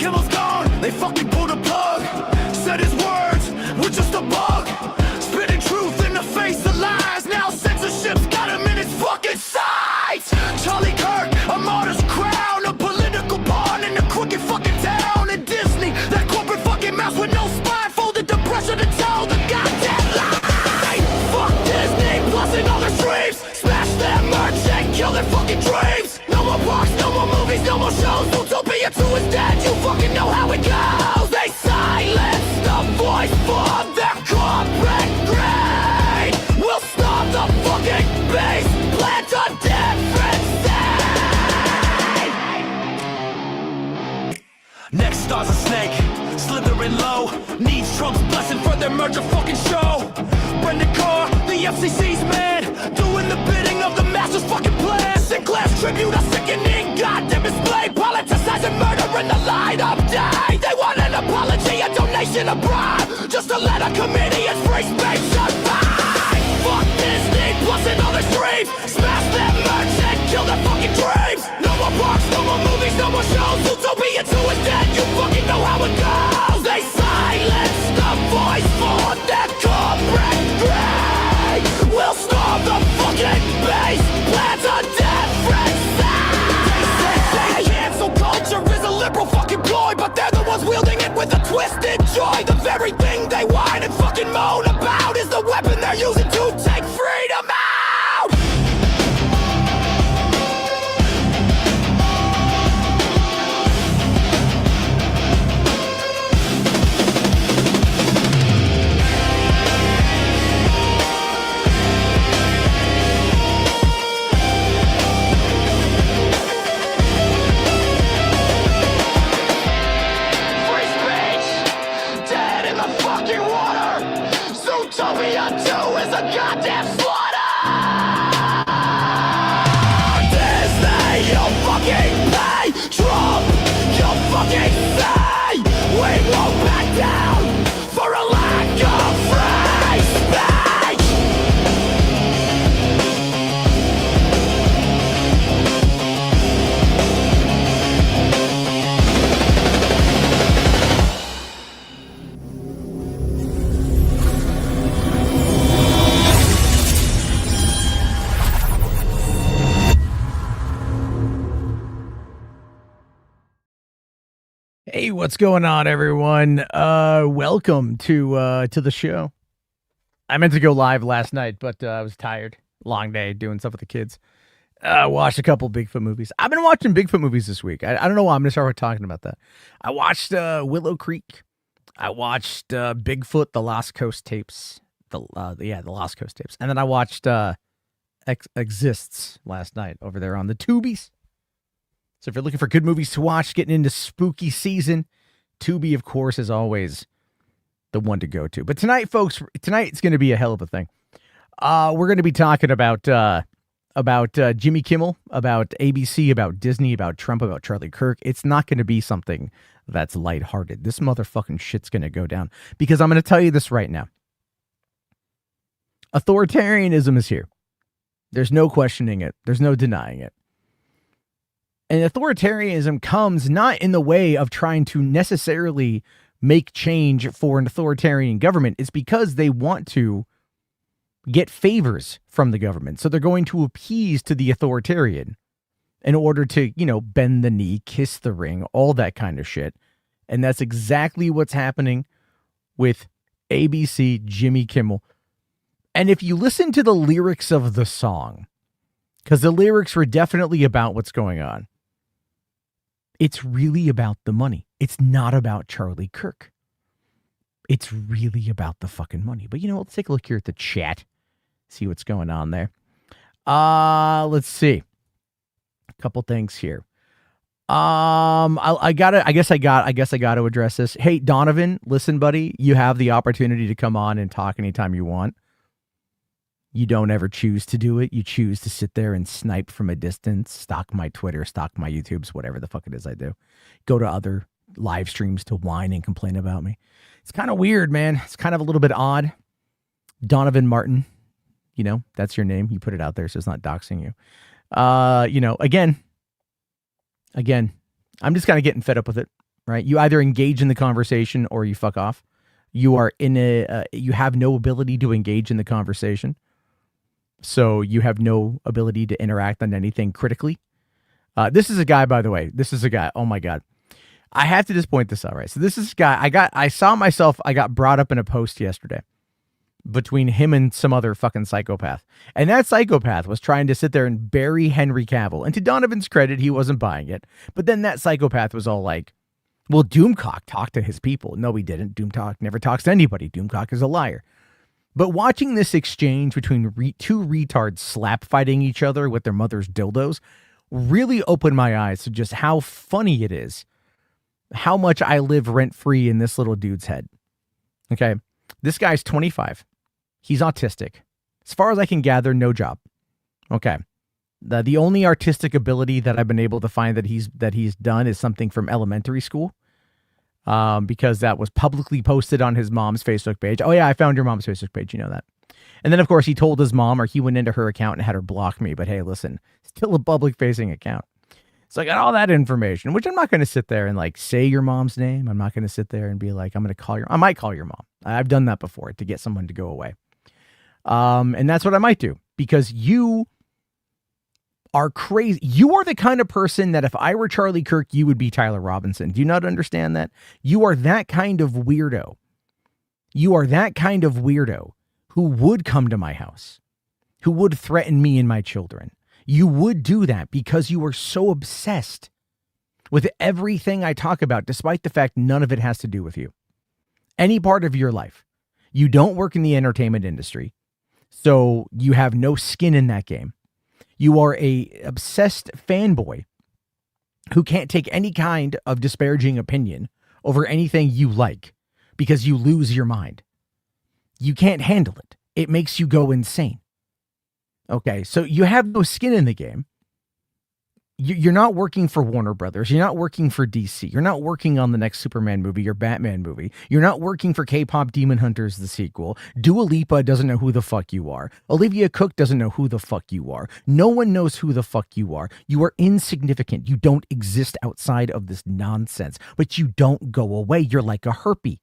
Kimmel's gone, they fucking pulled a plug. Said his words were just a bug. Spitting truth in the face of lies. Now censorship's got him in its fucking sights. Charlie Kirk, a martyr's crown, a political pawn in a crooked fucking town. And Disney, that corporate fucking mouse with no spine, folded the pressure to tell the goddamn lie. Fuck Disney, plus in all their streams. Smash their merch and kill their fucking dreams. No more parks, no more movies, no more shows. Utopia 2 is dead, you fucking know how it goes. They silence the voice for their corporate greed. We'll stop the fucking base, plant a different seed. Next star's a snake, slithering low. Needs Trump's blessing for their merger fucking show. Brendan Carr, the FCC's man, doing the bidding of the master's fucking plan. Sinclair's tribute, a sickening goddamn display. Politicizing murder in the light of day. They want an apology, a donation, a bribe, just to let a committee and free space survive. Fuck Disney, plus in all their streams. Smash their merch and kill their fucking dreams. No more parks, no more movies, no more shows. Utopia 2 is dead, you fucking know how it goes. They silence the voice for their corporate greed. We'll storm the fucking base, plant a different seed. Cancel culture is a liberal fucking ploy, but they're the ones wielding it with a twisted joy. The very thing they whine and fucking moan about is the weapon they're using to take freedom out. Utopia 2 is a goddamn slaughter! Disney, you'll fucking pay! Trump, you'll fucking say! We won't back down for a lack of free speech! Hey, what's going on, everyone? Welcome to the show. I meant to go live last night, but I was tired. Long day doing stuff with the kids. Watched a couple Bigfoot movies. I've been watching Bigfoot movies this week. I don't know why. I'm going to start talking about that. I watched Willow Creek. I watched Bigfoot, The Lost Coast Tapes. The Lost Coast Tapes. And then I watched Exists last night over there on the Tubies. So if you're looking for good movies to watch, getting into spooky season, Tubi, of course, is always the one to go to. But tonight, folks, it's going to be a hell of a thing. We're going to be talking about Jimmy Kimmel, about ABC, about Disney, about Trump, about Charlie Kirk. It's not going to be something that's lighthearted. This motherfucking shit's going to go down. Because I'm going to tell you this right now. Authoritarianism is here. There's no questioning it. There's no denying it. And authoritarianism comes not in the way of trying to necessarily make change for an authoritarian government. It's because they want to get favors from the government. So they're going to appease to the authoritarian in order to, bend the knee, kiss the ring, all that kind of shit. And that's exactly what's happening with ABC, Jimmy Kimmel. And if you listen to the lyrics of the song, because the lyrics were definitely about what's going on, it's really about the money. It's not about Charlie Kirk. It's really about the fucking money. But let's take a look here at the chat. See what's going on there. Let's see. A couple things here. I guess I got to address this. Hey, Donovan, listen, buddy, you have the opportunity to come on and talk anytime you want. You don't ever choose to do it. You choose to sit there and snipe from a distance, stalk my Twitter, stalk my YouTubes, whatever the fuck it is I do. Go to other live streams to whine and complain about me. It's kind of weird, man. It's kind of a little bit odd. Donovan Martin, that's your name. You put it out there, so it's not doxing you. Again, I'm just kind of getting fed up with it. right? You either engage in the conversation or you fuck off. You are you have no ability to engage in the conversation. So you have no ability to interact on anything critically. This is a guy, by the way. This is a guy. Oh my God. I have to just point this out, right? So this is a guy, I got brought up in a post yesterday between him and some other fucking psychopath. And that psychopath was trying to sit there and bury Henry Cavill. And to Donovan's credit, he wasn't buying it. But then that psychopath was all like, well, Doomcock talked to his people. No, he didn't. Doomcock never talks to anybody. Doomcock is a liar. But watching this exchange between two retards slap fighting each other with their mother's dildos really opened my eyes to just how funny it is, how much I live rent-free in this little dude's head. Okay, this guy's 25. He's autistic. As far as I can gather, no job. Okay. The only artistic ability that I've been able to find that he's done is something from elementary school, because that was publicly posted on his mom's Facebook page. Oh yeah, I found your mom's Facebook page. You know that. And then of course he told his mom, or he went into her account and had her block me. But hey, listen, still a public facing account. So I got all that information, which I'm not going to sit there and like say your mom's name. I'm not going to sit there and be like, I might call your mom. I've done that before to get someone to go away. And that's what I might do, because you are crazy. You are the kind of person that if I were Charlie Kirk, you would be Tyler Robinson. Do you not understand that? You are that kind of weirdo. You are that kind of weirdo who would come to my house, who would threaten me and my children. You would do that because you are so obsessed with everything I talk about, despite the fact none of it has to do with you. Any part of your life. You don't work in the entertainment industry, so you have no skin in that game. You are a obsessed fanboy who can't take any kind of disparaging opinion over anything you like because you lose your mind. You can't handle it. It makes you go insane. Okay, so you have no skin in the game. You're not working for Warner Brothers. You're not working for DC. You're not working on the next Superman movie or Batman movie. You're not working for K-pop Demon Hunters, the sequel. Dua Lipa doesn't know who the fuck you are. Olivia Cook doesn't know who the fuck you are. No one knows who the fuck you are. You are insignificant. You don't exist outside of this nonsense, but you don't go away. You're like a herpy.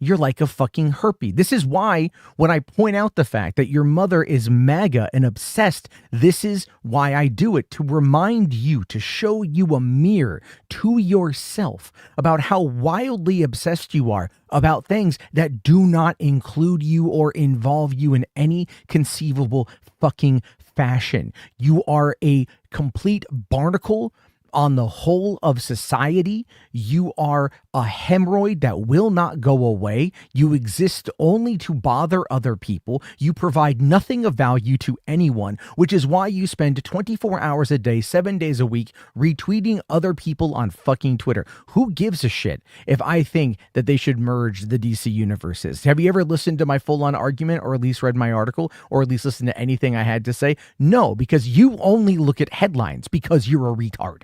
You're like a fucking herpy. This is why when I point out the fact that your mother is MAGA and obsessed, this is why I do it, to remind you, to show you a mirror to yourself about how wildly obsessed you are about things that do not include you or involve you in any conceivable fucking fashion. You are a complete barnacle on the whole of society. You are a hemorrhoid that will not go away. You exist only to bother other people. You provide nothing of value to anyone, which is why you spend 24 hours a day, 7 days a week, retweeting other people on fucking Twitter. Who gives a shit if I think that they should merge the DC universes? Have you ever listened to my full-on argument, or at least read my article, or at least listened to anything I had to say? No, because you only look at headlines because you're a retard.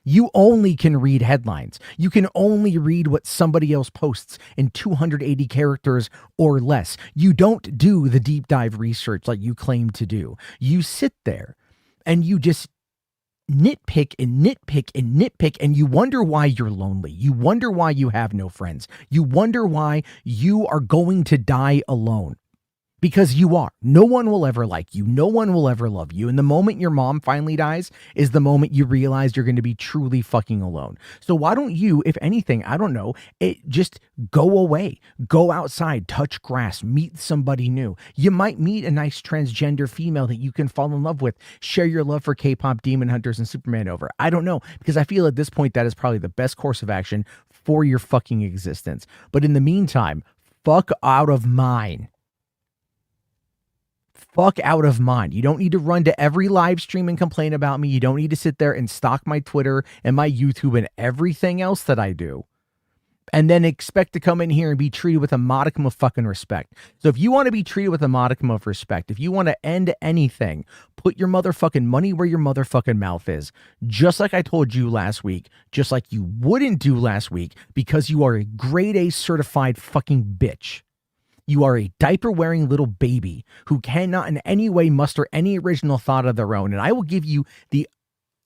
You only can read headlines. You can only read what somebody else posts in 280 characters or less. You don't do the deep dive research like you claim to do. You sit there and you just nitpick and nitpick and nitpick, and you wonder why you're lonely. You wonder why you have no friends. You wonder why you are going to die alone. Because you are. No one will ever like you. No one will ever love you. And the moment your mom finally dies is the moment you realize you're going to be truly fucking alone. So why don't you, if anything, I don't know, just go away. Go outside, touch grass, meet somebody new. You might meet a nice transgender female that you can fall in love with. Share your love for K-pop Demon Hunters and Superman over. I don't know, because I feel at this point that is probably the best course of action for your fucking existence. But in the meantime, fuck out of mine. Fuck out of mine. You don't need to run to every live stream and complain about me. You don't need to sit there and stalk my Twitter and my YouTube and everything else that I do, and then expect to come in here and be treated with a modicum of fucking respect. So if you want to be treated with a modicum of respect, if you want to end anything, put your motherfucking money where your motherfucking mouth is. Just like I told you last week, just like you wouldn't do last week, because you are a grade A certified fucking bitch. You are a diaper-wearing little baby who cannot in any way muster any original thought of their own. And I will give you the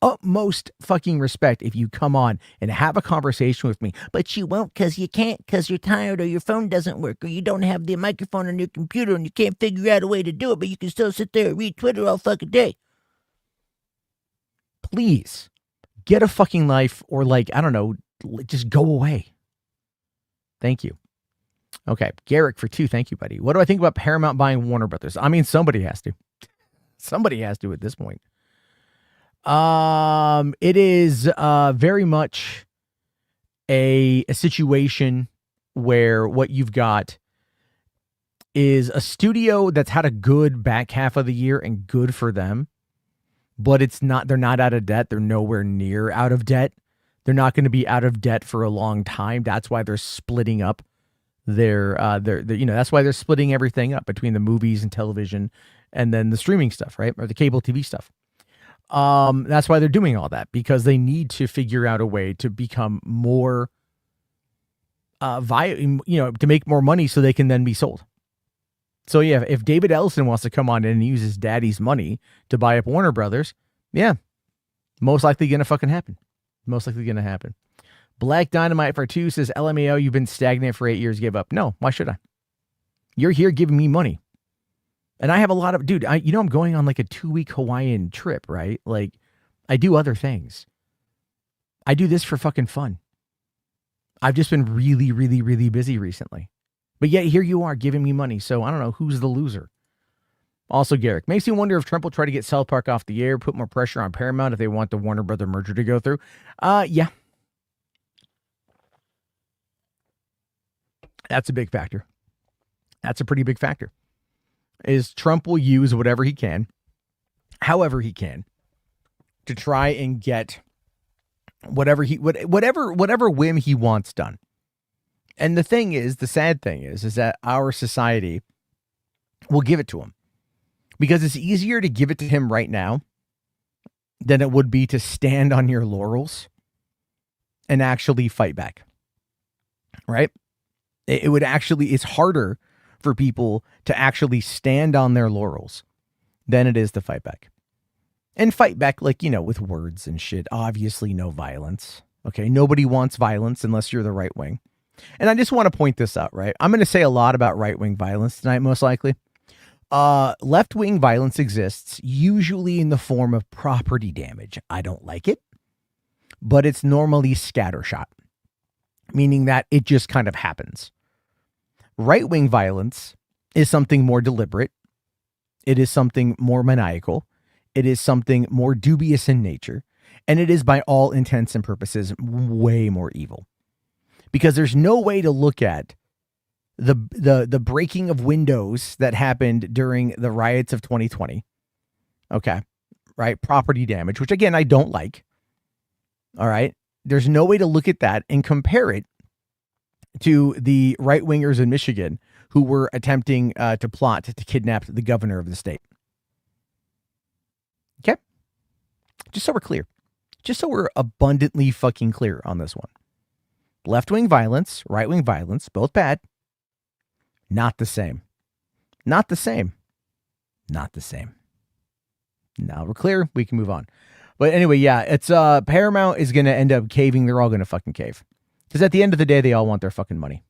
utmost fucking respect if you come on and have a conversation with me. But you won't because you can't, because you're tired or your phone doesn't work or you don't have the microphone on your computer and you can't figure out a way to do it, but you can still sit there and read Twitter all fucking day. Please get a fucking life, or like, I don't know, just go away. Thank you. Okay, Garrick for 2. Thank you, buddy. What do I think about Paramount buying Warner Brothers? I mean, somebody has to. Somebody has to at this point. It is very much a situation where what you've got is a studio that's had a good back half of the year, and good for them. But they're not out of debt. They're nowhere near out of debt. They're not going to be out of debt for a long time. That's why they're splitting up their that's why they're splitting everything up between the movies and television and then the streaming stuff, right? Or the cable TV stuff. That's why they're doing all that, because they need to figure out a way to become more to make more money so they can then be sold. So yeah, if David Ellison wants to come on and use his daddy's money to buy up Warner Brothers, yeah, most likely going to fucking happen. Most likely going to happen. Black Dynamite for 2 says, LMAO, you've been stagnant for 8 years, give up. No, why should I? You're here giving me money. And I have a lot of, dude, I'm going on like a 2-week Hawaiian trip, right? Like, I do other things. I do this for fucking fun. I've just been really, really, really busy recently. But yet here you are giving me money. So I don't know, who's the loser? Also, Garrick, makes me wonder if Trump will try to get South Park off the air, put more pressure on Paramount if they want the Warner Brother merger to go through. Yeah. That's a big factor. That's a pretty big factor. Is Trump will use whatever he can, however he can, to try and get whatever whim he wants done. And the sad thing is that our society will give it to him, because it's easier to give it to him right now than it would be to stand on your laurels and actually fight back. Right? It's harder for people to actually stand on their laurels than it is to fight back. And fight back, like, with words and shit. Obviously, no violence. Okay? Nobody wants violence unless you're the right wing. And I just want to point this out, right? I'm going to say a lot about right-wing violence tonight, most likely. Left-wing violence exists, usually in the form of property damage. I don't like it, but it's normally scattershot, meaning that it just kind of happens. Right-wing violence is something more deliberate. It is something more maniacal. It is something more dubious in nature. And it is, by all intents and purposes, way more evil. Because there's no way to look at the breaking of windows that happened during the riots of 2020. Okay. Right. Property damage, which again, I don't like. All right. There's no way to look at that and compare it to the right wingers in Michigan who were attempting to plot to kidnap the governor of the state. Okay. Just so we're clear. Just so we're abundantly fucking clear on this one. Left-wing violence, right-wing violence, both bad. Not the same. Not the same. Not the same. Now we're clear. We can move on. But anyway, yeah, it's Paramount is going to end up caving. They're all going to fucking cave. Because at the end of the day, they all want their fucking money.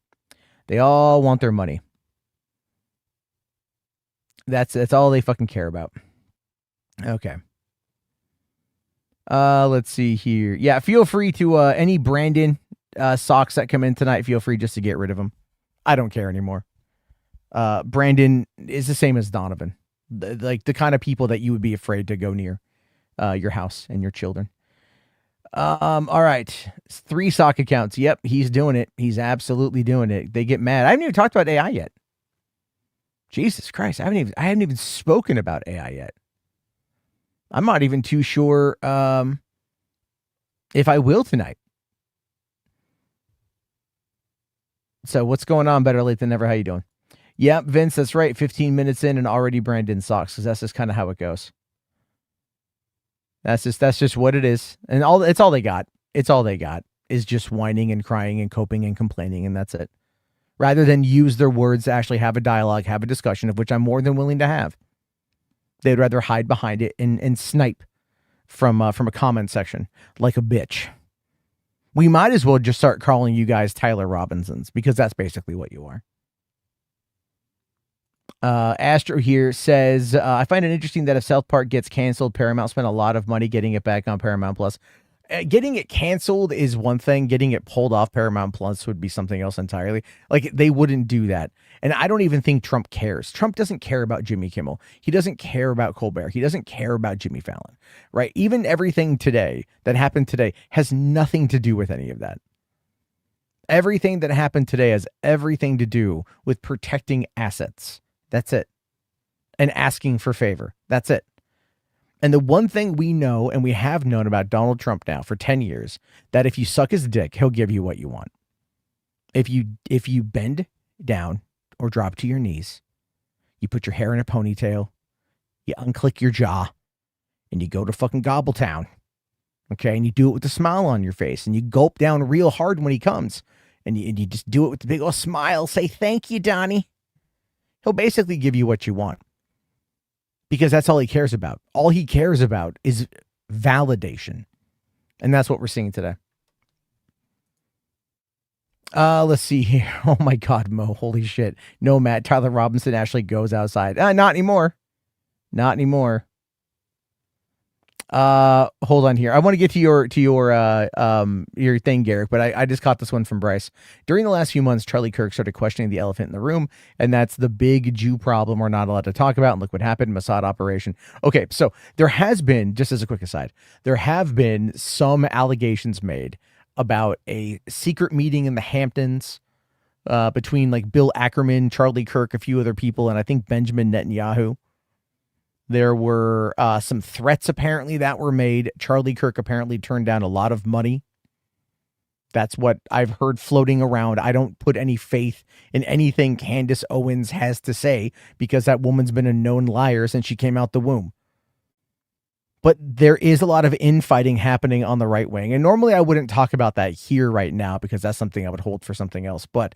They all want their money. That's all they fucking care about. Okay. Let's see here. Yeah, feel free to any Brandon socks that come in tonight, feel free just to get rid of them. I don't care anymore. Brandon is the same as Donovan, like the kind of people that you would be afraid to go near your house and your children. All right, 3 sock accounts. Yep, he's doing it. He's absolutely doing it. They get mad. I haven't even talked about AI yet. Jesus Christ, I haven't even spoken about AI yet. I'm not even too sure if I will tonight. So what's going on? Better late than never. How you doing? Yep, Vince, that's right. 15 minutes in and already Brandon socks, because that's just kind of how it goes. That's just what it is. And it's all they got. It's all they got is just whining and crying and coping and complaining, and that's it. Rather than use their words to actually have a dialogue, have a discussion, of which I'm more than willing to have. They'd rather hide behind it and snipe from a comment section, like a bitch. We might as well just start calling you guys Tyler Robinsons, because that's basically what you are. Astro here says, I find it interesting that if South Park gets canceled, Paramount spent a lot of money getting it back on Paramount Plus. Getting it canceled is one thing. Getting it pulled off Paramount Plus would be something else entirely. Like, they wouldn't do that. And I don't even think Trump cares. Trump doesn't care about Jimmy Kimmel. He doesn't care about Colbert. He doesn't care about Jimmy Fallon, right? Even everything today that happened today has nothing to do with any of that. Everything that happened today has everything to do with protecting assets. That's it. And asking for favor. That's it. And the one thing we know, and we have known about Donald Trump now for 10 years, that if you suck his dick, he'll give you what you want. If you bend down or drop to your knees, you put your hair in a ponytail, you unclick your jaw, and you go to fucking Gobbletown. Okay, and you do it with a smile on your face, and you gulp down real hard when he comes, and you just do it with the big old smile, say, thank you, Donnie. He'll basically give you what you want. Because that's all he cares about. All he cares about is validation. And that's what we're seeing today. Let's see here. Oh my God, Mo. Holy shit. No, Matt. Tyler Robinson actually goes outside. Not anymore. Not anymore. Hold on here. I want to get to your thing, Garrick, but I just caught this one from Bryce. During the last few months, Charlie Kirk started questioning the elephant in the room, and that's the big Jew problem we're not allowed to talk about. And look what happened, Mossad operation. Okay, so there has been, just as a quick aside, there have been some allegations made about a secret meeting in the Hamptons between like Bill Ackerman, Charlie Kirk, a few other people, and I think Benjamin Netanyahu. There were some threats apparently that were made. Charlie Kirk apparently turned down a lot of money. That's what I've heard floating around. I don't put any faith in anything Candace Owens has to say, because that woman's been a known liar since she came out the womb. But there is a lot of infighting happening on the right wing. And normally I wouldn't talk about that here right now, because that's something I would hold for something else. But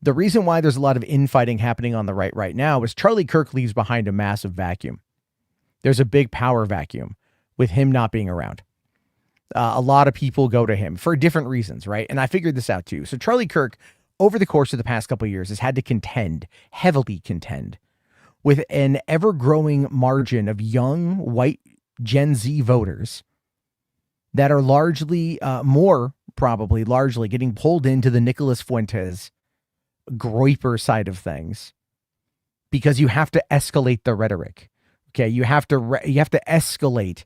the reason why there's a lot of infighting happening on the right now is Charlie Kirk leaves behind a massive vacuum. There's a big power vacuum with him not being around. A lot of people go to him for different reasons, right? And I figured this out too. So Charlie Kirk, over the course of the past couple of years, has had to heavily contend, with an ever-growing margin of young, white Gen Z voters that are largely, largely getting pulled into the Nicholas Fuentes Groiper side of things, because you have to escalate the rhetoric. Okay, you have to escalate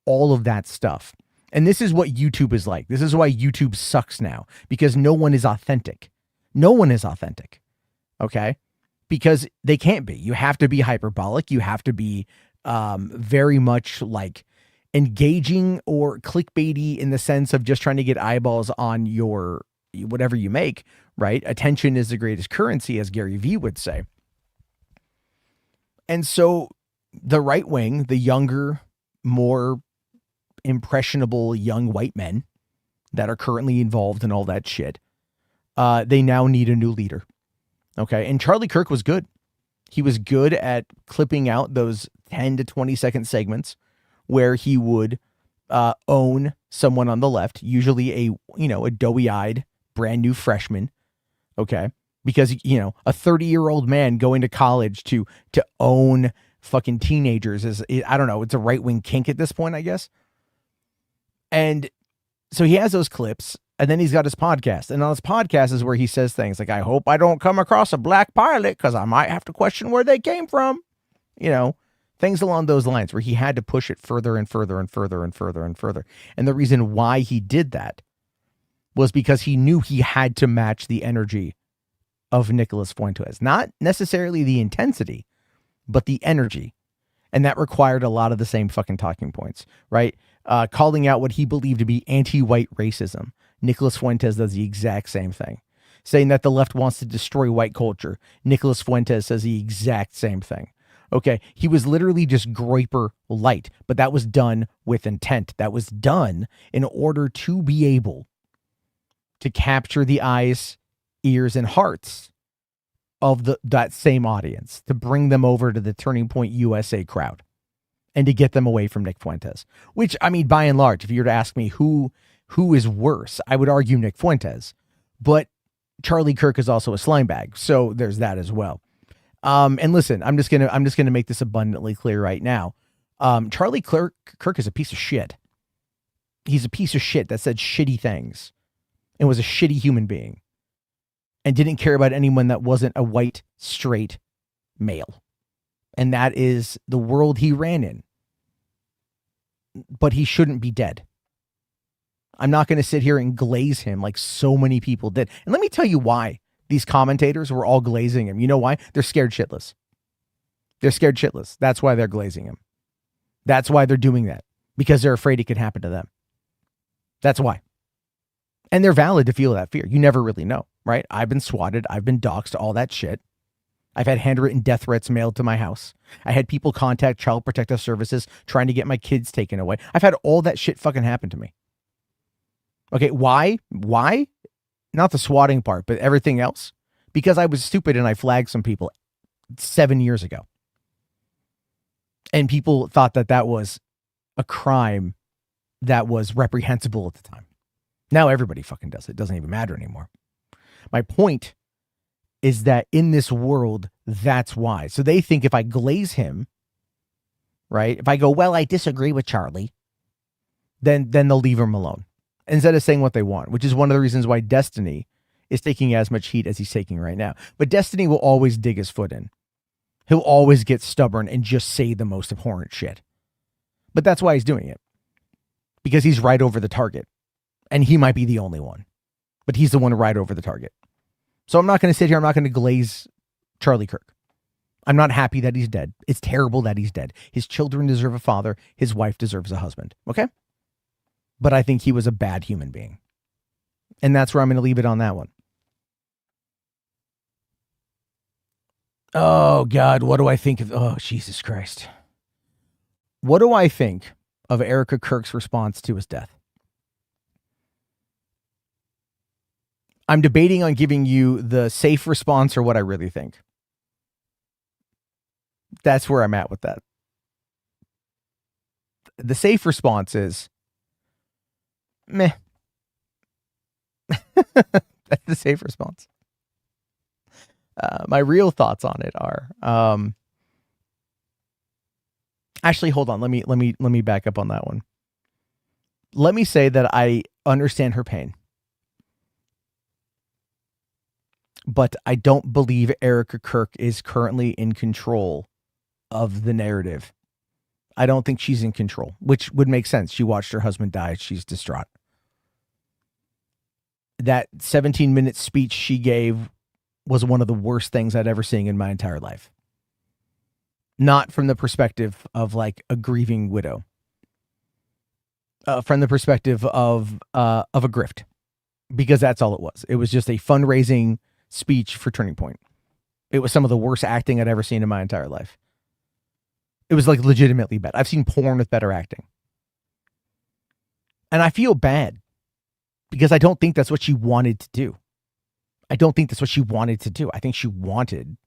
all of that stuff. And this is what YouTube is like. This is why YouTube sucks now, because no one is authentic. No one is authentic. Okay? Because they can't be. You have to be hyperbolic. You have to be very much like engaging or clickbaity, in the sense of just trying to get eyeballs on your whatever you make, right? Attention is the greatest currency, as Gary Vee would say. And so the right wing, the younger, more impressionable young white men that are currently involved in all that shit, they now need a new leader. Okay. And Charlie Kirk was good. He was good at clipping out those 10 to 20 second segments where he would own someone on the left, usually a doughy-eyed brand new freshman. Okay. Because, a 30-year-old man going to college to own fucking teenagers is, I don't know, it's a right-wing kink at this point, I guess. And so he has those clips, and then he's got his podcast. And on his podcast is where he says things like, I hope I don't come across a black pilot, because I might have to question where they came from. Things along those lines, where he had to push it further and further and further and further and further. And the reason why he did that was because he knew he had to match the energy of Nicholas Fuentes. Not necessarily the intensity, but the energy. And that required a lot of the same fucking talking points, right? Calling out what he believed to be anti-white racism. Nicholas Fuentes does the exact same thing. Saying that the left wants to destroy white culture. Nicholas Fuentes says the exact same thing. Okay, he was literally just Groiper light, but that was done with intent. That was done in order to be able to capture the eyes, ears, and hearts of that same audience, to bring them over to the Turning Point USA crowd. and to get them away from Nick Fuentes. Which, I mean, by and large, if you were to ask me who is worse, I would argue Nick Fuentes. But Charlie Kirk is also a slime bag, so there's that as well. And listen, I'm just gonna make this abundantly clear right now. Charlie Kirk is a piece of shit. He's a piece of shit that said shitty things and was a shitty human being and didn't care about anyone that wasn't a white, straight male. And that is the world he ran in. But he shouldn't be dead. I'm not going to sit here and glaze him like so many people did. And let me tell you why these commentators were all glazing him. You know why? They're scared shitless. They're scared shitless. That's why they're glazing him. That's why they're doing that. Because they're afraid it could happen to them. That's why. And they're valid to feel that fear. You never really know, right? I've been swatted. I've been doxxed, all that shit. I've had handwritten death threats mailed to my house. I had people contact Child Protective Services trying to get my kids taken away. I've had all that shit fucking happen to me. Okay, why? Why? Not the swatting part, but everything else. Because I was stupid and I flagged some people 7 years ago. And people thought that that was a crime that was reprehensible at the time. Now everybody fucking does it. It doesn't even matter anymore. My point is that in this world, that's why. So they think if I glaze him, right? If I go, well, I disagree with Charlie, then they'll leave him alone. Instead of saying what they want, which is one of the reasons why Destiny is taking as much heat as he's taking right now. But Destiny will always dig his foot in. He'll always get stubborn and just say the most abhorrent shit. But that's why he's doing it. Because he's right over the target. And he might be the only one. But he's the one right over the target. So I'm not going to sit here. I'm not going to glaze Charlie Kirk. I'm not happy that he's dead. It's terrible that he's dead. His children deserve a father. His wife deserves a husband. Okay? But I think he was a bad human being. And that's where I'm going to leave it on that one. Oh, God. What do I think of... Oh, Jesus Christ. What do I think of Erica Kirk's response to his death? I'm debating on giving you the safe response or what I really think. That's where I'm at with that. The safe response is meh. That's the safe response. My real thoughts on it are actually, hold on. Let me back up on that one. Let me say that I understand her pain. But I don't believe Erica Kirk is currently in control of the narrative. I don't think she's in control, which would make sense. She watched her husband die. She's distraught. That 17-minute speech she gave was one of the worst things I'd ever seen in my entire life. Not from the perspective of like a grieving widow. From the perspective of a grift. Because that's all it was. It was just a fundraising speech for Turning Point. It was some of the worst acting I'd ever seen in my entire life. It was like legitimately bad. I've seen porn with better acting. And I feel bad because I don't think that's what she wanted to do. I don't think that's what she wanted to do. I think she wanted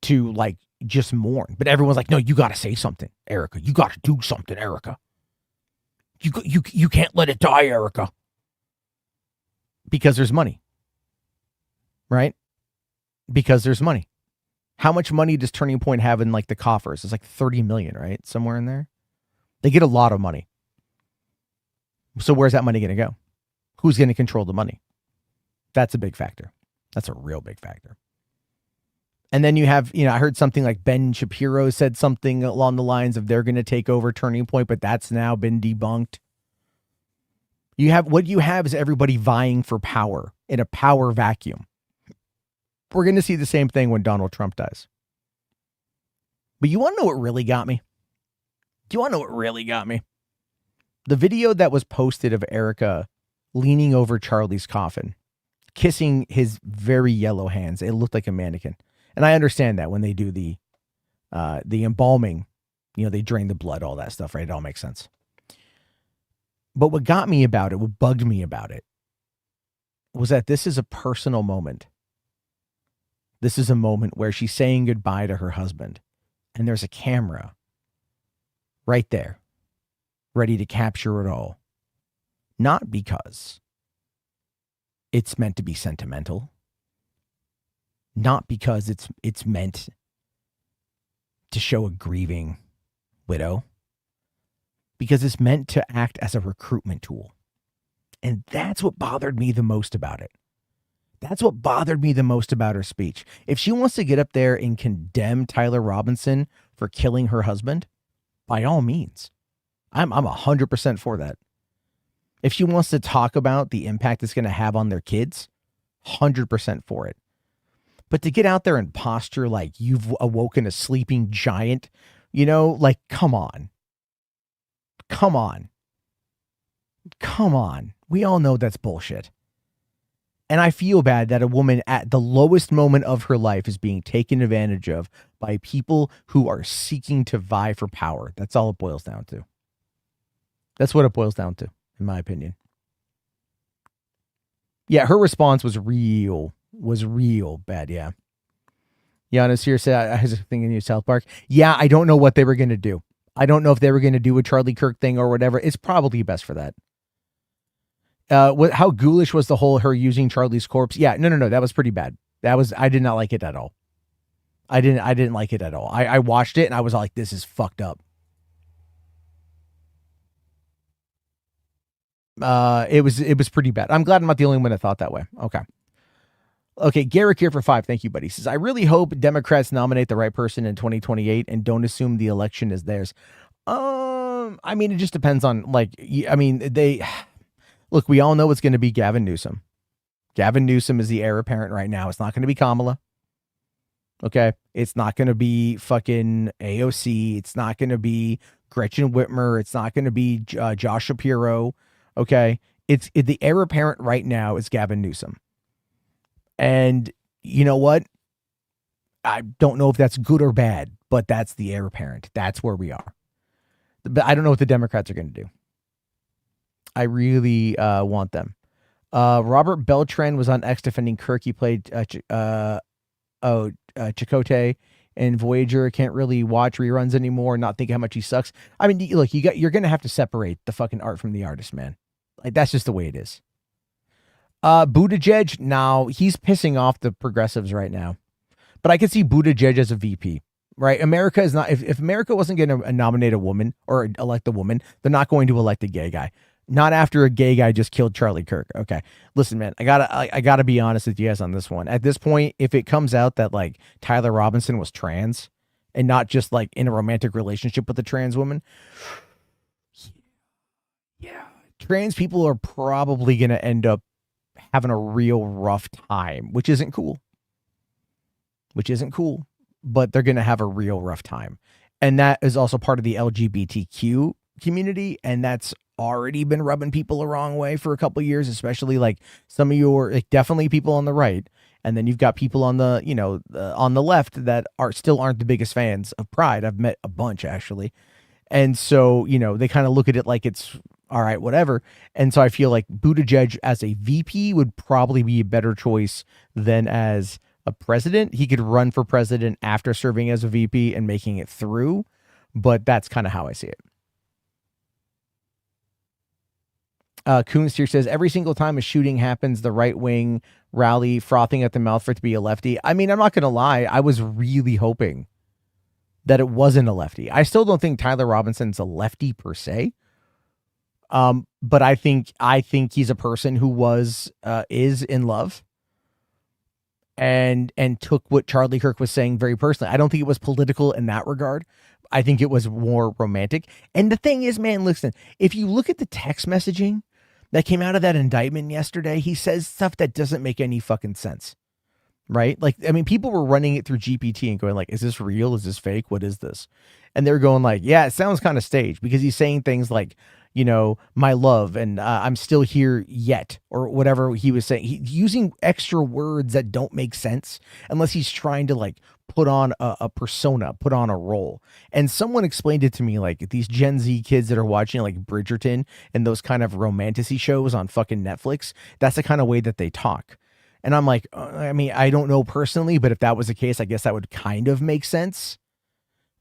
to like just mourn. But everyone's like, no, you got to say something, Erica. You got to do something, Erica. You can't let it die, Erica. Because there's money. Right? Because there's money. How much money does Turning Point have in like the coffers? It's like 30 million, right? Somewhere in there. They get a lot of money. So where's that money going to go? Who's going to control the money? That's a big factor. That's a real big factor. And then you have, I heard something like Ben Shapiro said something along the lines of they're going to take over Turning Point, but that's now been debunked. What you have is everybody vying for power in a power vacuum. We're going to see the same thing when Donald Trump dies. But you want to know what really got me? Do you want to know what really got me? The video that was posted of Erica leaning over Charlie's coffin, kissing his very yellow hands. It looked like a mannequin. And I understand that when they do the embalming, they drain the blood, all that stuff, right? It all makes sense. But what got me about it, what bugged me about it, was that this is a personal moment. This is a moment where she's saying goodbye to her husband. And there's a camera right there, ready to capture it all. Not because it's meant to be sentimental, not because it's meant to show a grieving widow, because it's meant to act as a recruitment tool. And that's what bothered me the most about it. That's what bothered me the most about her speech. If she wants to get up there and condemn Tyler Robinson for killing her husband, by all means, I'm 100% for that. If she wants to talk about the impact it's going to have on their kids, 100% for it. But to get out there and posture like you've awoken a sleeping giant, you know, like, come on. Come on. Come on. We all know that's bullshit. And I feel bad that a woman at the lowest moment of her life is being taken advantage of by people who are seeking to vie for power. That's all it boils down to. That's what it boils down to, in my opinion. Yeah, her response was real bad, yeah. Giannis here said, I was thinking of South Park. Yeah, I don't know what they were going to do. I don't know if they were going to do a Charlie Kirk thing or whatever. It's probably best for that. How ghoulish was the whole her using Charlie's corpse? Yeah, no. That was pretty bad. I did not like it at all. I didn't like it at all. I watched it and I was like, this is fucked up. It was pretty bad. I'm glad I'm not the only one that thought that way. Okay. Garrick here for 5. Thank you, buddy. He says, I really hope Democrats nominate the right person in 2028 and don't assume the election is theirs. I mean, it just depends on look, we all know it's going to be Gavin Newsom. Gavin Newsom is the heir apparent right now. It's not going to be Kamala. Okay. It's not going to be fucking AOC. It's not going to be Gretchen Whitmer. It's not going to be Josh Shapiro. Okay. The heir apparent right now is Gavin Newsom. And you know what? I don't know if that's good or bad, but that's the heir apparent. That's where we are. But I don't know what the Democrats are going to do. I really want them. Robert Beltran was on X defending Kirk. He played Chakotay and Voyager. Can't really watch reruns anymore. Not think how much he sucks. I mean, look, you're going to have to separate the fucking art from the artist, man. Like, that's just the way it is. Buttigieg, now he's pissing off the progressives right now. But I could see Buttigieg as a VP, right? America is not, if America wasn't going to nominate a woman or elect a woman, they're not going to elect a gay guy. Not after a gay guy just killed Charlie Kirk. Okay. Listen, man, I gotta be honest with you guys on this one. At this point, if it comes out that like Tyler Robinson was trans and not just like in a romantic relationship with a trans woman, yeah, trans people are probably going to end up having a real rough time, which isn't cool, but they're going to have a real rough time. And that is also part of the LGBTQ community. And that's already been rubbing people the wrong way for a couple of years, especially like some of your, like, definitely people on the right. And then you've got people on the, on the left that aren't the biggest fans of Pride. I've met a bunch actually. And so, they kind of look at it like it's all right, whatever. And so I feel like Buttigieg as a VP would probably be a better choice than as a president. He could run for president after serving as a VP and making it through, but that's kind of how I see it. Coons here says, every single time a shooting happens, the right wing rally frothing at the mouth for it to be a lefty. I mean, I'm not going to lie. I was really hoping that it wasn't a lefty. I still don't think Tyler Robinson's a lefty per se. But I think he's a person who is in love and took what Charlie Kirk was saying very personally. I don't think it was political in that regard. I think it was more romantic. And the thing is, man, listen, if you look at the text messaging that came out of that indictment yesterday, he says stuff that doesn't make any fucking sense. Right? Like, I mean, people were running it through GPT and going like, is this real? Is this fake? What is this? And they're going like, yeah, it sounds kind of staged, because he's saying things like, my love, and I'm still here yet, or whatever he was saying. He's using extra words that don't make sense unless he's trying to like put on a persona, put on a role. And someone explained it to me, like these Gen Z kids that are watching like Bridgerton and those kind of romantic-y shows on fucking Netflix, that's the kind of way that they talk. And I'm like, I mean, I don't know personally, but if that was the case, I guess that would kind of make sense.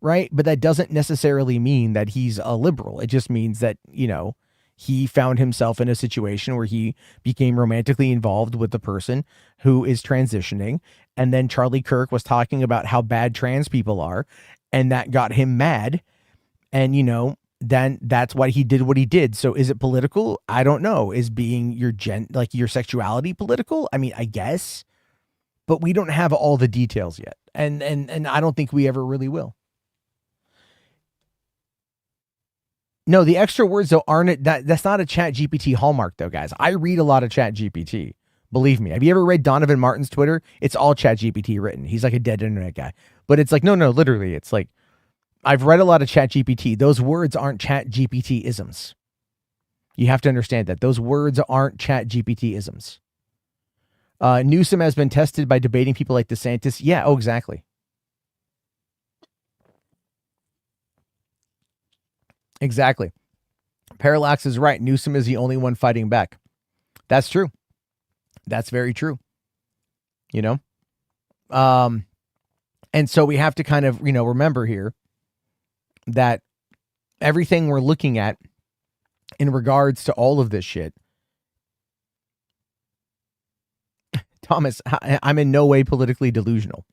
right? But that doesn't necessarily mean that he's a liberal. It just means that, you know, he found himself in a situation where he became romantically involved with the person who is transitioning. And then Charlie Kirk was talking about how bad trans people are, and that got him mad. And, you know, then that's why he did what he did. So is it political? I don't know. Is being your your sexuality political? I mean, I guess, but we don't have all the details yet. And I don't think we ever really will. No, the extra words though aren't that's not a Chat GPT hallmark though, guys. I read a lot of Chat GPT. Believe me. Have you ever read Donovan Martin's Twitter? It's all Chat GPT written. He's like a dead internet guy. But it's like, no, literally. It's like, I've read a lot of Chat GPT. Those words aren't Chat GPT isms. You have to understand that. Those words aren't Chat GPT isms. Newsom has been tested by debating people like DeSantis. Yeah, oh, exactly. Exactly. Parallax is right. Newsom is the only one fighting back. That's true. That's very true. You know? And so we have to kind of, you know, remember here that everything we're looking at in regards to all of this shit, Thomas, I'm in no way politically delusional.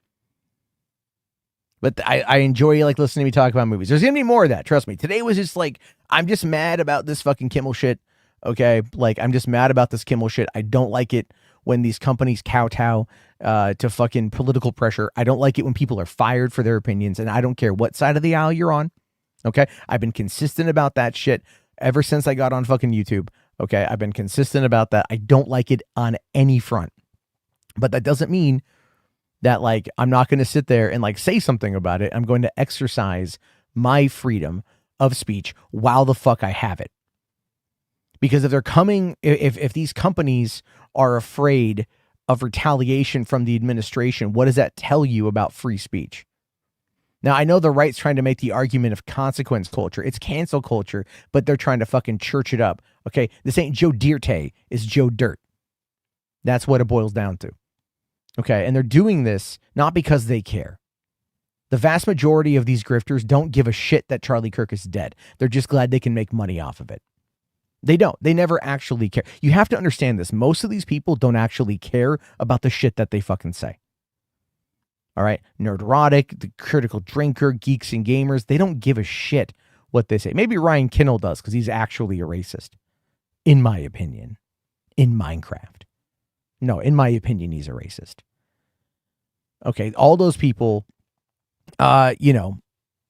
But I enjoy like listening to me talk about movies. There's going to be more of that. Trust me. Today was just like, I'm just mad about this fucking Kimmel shit. Okay. Like, I'm just mad about this Kimmel shit. I don't like it when these companies kowtow to fucking political pressure. I don't like it when people are fired for their opinions. And I don't care what side of the aisle you're on. Okay. I've been consistent about that shit ever since I got on fucking YouTube. Okay. I've been consistent about that. I don't like it on any front. But that doesn't mean that like I'm not going to sit there and like say something about it. I'm going to exercise my freedom of speech while the fuck I have it. Because if they're coming, if these companies are afraid of retaliation from the administration, what does that tell you about free speech? Now, I know the right's trying to make the argument of consequence culture. It's cancel culture, but they're trying to fucking church it up. Okay, this ain't Joe Dirte, it's Joe Dirt. That's what it boils down to. Okay, and they're doing this not because they care. The vast majority of these grifters don't give a shit that Charlie Kirk is dead. They're just glad they can make money off of it. They don't. They never actually care. You have to understand this. Most of these people don't actually care about the shit that they fucking say. All right? Nerderotic, the critical drinker, geeks and gamers, they don't give a shit what they say. Maybe Ryan Kinnell does because he's actually a racist, in my opinion, in Minecraft. No, in my opinion, he's a racist. Okay, all those people, you know,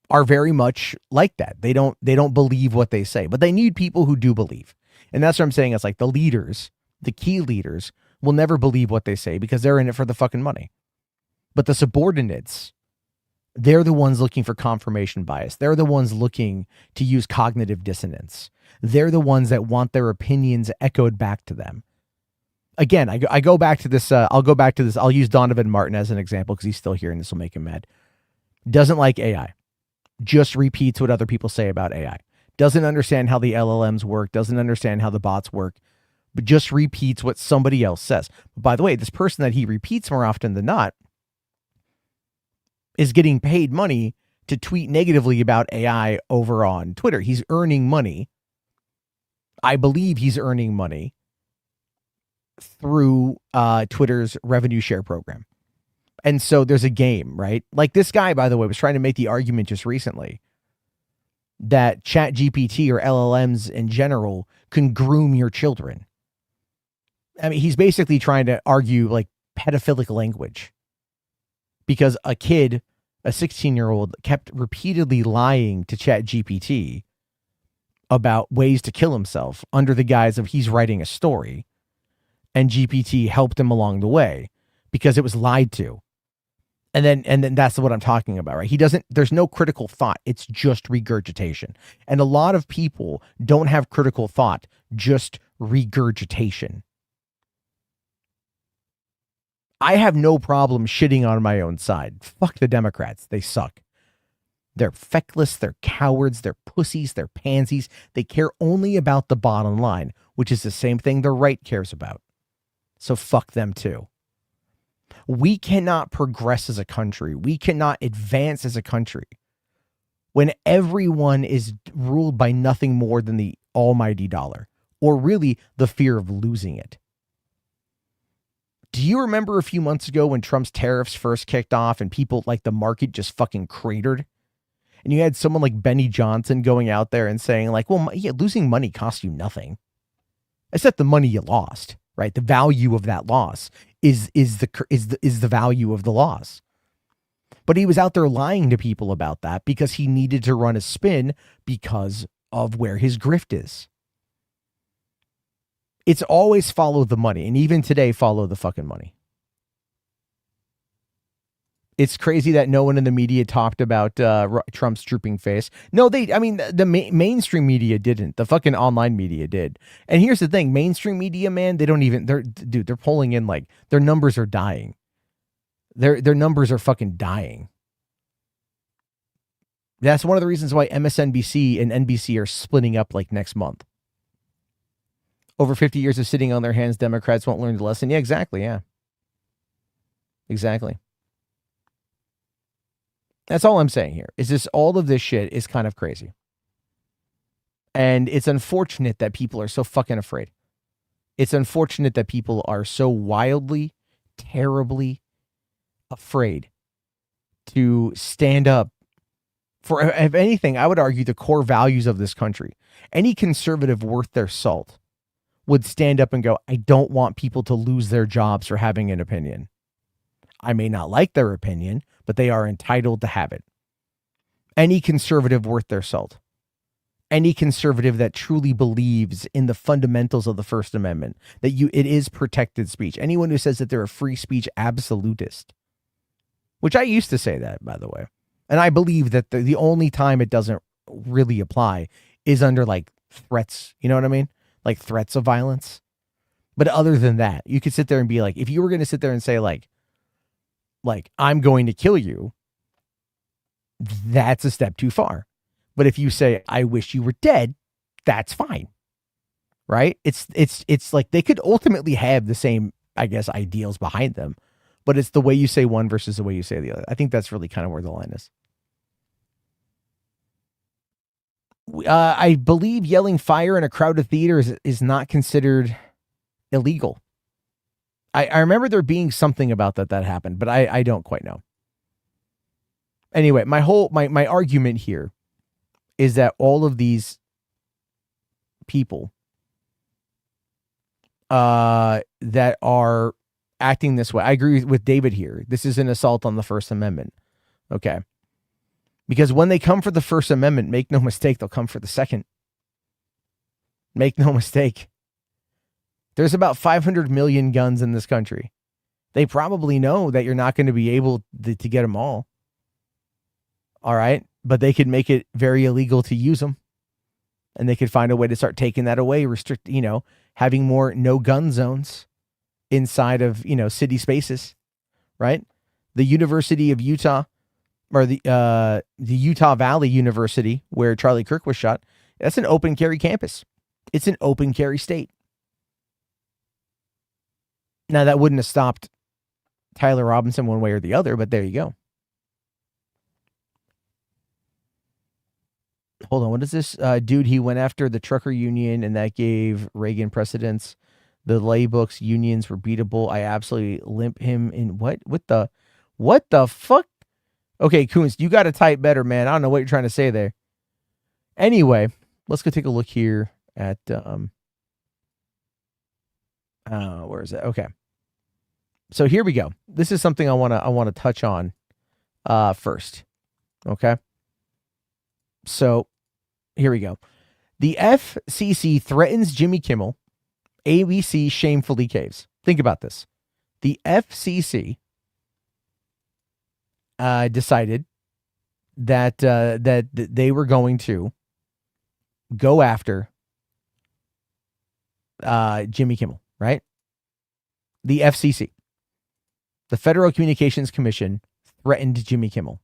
are very much like that. They don't believe what they say, but they need people who do believe. And that's what I'm saying. It's like the leaders, the key leaders, will never believe what they say because they're in it for the fucking money. But the subordinates, they're the ones looking for confirmation bias. They're the ones looking to use cognitive dissonance. They're the ones that want their opinions echoed back to them. Again, I go back to this. I'll go back to this. I'll use Donovan Martin as an example because he's still here and this will make him mad. Doesn't like AI. Just repeats what other people say about AI. Doesn't understand how the LLMs work. Doesn't understand how the bots work. But just repeats what somebody else says. But by the way, this person that he repeats more often than not is getting paid money to tweet negatively about AI over on Twitter. He's earning money. I believe he's earning money through Twitter's revenue share program. And so there's a game, right? Like this guy, by the way, was trying to make the argument just recently that Chat GPT or LLMs in general can groom your children. I mean, he's basically trying to argue like pedophilic language because a kid, a 16-year-old, kept repeatedly lying to Chat GPT about ways to kill himself under the guise of he's writing a story. And GPT helped him along the way because it was lied to. And then that's what I'm talking about, right? There's no critical thought. It's just regurgitation. And a lot of people don't have critical thought, just regurgitation. I have no problem shitting on my own side. Fuck the Democrats. They suck. They're feckless. They're cowards. They're pussies. They're pansies. They care only about the bottom line, which is the same thing the right cares about. So fuck them too. We cannot progress as a country. We cannot advance as a country when everyone is ruled by nothing more than the almighty dollar, or really the fear of losing it. Do you remember a few months ago when Trump's tariffs first kicked off and people, like, the market just fucking cratered? And you had someone like Benny Johnson going out there and saying, like, well, yeah, losing money costs you nothing, except the money you lost, right? The value of that loss is the value of the loss. But he was out there lying to people about that because he needed to run a spin because of where his grift is. It's always follow the money. And even today, follow the fucking money. It's crazy that no one in the media talked about Trump's drooping face. No, the mainstream media didn't. The fucking online media did. And here's the thing, mainstream media, man, they're polling in, like, their numbers are dying. Their numbers are fucking dying. That's one of the reasons why MSNBC and NBC are splitting up, like, next month. Over 50 years of sitting on their hands, Democrats won't learn the lesson. Yeah, exactly. Yeah. Exactly. That's all I'm saying here. Is this, all of this shit is kind of crazy. And it's unfortunate that people are so fucking afraid. It's unfortunate that people are so wildly, terribly afraid to stand up for, if anything, I would argue the core values of this country. Any conservative worth their salt would stand up and go, I don't want people to lose their jobs for having an opinion. I may not like their opinion, but they are entitled to have it. Any conservative worth their salt. Any conservative that truly believes in the fundamentals of the First Amendment, that it is protected speech. Anyone who says that they're a free speech absolutist, which I used to say that, by the way. And I believe that the only time it doesn't really apply is under, like, threats. You know what I mean? Like threats of violence. But other than that, you could sit there and be like, if you were going to sit there and say, like, I'm going to kill you, that's a step too far. But if you say, I wish you were dead, that's fine. Right? It's like they could ultimately have the same, I guess, ideals behind them, but it's the way you say one versus the way you say the other. I think that's really kind of where the line is. I believe yelling fire in a crowded theater is not considered illegal. I remember there being something about that happened, but I don't quite know. Anyway, my argument here is that all of these people that are acting this way, I agree with David here. This is an assault on the First Amendment. Okay. Because when they come for the First Amendment, make no mistake, they'll come for the Second. Make no mistake. There's about 500 million guns in this country. They probably know that you're not going to be able to get them all. All right. But they could make it very illegal to use them. And they could find a way to start taking that away, restrict, having more no gun zones inside of, city spaces. Right. The University of Utah, or the Utah Valley University, where Charlie Kirk was shot, that's an open carry campus. It's an open carry state. Now, that wouldn't have stopped Tyler Robinson one way or the other, but there you go. Hold on, what is this? Dude, he went after the trucker union, and that gave Reagan precedence. The lay books unions were beatable. I absolutely limp him in. What the fuck? Okay, Coons, you got to type better, man. I don't know what you're trying to say there. Anyway, let's go take a look here at, where is it? Okay. So here we go. This is something I want to touch on, first. Okay. So here we go. The FCC threatens Jimmy Kimmel. ABC shamefully caves. Think about this. The FCC decided that they were going to go after Jimmy Kimmel, right? The FCC, the Federal Communications Commission, threatened Jimmy Kimmel.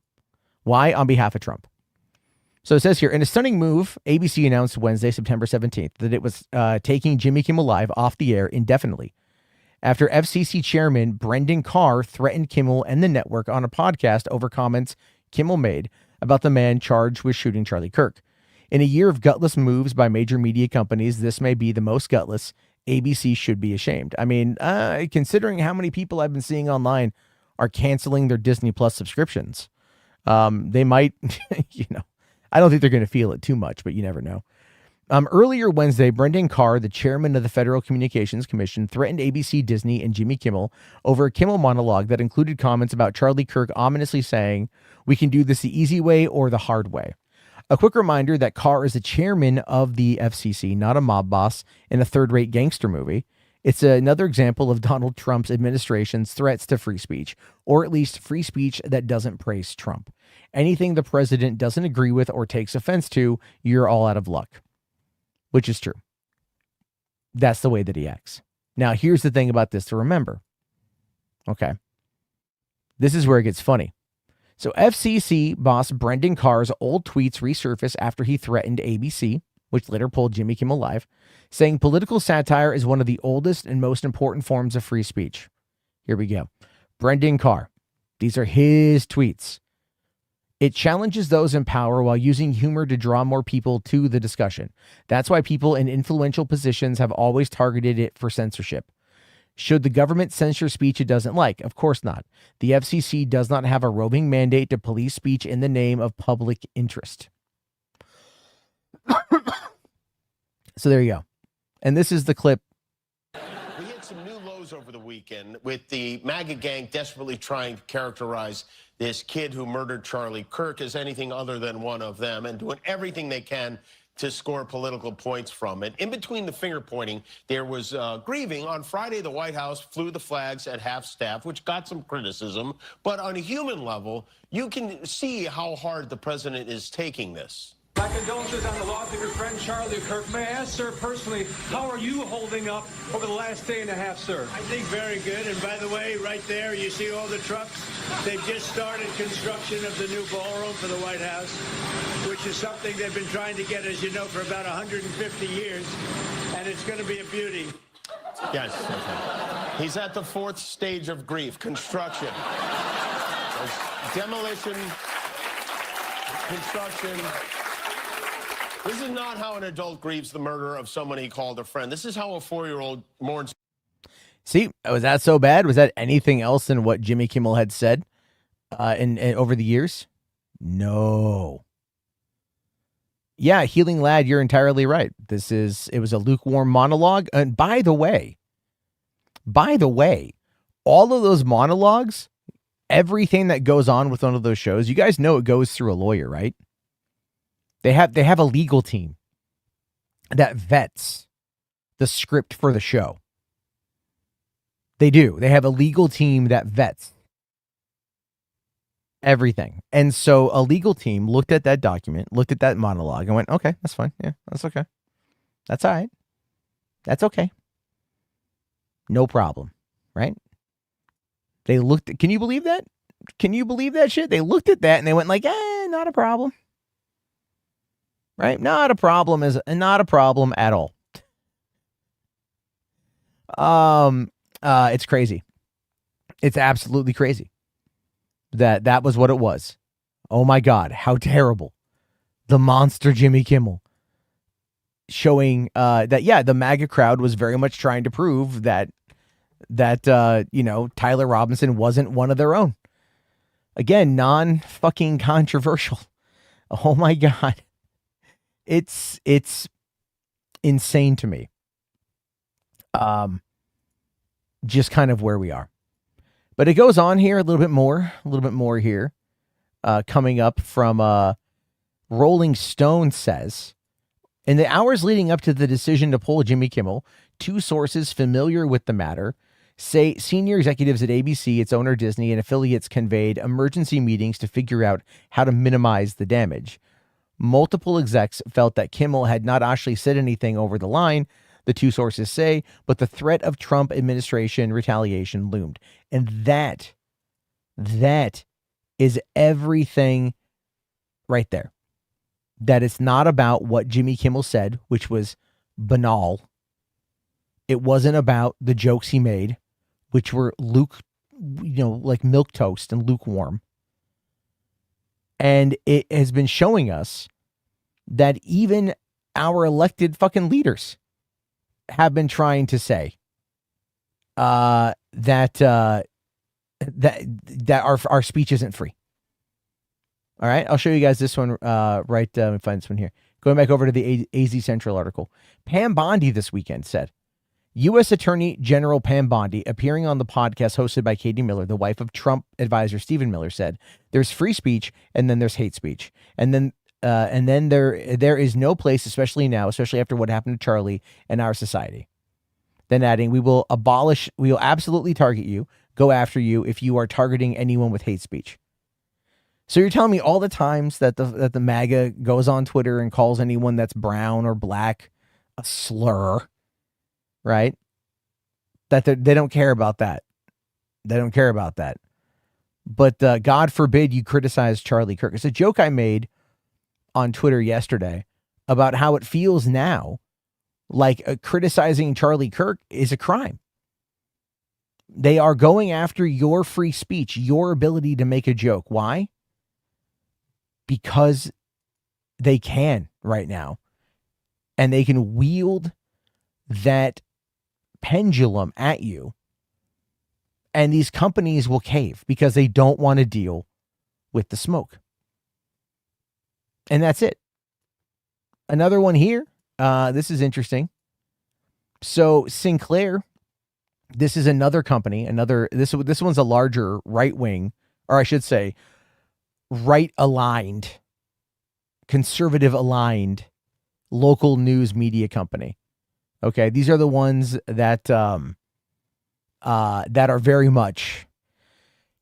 Why? On behalf of Trump. So it says here, in a stunning move, ABC announced Wednesday, September 17th, that it was taking Jimmy Kimmel Live off the air indefinitely after FCC Chairman Brendan Carr threatened Kimmel and the network on a podcast over comments Kimmel made about the man charged with shooting Charlie Kirk. In a year of gutless moves by major media companies, this may be the most gutless. ABC should be ashamed. I mean, considering how many people I've been seeing online are canceling their Disney Plus subscriptions, they might, I don't think they're going to feel it too much, but you never know. Earlier Wednesday, Brendan Carr, the chairman of the Federal Communications Commission, threatened ABC, Disney, and Jimmy Kimmel over a Kimmel monologue that included comments about Charlie Kirk ominously saying, "We can do this the easy way or the hard way." A quick reminder that Carr is the chairman of the FCC, not a mob boss in a third-rate gangster movie. It's another example of Donald Trump's administration's threats to free speech, or at least free speech that doesn't praise Trump. Anything the president doesn't agree with or takes offense to, you're all out of luck. Which is true. That's the way that he acts. Now, here's the thing about this to remember. Okay. This is where it gets funny. So FCC boss Brendan Carr's old tweets resurfaced after he threatened ABC, which later pulled Jimmy Kimmel Live, saying political satire is one of the oldest and most important forms of free speech. Here we go. Brendan Carr. These are his tweets. It challenges those in power while using humor to draw more people to the discussion. That's why people in influential positions have always targeted it for censorship. Should the government censor speech it doesn't like? Of course not. The FCC does not have a roving mandate to police speech in the name of public interest. So there you go. And this is the clip. We hit some new lows over the weekend with the MAGA gang desperately trying to characterize this kid who murdered Charlie Kirk as anything other than one of them and doing everything they can to score political points from it. In between the finger pointing, there was grieving. On Friday, the White House flew the flags at half staff, which got some criticism. But on a human level, you can see how hard the president is taking this. My condolences on the loss of your friend Charlie Kirk. May I ask, sir, personally, how are you holding up over the last day and a half, sir? I think very good. And by the way, right there, you see all the trucks? They've just started construction of the new ballroom for the White House, which is something they've been trying to get, as you know, for about 150 years. And it's going to be a beauty. Yes. He's at the fourth stage of grief, construction. There's demolition, construction. This is not how an adult grieves the murder of someone he called a friend. This is how a 4-year-old mourns. See, was that so bad? Was that anything else than what Jimmy Kimmel had said in over the years? No. Yeah, Healing Lad, you're entirely right. It was a lukewarm monologue. And by the way, all of those monologues, everything that goes on with one of those shows, you guys know it goes through a lawyer, right? They have a legal team that vets the script for the show. They do. They have a legal team that vets everything. And so a legal team looked at that document, looked at that monologue and went, okay, that's fine. Yeah, that's okay. That's all right. That's okay. No problem. Right? They looked, can you believe that? Can you believe that shit? They looked at that and they went like, not a problem. Right? Not a problem at all. It's crazy. It's absolutely crazy that was what it was. Oh my God, how terrible. The monster Jimmy Kimmel showing that, yeah, the MAGA crowd was very much trying to prove that Tyler Robinson wasn't one of their own. Again, non-fucking controversial. Oh my God. It's insane to me. Just kind of where we are. But it goes on here a little bit more here. Coming up from Rolling Stone says, in the hours leading up to the decision to pull Jimmy Kimmel, two sources familiar with the matter say senior executives at ABC, its owner Disney, and affiliates conveyed emergency meetings to figure out how to minimize the damage. Multiple execs felt that Kimmel had not actually said anything over the line, the two sources say, but the threat of Trump administration retaliation loomed. And that is everything right there. That it's not about what Jimmy Kimmel said, which was banal. It wasn't about the jokes he made, which were like milquetoast and lukewarm. And it has been showing us that even our elected fucking leaders have been trying to say that our speech isn't free. All right, I'll show you guys this one. Let me find this one here. Going back over to the AZ Central article. Pam Bondi this weekend said, U.S. Attorney General Pam Bondi, appearing on the podcast hosted by Katie Miller, the wife of Trump advisor Stephen Miller, said, "There's free speech, and then there's hate speech, and then there is no place, especially now, especially after what happened to Charlie and our society." Then adding, "We will absolutely target you, go after you if you are targeting anyone with hate speech." So you're telling me all the times that the MAGA goes on Twitter and calls anyone that's brown or black a slur, right? That they don't care about that. They don't care about that. But God forbid you criticize Charlie Kirk. It's a joke I made on Twitter yesterday about how it feels now like criticizing Charlie Kirk is a crime. They are going after your free speech, your ability to make a joke. Why? Because they can right now. And they can wield that pendulum at you. And these companies will cave because they don't want to deal with the smoke. And that's it. Another one here. This is interesting. So Sinclair, this is another company. This one's a larger right wing, or I should say, right aligned, conservative aligned local news media company. Okay, these are the ones that that are very much.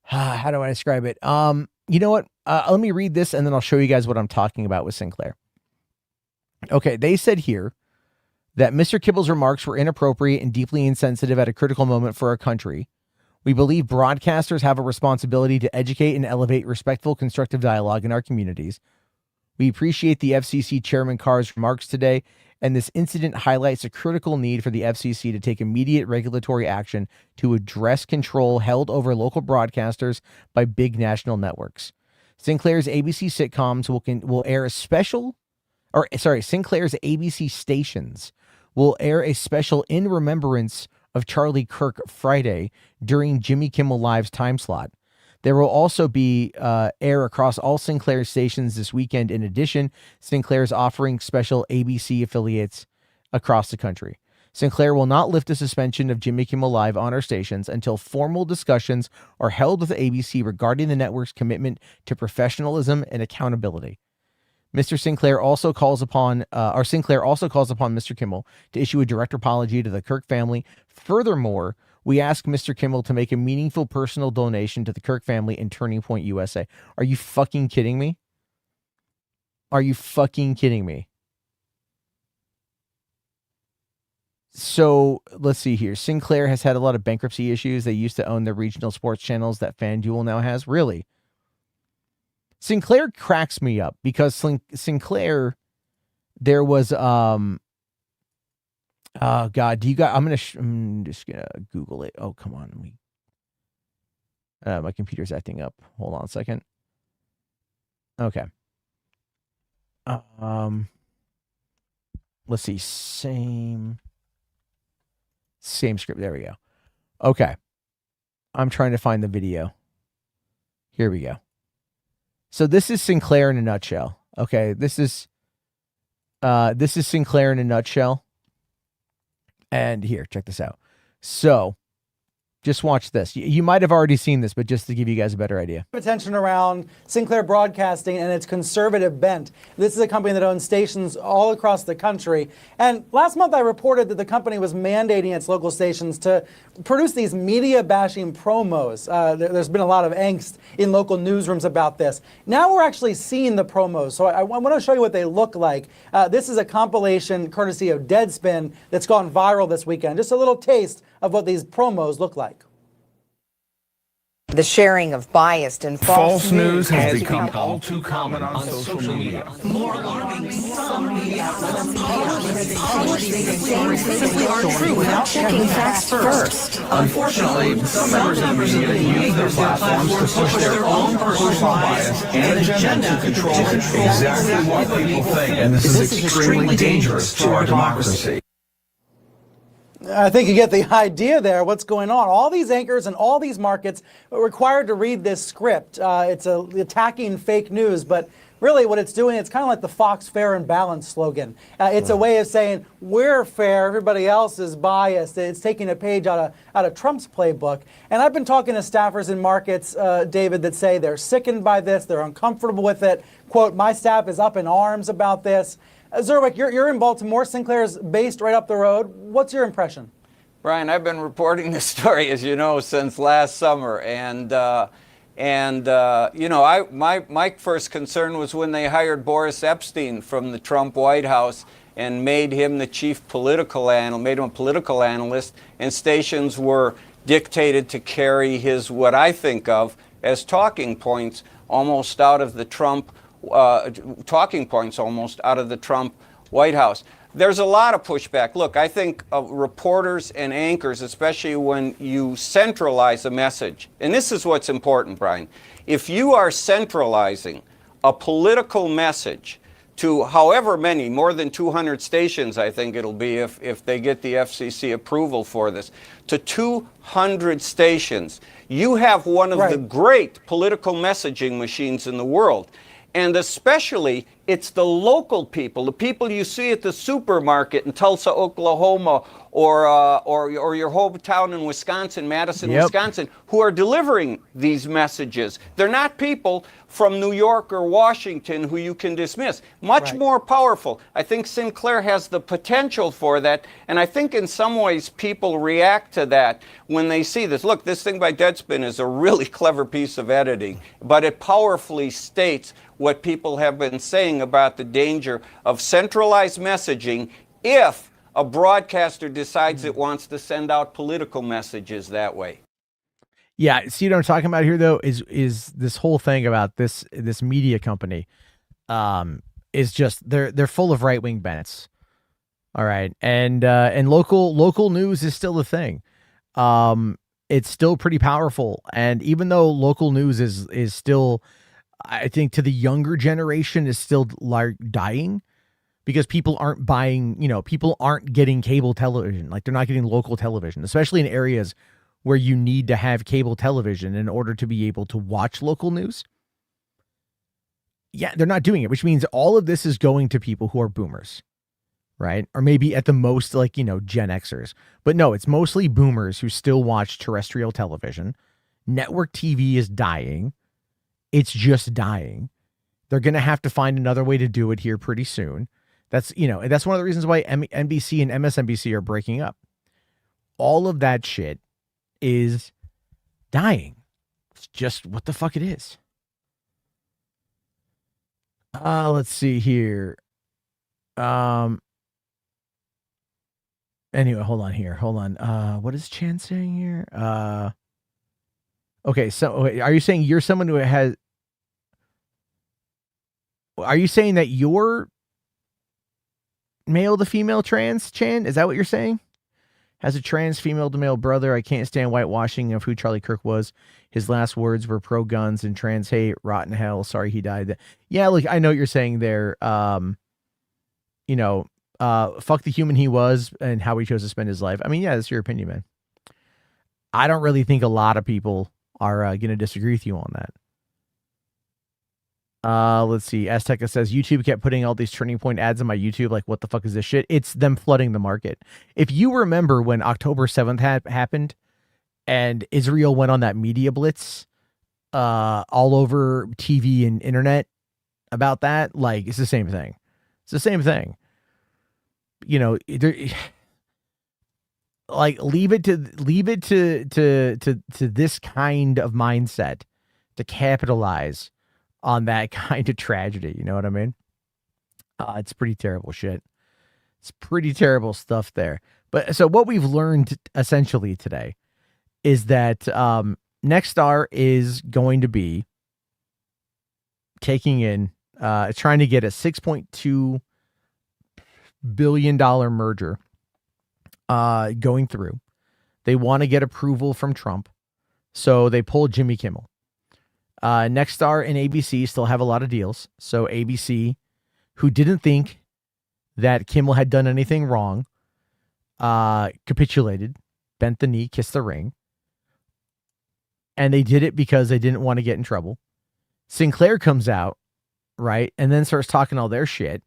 How do I describe it? You know what? Let me read this and then I'll show you guys what I'm talking about with Sinclair. Okay, they said here that Mr. Kibble's remarks were inappropriate and deeply insensitive at a critical moment for our country. We believe broadcasters have a responsibility to educate and elevate respectful, constructive dialogue in our communities. We appreciate the FCC Chairman Carr's remarks today, and this incident highlights a critical need for the FCC to take immediate regulatory action to address control held over local broadcasters by big national networks. Sinclair's ABC sitcoms will air a special, Sinclair's ABC stations will air a special in remembrance of Charlie Kirk Friday during Jimmy Kimmel Live's time slot. There will also be air across all Sinclair stations this weekend. In addition, Sinclair is offering special ABC affiliates across the country. Sinclair will not lift the suspension of Jimmy Kimmel Live on our stations until formal discussions are held with ABC regarding the network's commitment to professionalism and accountability. Sinclair also calls upon Mr. Kimmel to issue a direct apology to the Kirk family. Furthermore, we ask Mr. Kimmel to make a meaningful personal donation to the Kirk family in Turning Point USA. Are you fucking kidding me? Are you fucking kidding me? So let's see here. Sinclair has had a lot of bankruptcy issues. They used to own the regional sports channels that FanDuel now has. Really? Sinclair cracks me up because Sinclair, there was, oh God, I'm just gonna Google it. Oh, come on. My computer's acting up. Hold on a second. Okay. Let's see. Same script. There we go. Okay. I'm trying to find the video. Here we go. So this is Sinclair in a nutshell. Okay. This is Sinclair in a nutshell. And here, check this out. So just watch this. You might have already seen this, but just to give you guys a better idea. Attention around Sinclair Broadcasting and its conservative bent. This is a company that owns stations all across the country. And last month I reported that the company was mandating its local stations to produce these media bashing promos. There's been a lot of angst in local newsrooms about this. Now we're actually seeing the promos. So I want to show you what they look like. This is a compilation courtesy of Deadspin that's gone viral this weekend. Just a little taste of what these promos look like. The sharing of biased and false news has become all too common on social media. More alarming, some media simply aren't true without checking facts first. Unfortunately, some members of the media use their platforms to push their own personal bias and agenda to control exactly what people think, and this is extremely dangerous to our democracy. I think you get the idea there, what's going on. All these anchors and all these markets are required to read this script. It's attacking fake news, but really what it's doing, it's kind of like the Fox Fair and Balanced slogan. It's a way of saying, we're fair, everybody else is biased. It's taking a page out of Trump's playbook. And I've been talking to staffers in markets, David, that say they're sickened by this, they're uncomfortable with it. Quote, my staff is up in arms about this. Zerwick, you're in Baltimore. Sinclair's based right up the road. What's your impression? Brian, I've been reporting this story, as you know, since last summer, and you know, my first concern was when they hired Boris Epstein from the Trump White House and made him the chief political analyst, made him a political analyst, and stations were dictated to carry his, what I think of as talking points almost out of the Trump White House. There's a lot of pushback. Look, I think reporters and anchors, especially when you centralize a message, and this is what's important, Brian, if you are centralizing a political message to however many, more than 200 stations, I think it'll be if they get the FCC approval for this, to 200 stations, you have one of the great political messaging machines in the world. And especially, it's the local people, the people you see at the supermarket in Tulsa, Oklahoma, or your hometown in Wisconsin, Madison, Wisconsin, who are delivering these messages. They're not people from New York or Washington who you can dismiss. Much more powerful. I think Sinclair has the potential for that, and I think in some ways people react to that when they see this. Look, this thing by Deadspin is a really clever piece of editing, but it powerfully states what people have been saying about the danger of centralized messaging if a broadcaster decides it wants to send out political messages that way. Yeah, see what I'm talking about here though is this whole thing about this media company is just they're full of right-wing Bennetts. All right. And local news is still a thing. It's still pretty powerful, and even though local news is still, I think, to the younger generation is still like dying because people aren't buying, people aren't getting cable television. Like they're not getting local television, especially in areas where you need to have cable television in order to be able to watch local news. Yeah, they're not doing it, which means all of this is going to people who are boomers, right? Or maybe at the most like, Gen Xers. But no, it's mostly boomers who still watch terrestrial television. Network TV is dying. It's just dying. They're going to have to find another way to do it here pretty soon. That's one of the reasons why NBC and MSNBC are breaking up. All of that shit is dying. It's just what the fuck it is. Let's see here. Anyway, hold on. What is Chan saying here? Okay, so are you saying you're someone who has... Are you saying that you're male to female trans, Chan? Is that what you're saying? Has a trans female to male brother. I can't stand whitewashing of who Charlie Kirk was. His last words were pro-guns and trans hate. Rotten hell. Sorry he died. Yeah, look, I know what you're saying there. Fuck the human he was and how he chose to spend his life. I mean, yeah, that's your opinion, man. I don't really think a lot of people are going to disagree with you on that. Let's see. Azteca says, YouTube kept putting all these turning point ads on my YouTube. Like, what the fuck is this shit? It's them flooding the market. If you remember when October 7th happened and Israel went on that media blitz all over TV and internet about that, like, it's the same thing. It's the same thing. Like, leave it to this kind of mindset to capitalize on that kind of tragedy. You know what I mean? It's pretty terrible shit. It's pretty terrible stuff there. But so what we've learned essentially today is that Nexstar is going to be taking in, trying to get a $6.2 billion merger going through. They want to get approval from Trump, so they pulled Jimmy Kimmel. Nexstar and ABC still have a lot of deals. So ABC, who didn't think that Kimmel had done anything wrong, capitulated, bent the knee, kissed the ring. And they did it because they didn't want to get in trouble. Sinclair comes out, right, and then starts talking all their shit.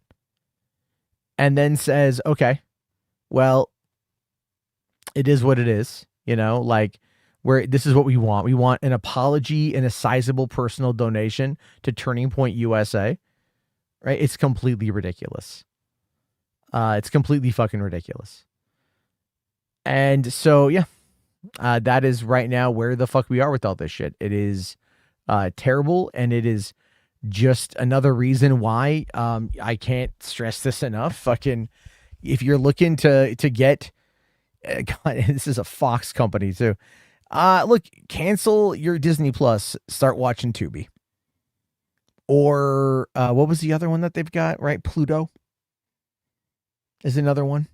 And then says, okay, well, it is what it is. You know, like, this is what we want. We want an apology and a sizable personal donation to Turning Point USA. Right? It's completely ridiculous. It's completely fucking ridiculous. And so, yeah, that is right now where the fuck we are with all this shit. It is terrible, and it is just another reason why I can't stress this enough. Fucking, if you're looking to get, God, this is a Fox company too. Look, cancel your Disney Plus. Start watching Tubi. Or what was the other one that they've got? Right, Pluto is another one.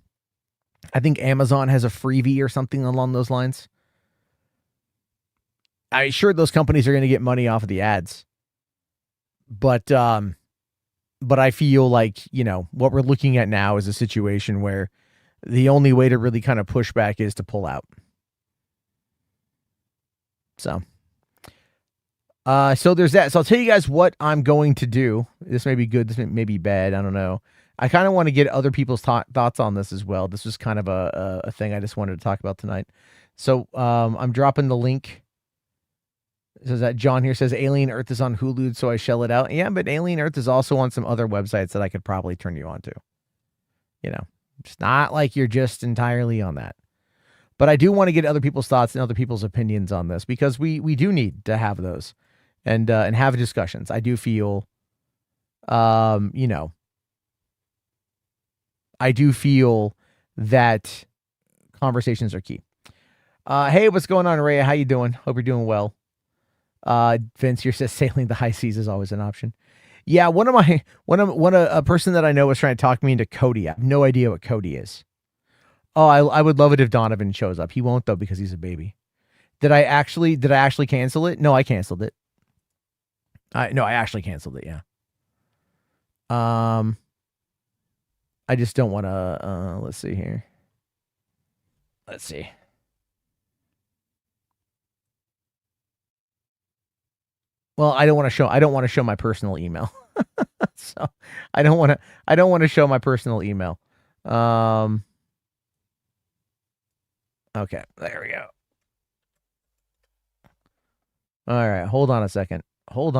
I think Amazon has a freebie or something along those lines. I'm sure those companies are going to get money off of the ads. But I feel like, you know, what we're looking at now is a situation where the only way to really kind of push back is to pull out. So there's that. So I'll tell you guys what I'm going to do. This may be good. This may be bad. I don't know. I kind of want to get other people's thoughts on this as well. This was kind of a thing I just wanted to talk about tonight. So I'm dropping the link. So that John here says Alien Earth is on Hulu, so I shell it out. Yeah, but Alien Earth is also on some other websites that I could probably turn you on to. You know, it's not like you're just entirely on that. But I do want to get other people's thoughts and other people's opinions on this, because we do need to have those and have discussions. I do feel, you know, I do feel that conversations are key. Hey, what's going on, Ray? How you doing? Hope you're doing well. Vince here says sailing the high seas is always an option. Yeah, a person that I know was trying to talk me into Cody. I have no idea what Cody is. Oh, I would love it if Donovan shows up. He won't though, because he's a baby. Did I actually cancel it? No, I canceled it. I actually canceled it. Yeah. I just don't want to. Let's see here. Let's see. Well, I don't want to show my personal email. So I don't want to show my personal email. Okay, there we go. All right, hold on a second. I'll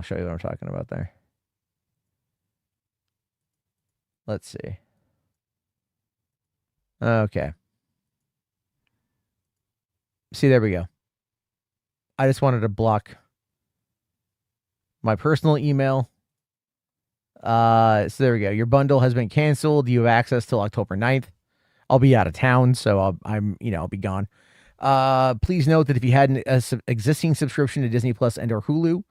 show you what I'm talking about there. Let's see. Okay. See, there we go. I just wanted to block my personal email. So there we go. Your bundle has been canceled. You have access till October 9th. I'll be out of town, so I'll be gone. Please note that if you had an existing subscription to Disney Plus and or Hulu,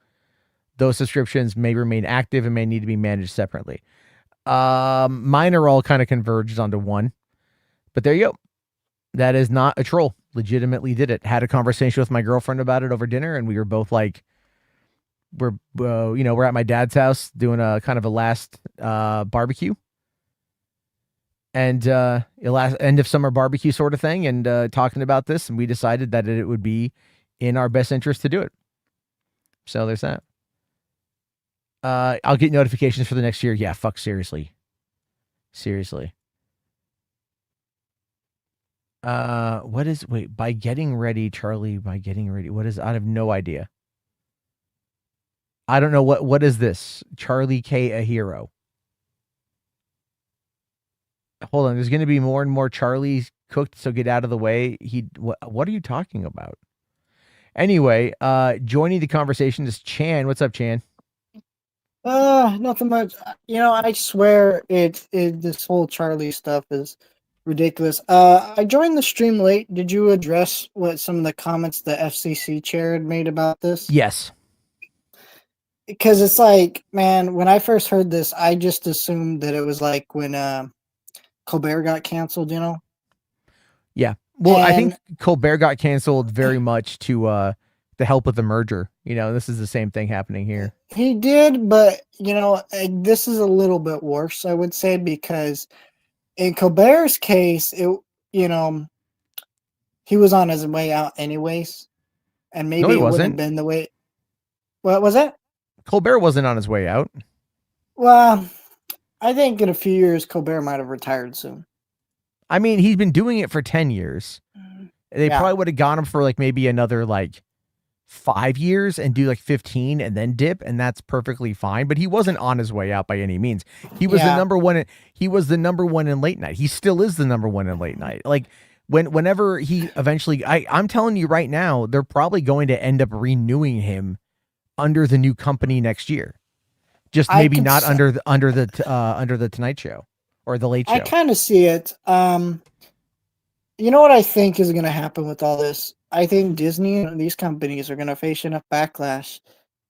those subscriptions may remain active and may need to be managed separately. Mine are all kind of converged onto one, but there you go. That is not a troll. Legitimately did it. Had a conversation with my girlfriend about it over dinner, and we were both like, we're at my dad's house doing a kind of a last barbecue. And last end of summer barbecue sort of thing, and talking about this, and we decided that it would be in our best interest to do it. So there's that. I'll get notifications for the next year. Yeah, fuck, seriously. By getting ready, Charlie, what is, I have no idea. I don't know what is this? Charlie K, a hero. Hold on, there's going to be more and more Charlies cooked, so get out of the way. What are you talking about? Anyway, joining the conversation is Chan. What's up, Chan? Nothing much. I swear this whole Charlie stuff is ridiculous. I joined the stream late. Did you address what some of the comments the FCC chair had made about this? Yes. Because it's like, man, when I first heard this, I just assumed that it was like when Colbert got canceled, Yeah. Well, I And think Colbert got canceled very much to help with the merger. This is the same thing happening here. he did, but this is a little bit worse, I would say, because in Colbert's case, you know, he was on his way out anyways, and No, maybe he it wouldn't have wasn't. been the way. What was it? Colbert wasn't on his way out. Well, I think in a few years, Colbert might have retired soon. I mean, he's been doing it for 10 years. They Yeah. probably would have got him for like maybe another 5 years and do 15 and then dip, and that's perfectly fine. But he wasn't on his way out by any means. He was the Yeah. number one. He was the number one in late night. He still is the number one in late night. Whenever he eventually, I'm telling you right now, they're probably going to end up renewing him under the new company next year. Just maybe not under the Tonight Show or the Late Show. I kind of see it. You know what I think is going to happen with all this? I think Disney and these companies are going to face enough backlash,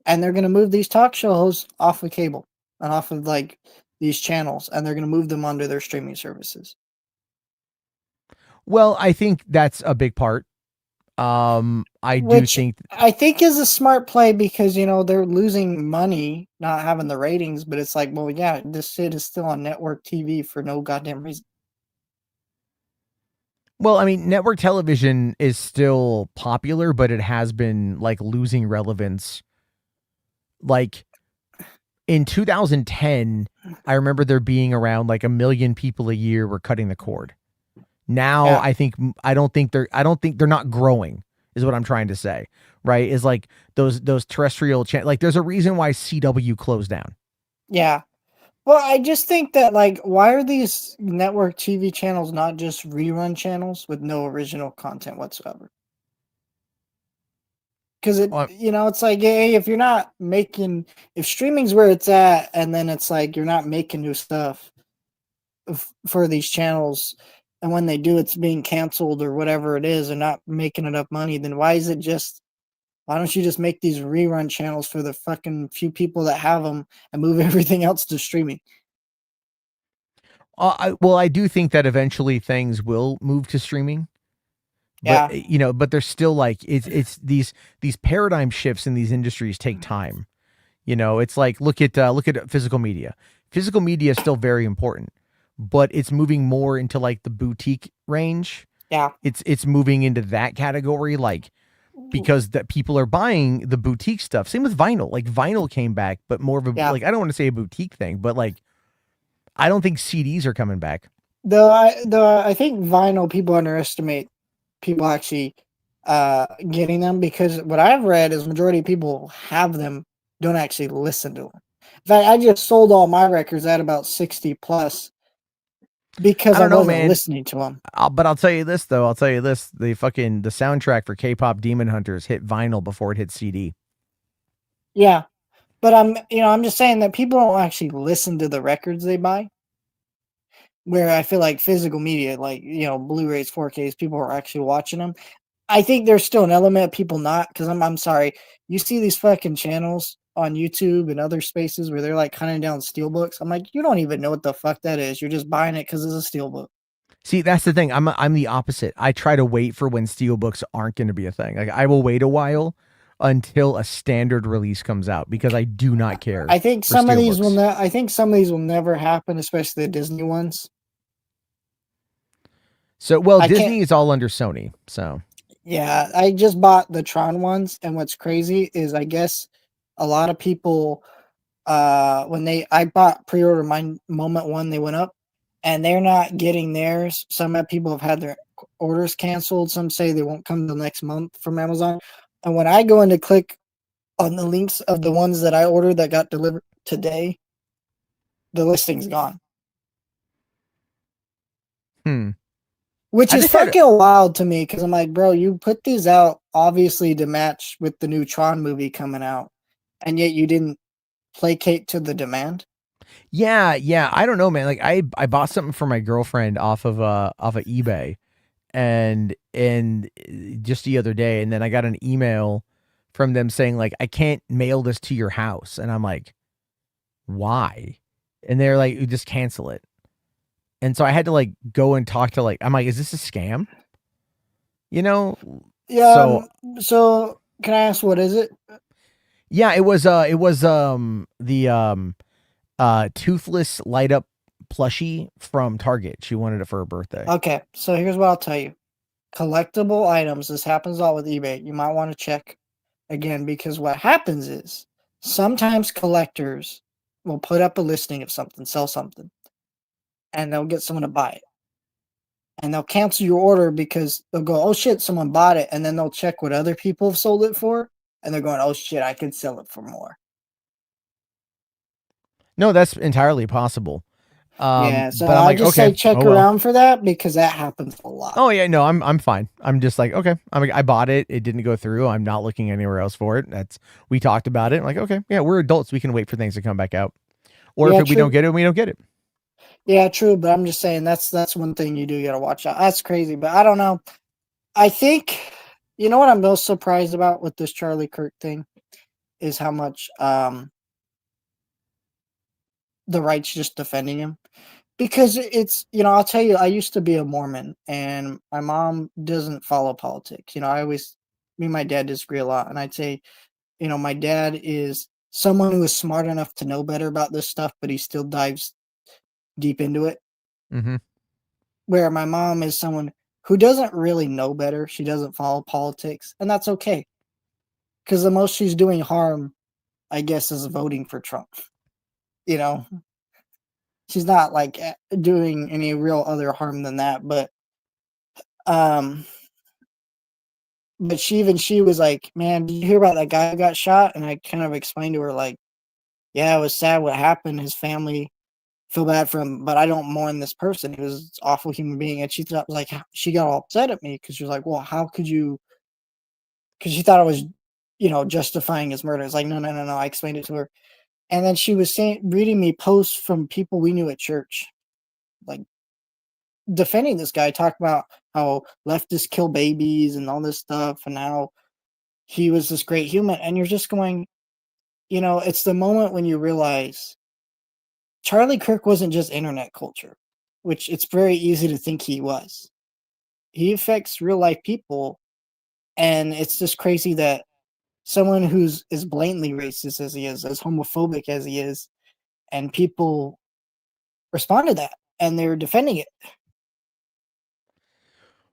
and they're going to move these talk show hosts off of cable and off of these channels, and they're going to move them onto their streaming services. Well, I think that's a big part. I do think I think is a smart play because they're losing money not having the ratings, but it's well, yeah, this shit is still on network TV for no goddamn reason. Well, I mean, network television is still popular, but it has been losing relevance. In 2010, I remember there being around 1 million people a year were cutting the cord. Now, Yeah. I don't think they're not growing, is what I'm trying to say. Right? Is those terrestrial there's a reason why CW closed down. Yeah. Well, I just think that why are these network TV channels not just rerun channels with no original content whatsoever? Because it's hey, if you're not making, if streaming's where it's at, and then it's you're not making new stuff for these channels, and when they do, it's being canceled or whatever it is, and not making enough money, then why don't you just make these rerun channels for the fucking few people that have them and move everything else to streaming? I do think that eventually things will move to streaming. But but there's still it's these paradigm shifts in these industries take time. It's look at physical media. Physical media is still very important, but it's moving more into the boutique range. Yeah. It's moving into that category because that people are buying the boutique stuff. Same with vinyl. Vinyl came back, but more of a I don't want to say a boutique thing, but I don't think CDs are coming back. Though I think vinyl, people underestimate people actually getting them, because what I've read is majority of people have them, don't actually listen to them. In fact, I just sold all my records at about 60 plus because I wasn't listening to them. But I'll tell you this though. The soundtrack for K-pop Demon Hunters hit vinyl before it hit CD. Yeah. But I'm just saying that people don't actually listen to the records they buy. Where I feel like physical media, Blu-rays, 4Ks, people are actually watching them. I think there's still an element of people not, because I'm sorry, you see these fucking channels on YouTube and other spaces where they're hunting down steelbooks. I'm you don't even know what the fuck that is. You're just buying it because it's a steelbook. See, that's the thing. I'm the opposite. I try to wait for when steelbooks aren't going to be a thing. I will wait a while until a standard release comes out because I do not care. I think some of these will never happen, especially the Disney ones. So, Disney is all under Sony. So, yeah, I just bought the Tron ones, and what's crazy is I guess a lot of people, I bought pre-order my Moment 1, they went up, and they're not getting theirs. Some people have had their orders canceled. Some say they won't come till next month from Amazon. And when I go in to click on the links of the ones that I ordered that got delivered today, the listing's gone. Which is fucking wild to me, because I'm bro, you put these out obviously to match with the new Tron movie coming out, and yet you didn't placate to the demand. Yeah. I don't know, man. I bought something for my girlfriend off of eBay, and just the other day, and then I got an email from them saying I can't mail this to your house, and I'm why? And they're you just cancel it. And so I had to like go and talk to like, I'm like, is this a scam? You know? Yeah. So Can I ask, what is it? yeah, it was the toothless light up plushie from Target. She wanted it for her birthday. Okay, so here's what I'll tell you. Collectible items, this happens a lot with eBay. You might want to check again, because what happens is sometimes collectors will put up a listing of something, sell something, and they'll get someone to buy it. And they'll cancel your order because they'll go, oh shit, someone bought it. And then they'll check what other people have sold it for. And they're going, oh shit, I could sell it for more. No, that's entirely possible. Yeah, so but I'm I like, just okay, say check around for that, because that happens a lot. Oh yeah, no, I'm fine. I'm just like, okay, I bought it. It didn't go through. I'm not looking anywhere else for it. We talked about it. I'm like, okay, yeah, we're adults. We can wait for things to come back out. Or Yeah, if we don't get it, we don't get it. Yeah, true, but I'm just saying that's one thing you do got to watch out. That's crazy, but I don't know. I think, you know what I'm most surprised about with this Charlie Kirk thing is how much the right's just defending him. Because it's, I'll tell you, I used to be a Mormon, and my mom doesn't follow politics. Me and my dad disagree a lot, and I'd say, my dad is someone who is smart enough to know better about this stuff, but he still dives deep into it. Mm-hmm. Where my mom is someone who doesn't really know better. She doesn't follow politics, and that's okay. Because the most she's doing harm, I guess, is voting for Trump. She's not like doing any real other harm than that, but she was like, man, did you hear about that guy who got shot? And I kind of explained to her, like, yeah, it was sad what happened. His family feel bad for him, but I don't mourn this person. He was an awful human being. And she thought, like, she got all upset at me because she was like, well, how could you? Because she thought I was, justifying his murder. It's like, no. I explained it to her. And then she was reading me posts from people we knew at church, like defending this guy, talking about how leftists kill babies and all this stuff, and how he was this great human. And you're just going, it's the moment when you realize Charlie Kirk wasn't just internet culture, which it's very easy to think he was. He affects real life people. And it's just crazy that someone who's as blatantly racist as he is, as homophobic as he is, and people respond to that and they're defending it.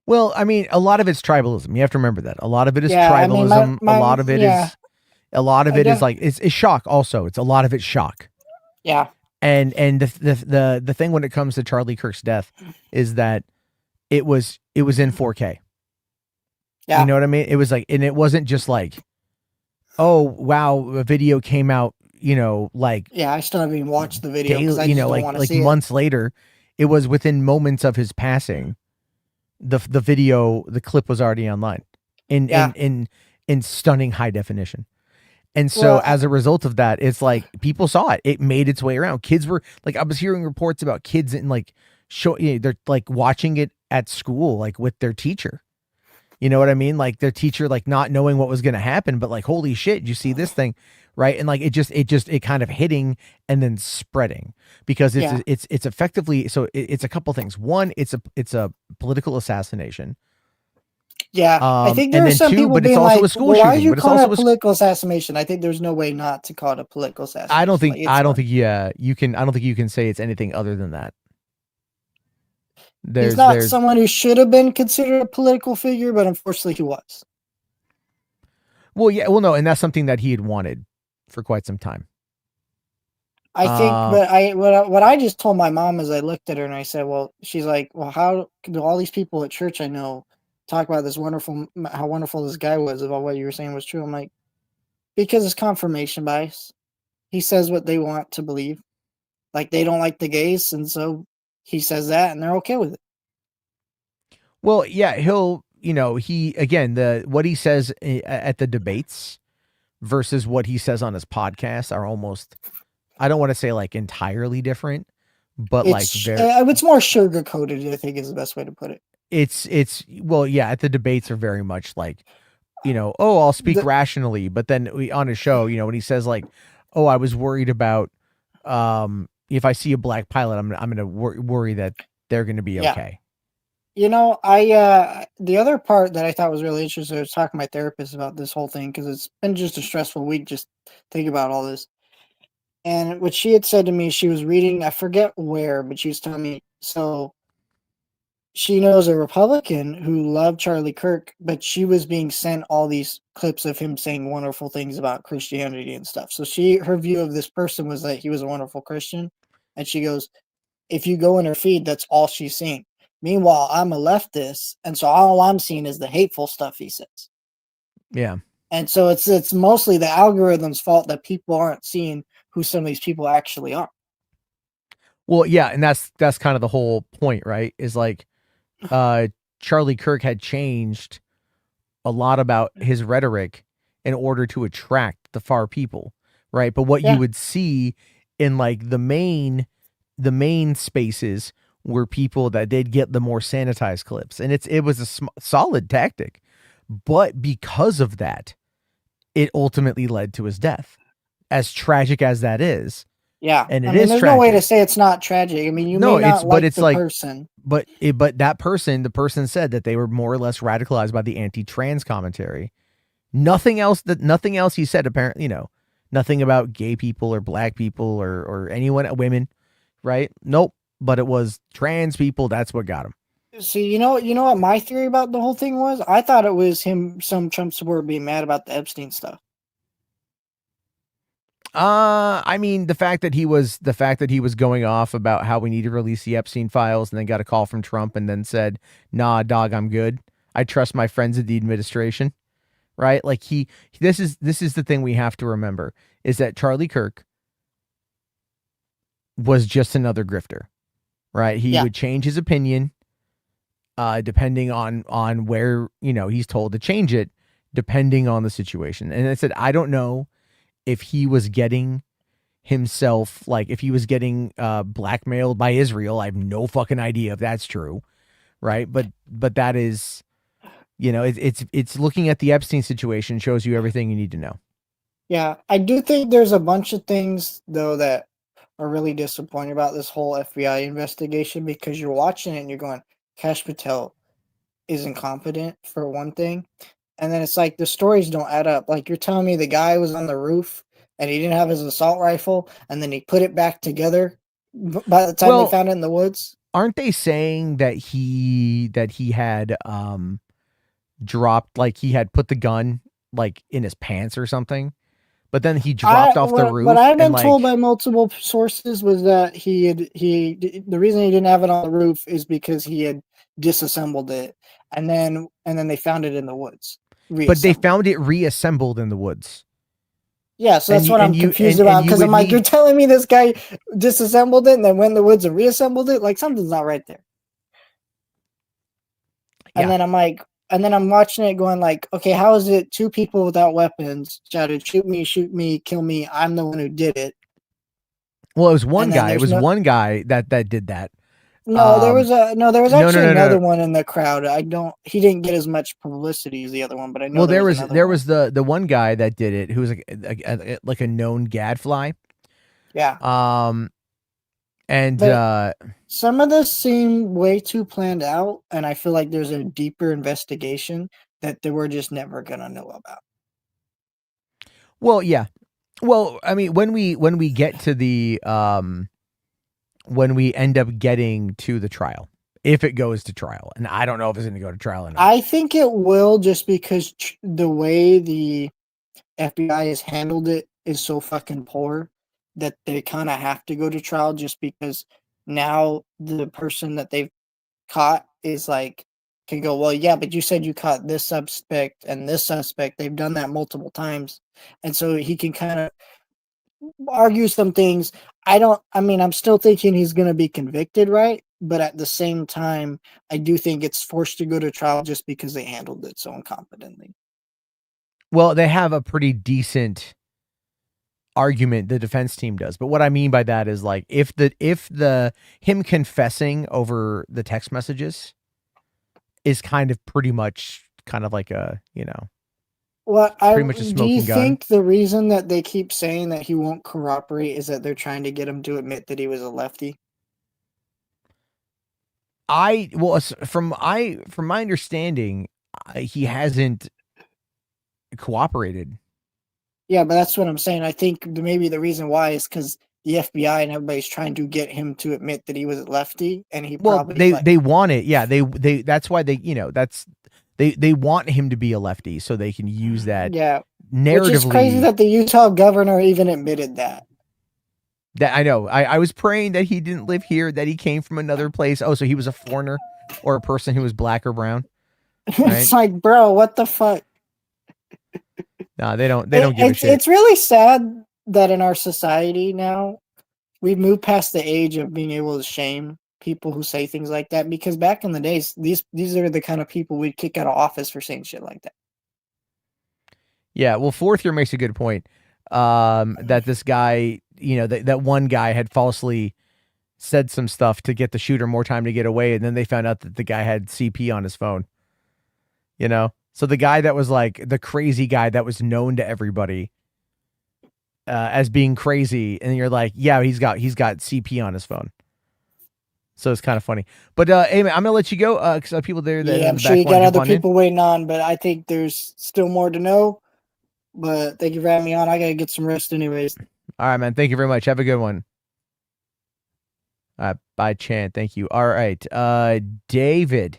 Well, I mean, a lot of it's tribalism. You have to remember that. A lot of it is tribalism. A lot of it is like it's shock. Also, it's a lot of it's shock. Yeah. And the thing when it comes to Charlie Kirk's death is that it was in 4K. Yeah. You know what I mean? It was like, and it wasn't just like, oh wow, a video came out, like, yeah, I still haven't even watched the video, daily, like months later. It was within moments of his passing. The video, the clip was already online in stunning high definition. And so as a result of that, it's like people saw it. It made its way around. Kids were like, I was hearing reports about kids and like they're like watching it at school, like with their teacher. You know what I mean? Like their teacher, like not knowing what was going to happen, but like, holy shit, you see this thing, right? And like, it kind of hitting and then spreading because it's effectively, so it's a couple things. One, it's a political assassination. Yeah, I think there are some people being like, why are you calling it a political assassination? I think there's no way not to call it a political assassination. I don't think you can say it's anything other than that. He's not someone who should have been considered a political figure, but unfortunately he was. Well, yeah, no, and that's something that he had wanted for quite some time. I think, but what I just told my mom is I looked at her and I said, well, she's like, well, how do all these people at church I know talk about how wonderful this guy was, about what you were saying was true? I'm like, because it's confirmation bias. He says what they want to believe. Like they don't like the gays, and so he says that and they're okay with it. Well, yeah, he'll, what he says at the debates versus what he says on his podcast are almost, I don't want to say like entirely different, but it's more sugar coated, I think is the best way to put it. At the debates are very much like, I'll speak rationally, but then on his show, when he says like, oh, I was worried about, if I see a black pilot, I'm going to worry that they're going to be Yeah. okay. You know, the other part that I thought was really interesting, I was talking to my therapist about this whole thing because it's been just a stressful week just thinking about all this. And what she had said to me, she was reading, I forget where, but she was telling me, so she knows a Republican who loved Charlie Kirk, but she was being sent all these clips of him saying wonderful things about Christianity and stuff. So her view of this person was that he was a wonderful Christian. And she goes, if you go in her feed, that's all she's seeing. Meanwhile, I'm a leftist, and so all I'm seeing is the hateful stuff he says. Yeah. And so it's mostly the algorithm's fault that people aren't seeing who some of these people actually are. Well, yeah, and that's kind of the whole point, right? Is like Charlie Kirk had changed a lot about his rhetoric in order to attract the far people, right? But what you would see in like the main spaces were people that did get the more sanitized clips, and it was a solid tactic. But because of that, it ultimately led to his death. As tragic as that is. Yeah. And I mean, there's no way to say it's not tragic. I mean, you may not like the person. But that person, the person said that they were more or less radicalized by the anti-trans commentary. Nothing else he said, apparently, nothing about gay people or black people or anyone, women, right? Nope. But it was trans people. That's what got him. See, you know what my theory about the whole thing was? I thought it was some Trump supporter being mad about the Epstein stuff. I mean, the fact that he was going off about how we need to release the Epstein files, and then got a call from Trump, and then said, "Nah, dog, I'm good. I trust my friends at the administration." Right? Like this is the thing we have to remember, is that Charlie Kirk was just another grifter, right? He would change his opinion depending on where, he's told to change it, depending on the situation. And I said, I don't know if he was getting himself, like if he was getting blackmailed by Israel. I have no fucking idea if that's true, right? But that is, it's looking at the Epstein situation shows you everything you need to know. Yeah, I do think there's a bunch of things though that are really disappointing about this whole FBI investigation, because you're watching it and you're going, Kash Patel is incompetent for one thing. And then it's like the stories don't add up. Like, you're telling me the guy was on the roof and he didn't have his assault rifle, and then he put it back together by the time they found it in the woods. Aren't they saying that he had dropped, like he had put the gun like in his pants or something, but then he dropped off the roof? What I've been told by multiple sources was that the reason he didn't have it on the roof is because he had disassembled it, and then they found it in the woods. But they found it reassembled in the woods. Yeah, so that's what I'm confused about, because I'm like, you're telling me this guy disassembled it and then went in the woods and reassembled it? Like, something's not right there. And then I'm like, and then I'm watching it going like, okay, how is it two people without weapons shouted, shoot me, kill me, I'm the one who did it? Well, it was one guy. It was one guy that did that. No, there was actually another one in the crowd. He didn't get as much publicity as the other one, but I know. Well, there was the one guy that did it who was like a known gadfly. Yeah. And some of this seem way too planned out, and I feel like there's a deeper investigation that we're just never gonna know about. Well, yeah. Well, I mean, when we get to the when we end up getting to the trial, if it goes to trial, and I don't know if it's going to go to trial or not. I think it will, just because the way the FBI has handled it is so fucking poor that they kind of have to go to trial, just because now the person that they've caught is like, can go, well, yeah, but you said you caught this suspect and this suspect. They've done that multiple times. And so he can kind of argue some things. I'm still thinking he's going to be convicted, right? But at the same time, I do think it's forced to go to trial just because they handled it so incompetently. Well, they have a pretty decent argument, the defense team does. But what I mean by that is, like, if him confessing over the text messages is kind of pretty much kind of like a, Well, pretty much a smoking gun. Do you think the reason that they keep saying that he won't cooperate is that they're trying to get him to admit that he was a lefty? from my understanding, he hasn't cooperated. Yeah, but that's what I'm saying. I think maybe the reason why is because the FBI and everybody's trying to get him to admit that he was a lefty, and he probably they want it. Yeah, they that's why they they want him to be a lefty so they can use that. Yeah, narratively. which is crazy that the Utah governor even admitted that. That I know. I was praying that he didn't live here, that he came from another place. Oh, so he was a foreigner or a person who was black or brown. Right? It's like, bro, what the fuck? No, they don't give a shit. It's really sad that in our society now we've moved past the age of being able to shame people who say things like that, because back in the days these are the kind of people we'd kick out of office for saying shit like that. Yeah, well, Fourth Year makes a good point. That this guy, that one guy had falsely said some stuff to get the shooter more time to get away, and then they found out that the guy had CP on his phone. So the guy that was like the crazy guy that was known to everybody as being crazy, and you're like, yeah, he's got CP on his phone. So it's kind of funny. But hey, man, I'm gonna let you go because people there. That I'm sure you got other people waiting on, but I think there's still more to know. But thank you for having me on. I gotta get some rest, anyways. All right, man. Thank you very much. Have a good one. Bye, Chan. Thank you. All right, David.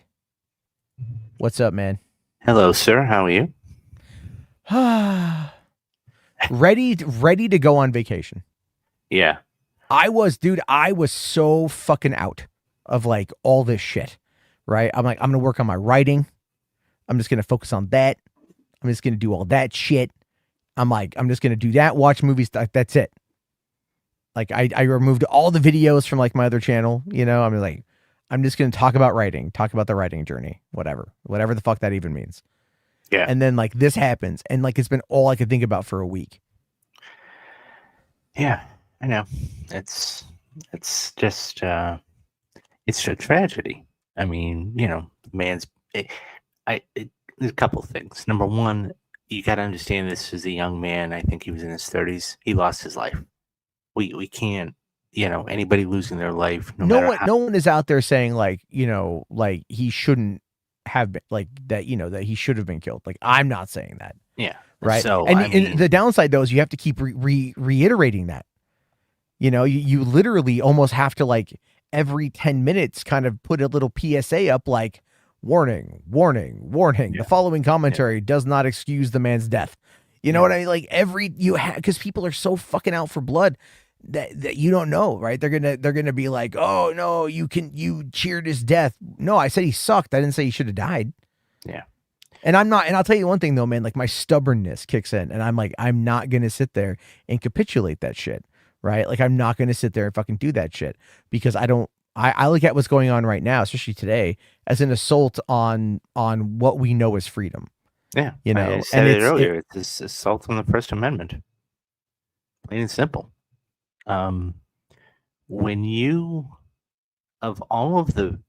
What's up, man? Hello, sir. How are you? ready to go on vacation. Yeah. I was so fucking out of like all this shit, right? I'm like, I'm going to work on my writing. I'm just going to focus on that. I'm just going to do all that shit. I'm like, I'm just going to do that, watch movies. That's it. Like I removed all the videos from like my other channel, I'm like, I'm just going to talk about writing, talk about the writing journey, whatever the fuck that even means. Yeah. And then like this happens, and like it's been all I could think about for a week. Yeah, I know. It's just it's a tragedy. I mean, there's a couple things. Number one, you got to understand this is a young man. I think he was in his 30s. He lost his life. We can't, anybody losing their life. No one is out there saying like, like he shouldn't have been like that, that he should have been killed. Like, I'm not saying that. Yeah. Right. So, and the downside though is you have to keep reiterating that. You literally almost have to like every 10 minutes kind of put a little PSA up like, warning. Yeah. The following commentary does not excuse the man's death. You know what I mean? Like because people are so fucking out for blood that you don't know, right? They're gonna be like, oh no, you cheered his death. No, I said he sucked. I didn't say he should have died. Yeah. And I'll tell you one thing though, man, like my stubbornness kicks in, and I'm like, I'm not gonna sit there and capitulate that shit. Right? Like I'm not gonna sit there and fucking do that shit, because I look at what's going on right now, especially today, as an assault on what we know as freedom. Yeah. I said it earlier. It's this assault on the First Amendment. Plain and simple. When you, of all of the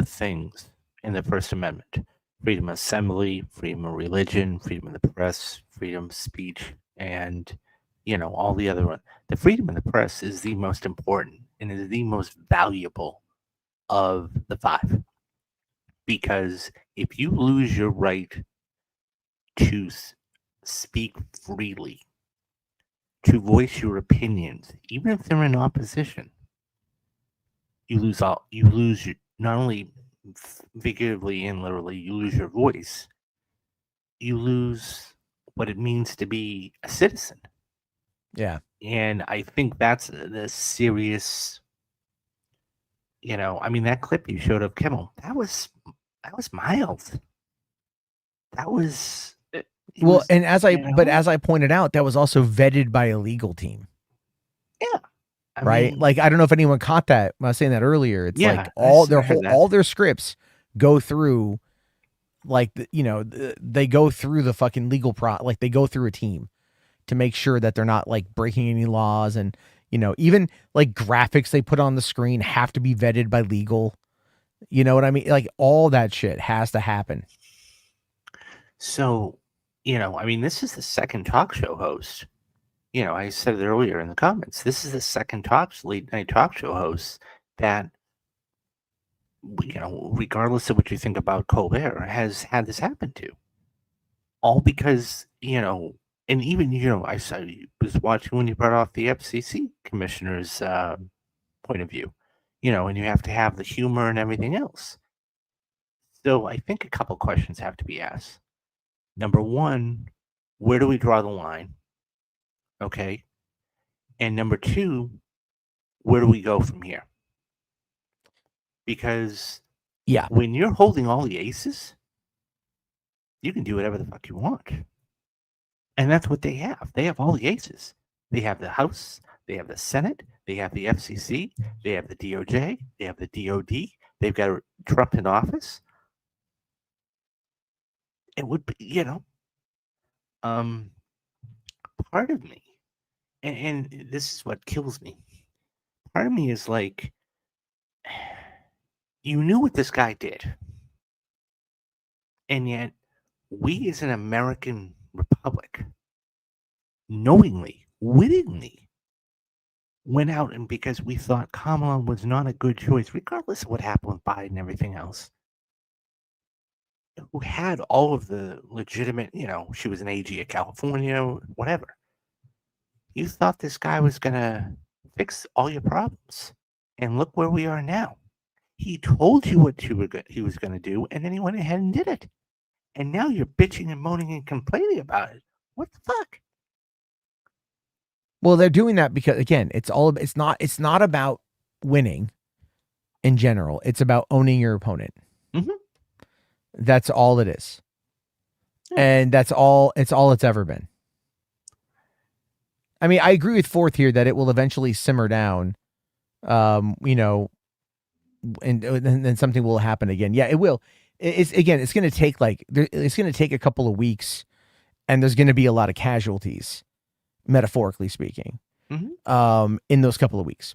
things in the First Amendment, freedom of assembly, freedom of religion, freedom of the press, freedom of speech, and all the other ones, the freedom of the press is the most important and is the most valuable of the five. Because if you lose your right to speak freely, to voice your opinions, even if they're in opposition, you lose not only figuratively and literally, you lose your voice, you lose what it means to be a citizen. Yeah. And I think that's the serious, that clip you showed of Kimmel, that was mild. That was well, and as I pointed out, that was also vetted by a legal team. Yeah. Right? Like, I don't know if anyone caught that when I was saying that earlier. It's like all their scripts go through like, they go through the fucking legal like they go through a team to make sure that they're not like breaking any laws. And, even like graphics they put on the screen have to be vetted by legal. You know what I mean? Like all that shit has to happen. So, this is the second talk show host. I said it earlier in the comments. This is the second late night talk show host that regardless of what you think about Colbert, has had this happen to. All because, and even, I was watching when you brought off the FCC commissioner's point of view, and you have to have the humor and everything else. So I think a couple questions have to be asked. Number one, where do we draw the line? Okay. And number two, where do we go from here? Because when you're holding all the aces, you can do whatever the fuck you want. And that's what they have. They have all the aces. They have the House, they have the Senate, they have the FCC, they have the DOJ, they have the DOD, they've got Trump in office. It would be, part of me, and this is what kills me. Part of me is like, you knew what this guy did. And yet, we as an American republic, knowingly, wittingly, went out and because we thought Kamala was not a good choice, regardless of what happened with Biden and everything else, who had all of the legitimate, she was an AG of California, whatever. You thought this guy was going to fix all your problems. And look where we are now. He told you what he was going to do, and then he went ahead and did it. And now you're bitching and moaning and complaining about it. What the fuck? Well, they're doing that because, again, it's not about winning in general. It's about owning your opponent. Mm-hmm. That's all it is. Yeah. And that's all it's ever been. I mean, I agree with Fourth here that it will eventually simmer down, and then something will happen again. Yeah, it will. It's going to take it's going to take a couple of weeks, and there's going to be a lot of casualties, metaphorically speaking, in those couple of weeks.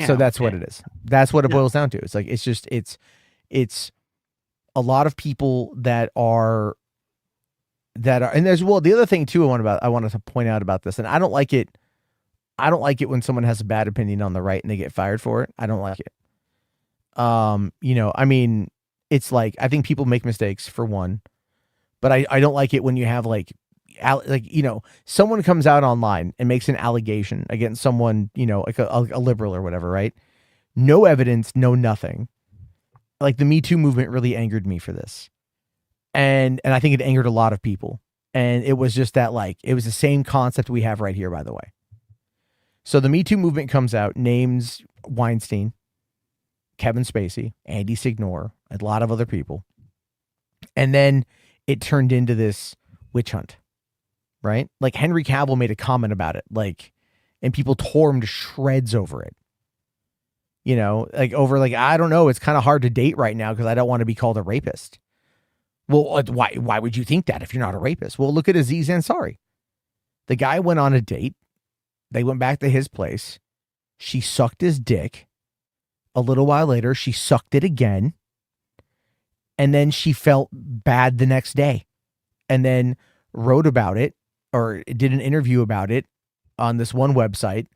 So that's what it is. That's what it boils down to. It's like, it's a lot of people that are, and there's, well, the other thing too, I wanted to point out about this, and I don't like it when someone has a bad opinion on the right and they get fired for it. I don't like it. I mean, it's like, I think people make mistakes for one, but I don't like it when you have someone comes out online and makes an allegation against someone, like a liberal or whatever, right? No evidence, no nothing. Like the Me Too movement really angered me for this. And I think it angered a lot of people. And it was just that, it was the same concept we have right here, by the way. So the Me Too movement comes out, names Weinstein, Kevin Spacey, Andy Signore, a lot of other people. And then it turned into this witch hunt, right? Like Henry Cavill made a comment about it, and people tore him to shreds over it. I don't know, it's kind of hard to date right now because I don't want to be called a rapist. Well, why would you think that if you're not a rapist? Well, look at Aziz Ansari. The guy went on a date. They went back to his place. She sucked his dick. A little while later, she sucked it again. And then she felt bad the next day. And then wrote about it or did an interview about it on this one website.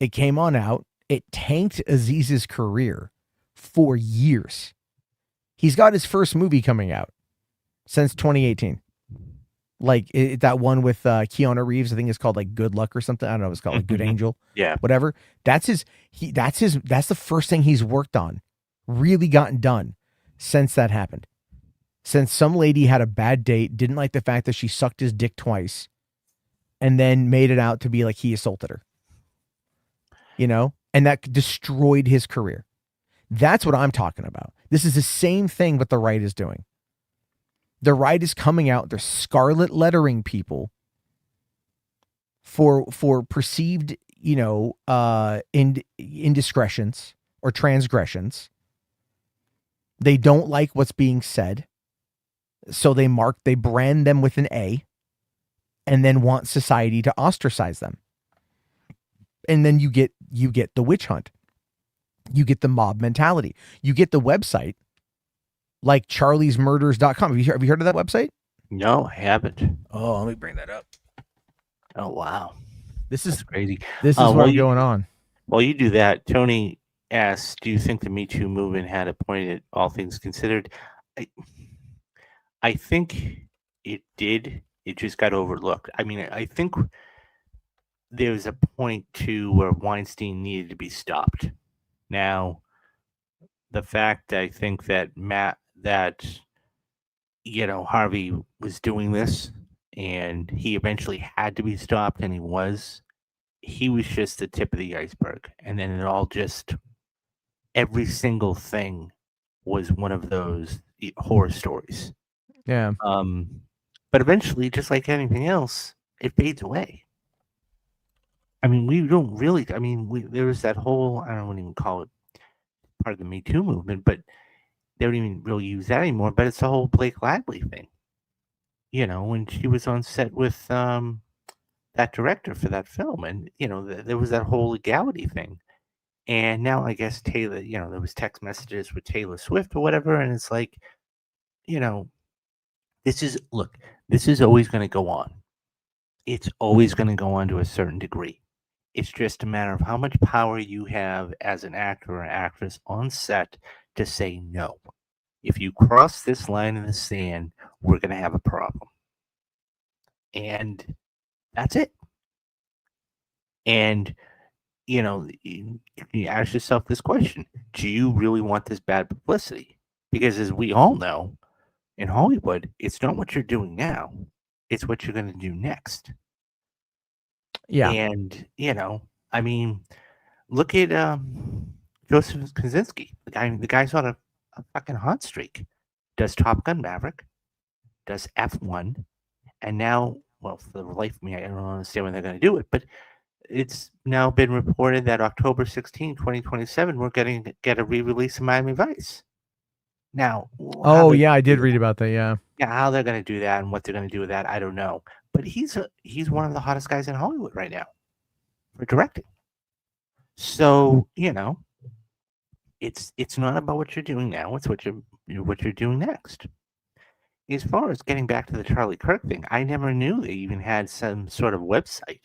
It came on out. It tanked Aziz's career for years. He's got his first movie coming out since 2018. That one with Keanu Reeves, I think it's called Good Luck or something. I don't know. It's called Good Angel. Yeah. Whatever. That's the first thing he's worked on, really gotten done since that happened. Since some lady had a bad date, didn't like the fact that she sucked his dick twice, and then made it out to be like he assaulted her. And that destroyed his career. That's what I'm talking about. This is the same thing what the right is doing. The right is coming out, they're scarlet lettering people for perceived, indiscretions or transgressions. They don't like what's being said. So they brand them with an A and then want society to ostracize them. And then you get the witch hunt. You get the mob mentality. You get the website like charliesmurders.com. Have you heard of that website? No, I haven't. Oh, let me bring that up. Oh, wow. This is crazy. This is what's going on. While you do that, Tony, asks, "Do you think the Me Too movement had a point at all things considered?" I, I think it did. It just got overlooked. I mean, I think there's a point to where Weinstein needed to be stopped. Now, the fact I think that Harvey was doing this and he eventually had to be stopped, and he was just the tip of the iceberg. And then every single thing was one of those horror stories. Yeah. But eventually, just like anything else, it fades away. I mean, we don't really. I mean, there was that whole, I don't even call it part of the Me Too movement, but they don't even really use that anymore. But it's the whole Blake Lively thing. When she was on set with that director for that film, and there was that whole legality thing. And now I guess Taylor, there was text messages with Taylor Swift or whatever, and it's like, this is always going to go on. It's always going to go on to a certain degree. It's just a matter of how much power you have as an actor or actress on set to say no. If you cross this line in the sand, we're going to have a problem. And that's it. And, you ask yourself this question: do you really want this bad publicity? Because as we all know, in Hollywood, it's not what you're doing now. It's what you're going to do next. Yeah. And, I mean, look at Joseph Kosinski. The guy's on a fucking hot streak. Does Top Gun Maverick, does F1, and now, well, for the life of me, I don't understand when they're going to do it, but it's now been reported that October 16, 2027, we're going to get a re-release of Miami Vice. Now, oh yeah, I did read about that. Yeah. Yeah, how they're going to do that and what they're going to do with that, I don't know. But he's one of the hottest guys in Hollywood right now for directing. So it's not about what you're doing now; it's what you're doing next. As far as getting back to the Charlie Kirk thing, I never knew they even had some sort of website.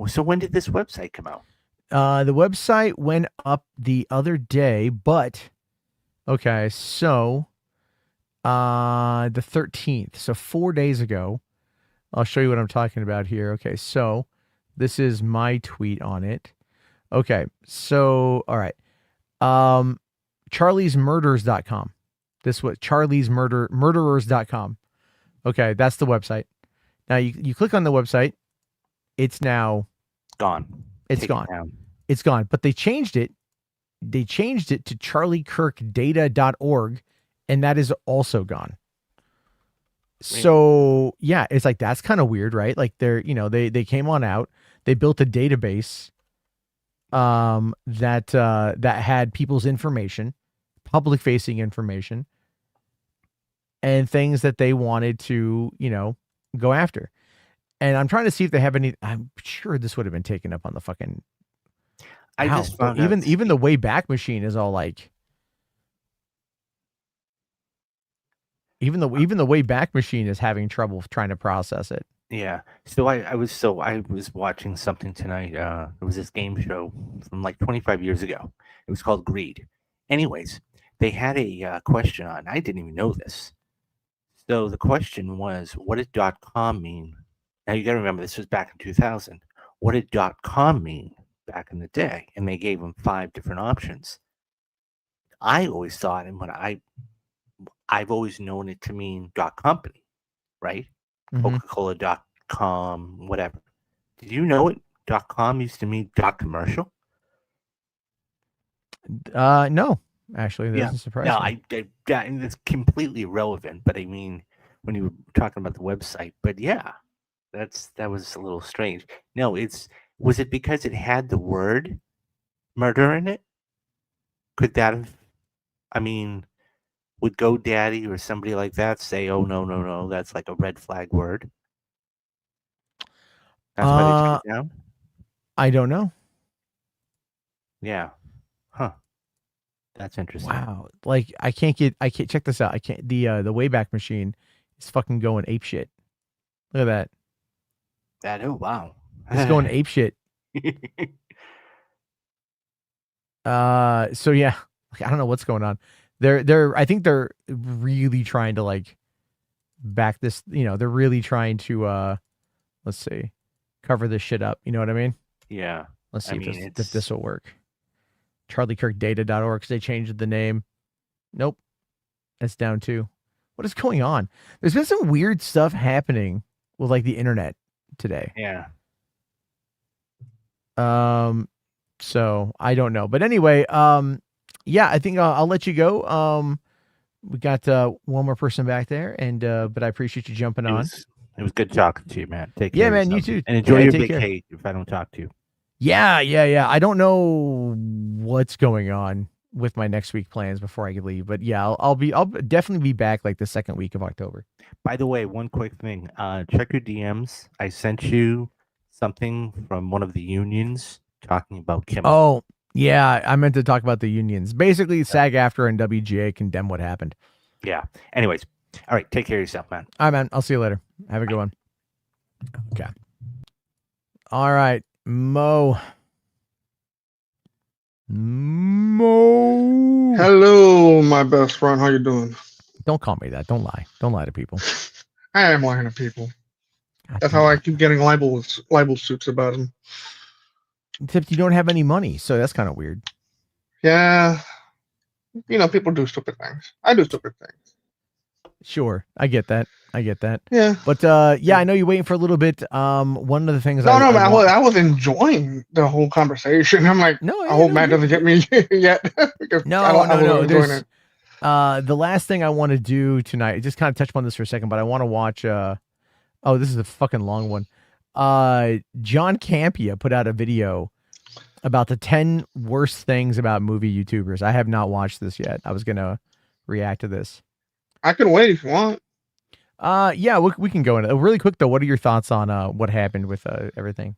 So when did this website come out? The website went up the other day, but okay, so the 13th, so 4 days ago. I'll show you what I'm talking about here. Okay, so this is my tweet on it. Okay, so all right. charliesmurders.com. This was murderers.com. Okay, that's the website. Now you click on the website, it's now gone. It's gone. It's gone. But they changed it. They changed it to charliekirkdata.org, and that is also gone. So yeah, it's like, that's kind of weird, right? Like they came on out, they built a database that had people's information, public facing information, and things that they wanted to, go after. And I'm trying to see if they have any. I'm sure this would have been taken up on the fucking. I just found even the Wayback Machine is all like. Even the Wayback Machine is having trouble trying to process it. Yeah. So I was watching something tonight. It was this game show from like 25 years ago. It was called Greed. Anyways, they had a question on. I didn't even know this. So the question was, what did .com mean? Now you got to remember, this was back in 2000. What did .com mean back in the day? And they gave them 5 different options. I always thought, and I've always known it to mean .company, right? Mm-hmm. Coca-Cola.com, whatever. Did you know it? .com used to mean .commercial? No, actually, that doesn't surprise me. No, and it's completely irrelevant. But I mean, when you were talking about the website, but yeah, that was a little strange. No, was it because it had the word murder in it? Could that have? I mean, would GoDaddy or somebody like that say, "Oh no, that's like a red flag word"? That's why they took it down. I don't know. Yeah, huh? That's interesting. Wow, like I can't check this out. I can't. The Wayback Machine is fucking going ape shit. Look at that. Oh wow, it's going ape shit. So yeah, I don't know what's going on. I think they're really trying to like back this, they're really trying to let's see, cover this shit up. You know what I mean? Yeah. Let's see if this will work. CharlieKirkData.org, because they changed the name. Nope. That's down too. What is going on? There's been some weird stuff happening with like the internet today. Yeah. So I don't know. But anyway, yeah, I think I'll let you go. We got one more person back there, and but I appreciate you jumping on. It was good talking to you, man. Take Yeah, care. man, you too. And enjoy Yeah, your take care. vacay if I don't talk to you. Yeah. I don't know what's going on with my next week plans before I leave, but yeah, I'll definitely be back like the second week of October. By the way, one quick thing. Check your DMs. I sent you something from one of the unions talking about Kimmel. Oh, yeah, I meant to talk about the unions. Basically, SAG-AFTRA and WGA condemn what happened. Yeah. Anyways, all right. Take care of yourself, man. All right, man. I'll see you later. Have a good one. Okay. All right, Mo. Hello, my best friend. How you doing? Don't call me that. Don't lie. Don't lie to people. I am lying to people. That's how I keep getting libel suits about them. Except you don't have any money, so that's kind of weird. Yeah. People do stupid things. I do stupid things. Sure. I get that. Yeah. But yeah, I know you're waiting for a little bit. One of the things I was enjoying the whole conversation. I'm like, I hope Matt doesn't get me yet. Because No. There's the last thing I want to do tonight, just kind of touch upon this for a second, but I want to watch oh, this is a fucking long one. John Campia put out a video about the 10 worst things about movie YouTubers. I have not watched this yet. I was gonna react to this. I can wait if you want. Yeah, we can go into it. Really quick though. What are your thoughts on what happened with everything?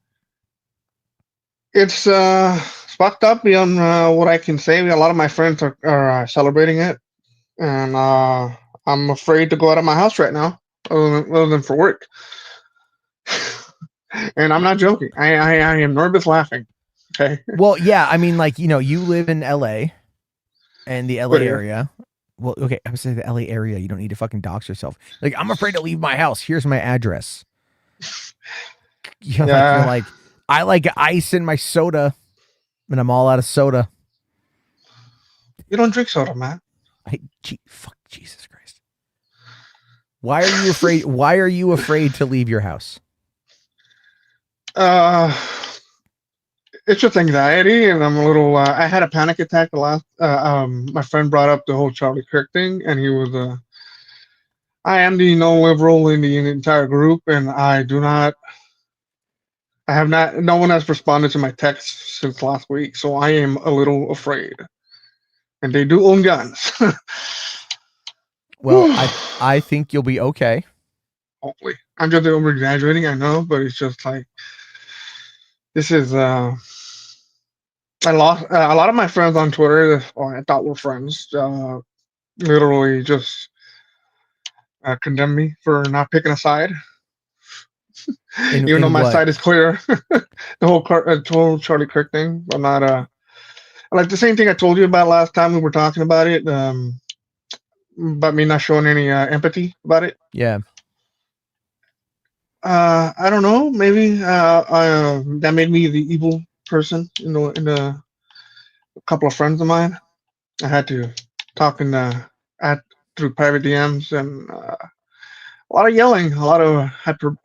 It's fucked up beyond what I can say. A lot of my friends are celebrating it, and I'm afraid to go out of my house right now, other than for work. And I'm not joking. I am nervous laughing. Okay. Well, yeah, I mean, like, you live in LA and the LA area. Well, okay, I would say the LA area, you don't need to fucking dox yourself. Like, I'm afraid to leave my house. Here's my address. You're like, I like ice in my soda, and I'm all out of soda. You don't drink soda, man. Fuck Jesus Christ. Why are you afraid? Why are you afraid to leave your house? It's just anxiety, and I'm a little. I had a panic attack the last. My friend brought up the whole Charlie Kirk thing, and he was. I am the no liberal in the entire group, and I do not. I have not. No one has responded to my texts since last week, so I am a little afraid. And they do own guns. Well, I think you'll be okay. Hopefully, I'm just over exaggerating. I know, but it's just like. This is I lost a lot of my friends on Twitter, or I thought were friends, literally just condemned me for not picking a side. Even though my side is clear. The whole Charlie Kirk thing. I'm not like the same thing I told you about last time we were talking about it, about me not showing any empathy about it. Yeah. I don't know. Maybe that made me the evil person. In a couple of friends of mine, I had to talk through private DMs and a lot of yelling, a lot of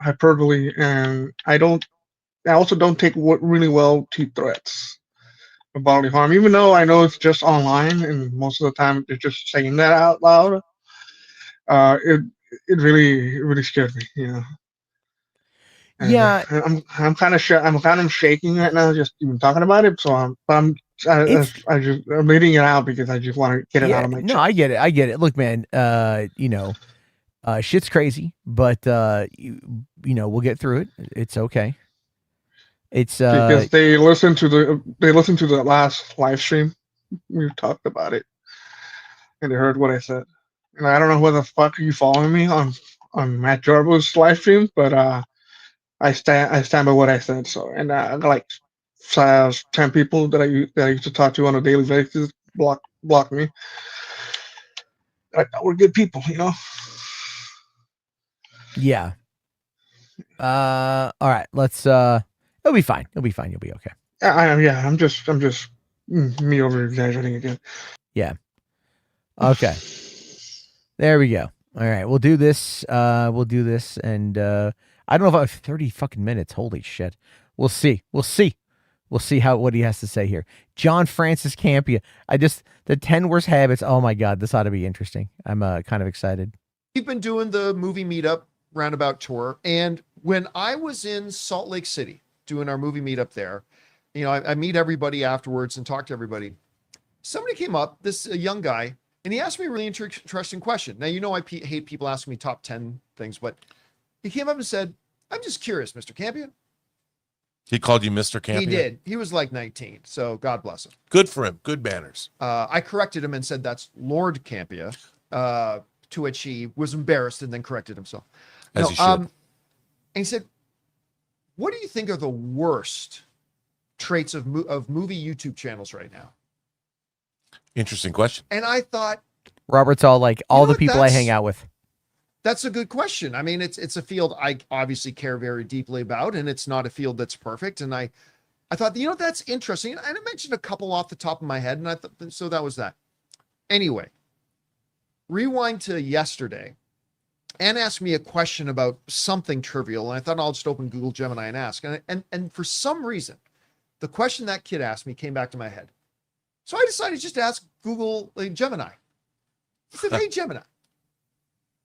hyperbole, and I also don't take really well to threats of bodily harm, even though I know it's just online, and most of the time they're just saying that out loud. It really scared me, And yeah, I'm kind of shaking right now just even talking about it. So I'm leading it out because I just want to get it out of my chest. No, I get it. Look, man, shit's crazy, but we'll get through it. It's okay. It's because they listened to the last live stream. We talked about it, and they heard what I said. And I don't know whether the fuck are you following me on Matt Jarbo's live stream, but I stand by what I said. So, and I got like 10 people that I used to talk to on a daily basis block me. I thought we're good people, you know. Yeah. All right. Let's. It'll be fine. It'll be fine. You'll be okay. I'm just me over exaggerating again. Yeah. Okay. There we go. All right. We'll do this. And I don't know if I have 30 fucking minutes. Holy shit. We'll see. We'll see what he has to say here. John Francis Campia. The 10 worst habits. Oh my God. This ought to be interesting. I'm kind of excited. We've been doing the movie meetup roundabout tour. And when I was in Salt Lake City doing our movie meetup there, you know, I meet everybody afterwards and talk to everybody. Somebody came up, a young guy, and he asked me a really interesting question. Now, you know, I hate people asking me top 10 things, but he came up and said, I'm just curious, Mr. Campion. He called you Mr. Campion? He did. He was like 19, so God bless him. Good for him. Good manners. I corrected him and said, that's Lord Campia, to which he was embarrassed and then corrected himself. As he should. And he said, what do you think are the worst traits of movie YouTube channels right now? Interesting question. And I thought, Robert's all like, all the people I hang out with. That's a good question. I mean, it's a field I obviously care very deeply about, and it's not a field that's perfect. And I thought, you know, that's interesting. And I mentioned a couple off the top of my head, and I thought, so that was that. Anyway, rewind to yesterday. Ann asked me a question about something trivial, and I thought I'll just open Google Gemini and ask. And for some reason, the question that kid asked me came back to my head. So I decided just to ask Google Gemini. I said, hey, Gemini,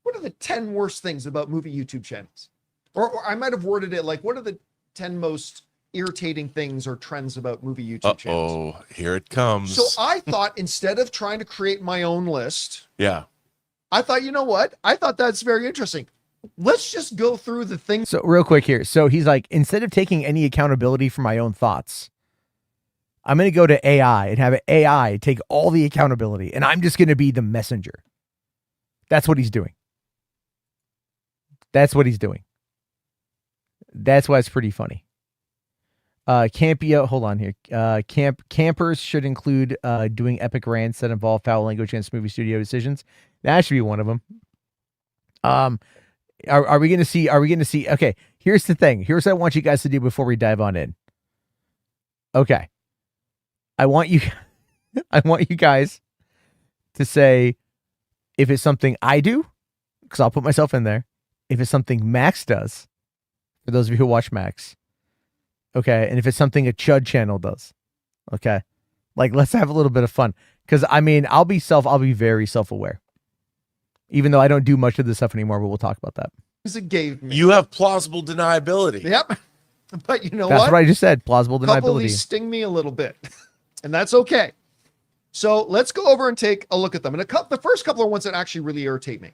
what are the 10 worst things about movie YouTube channels? Or I might have worded it like, what are the 10 most irritating things or trends about movie YouTube channels? Oh, here it comes. So I thought, instead of trying to create my own list, yeah, I thought, you know what? I thought that's very interesting. Let's just go through the things. So real quick here. So he's like, instead of taking any accountability for my own thoughts, I'm going to go to AI and have AI take all the accountability, and I'm just going to be the messenger. That's what he's doing. That's what he's doing. That's why it's pretty funny. Campia, hold on here. Campers should include doing epic rants that involve foul language against movie studio decisions. That should be one of them. Are we going to see? Okay, here's the thing. Here's what I want you guys to do before we dive on in. Okay, I want you guys to say if it's something I do, because I'll put myself in there. If it's something Max does, for those of you who watch Max. Okay, and if it's something a Chud channel does, okay, like let's have a little bit of fun. Because I mean, I'll be very self-aware, even though I don't do much of this stuff anymore. But we'll talk about that. It gave me. You have plausible deniability. Yep, but you know that's what I just said. Plausible deniability. Couple of these sting me a little bit, and that's okay. So let's go over and take a look at them. And the first couple are ones that actually really irritate me.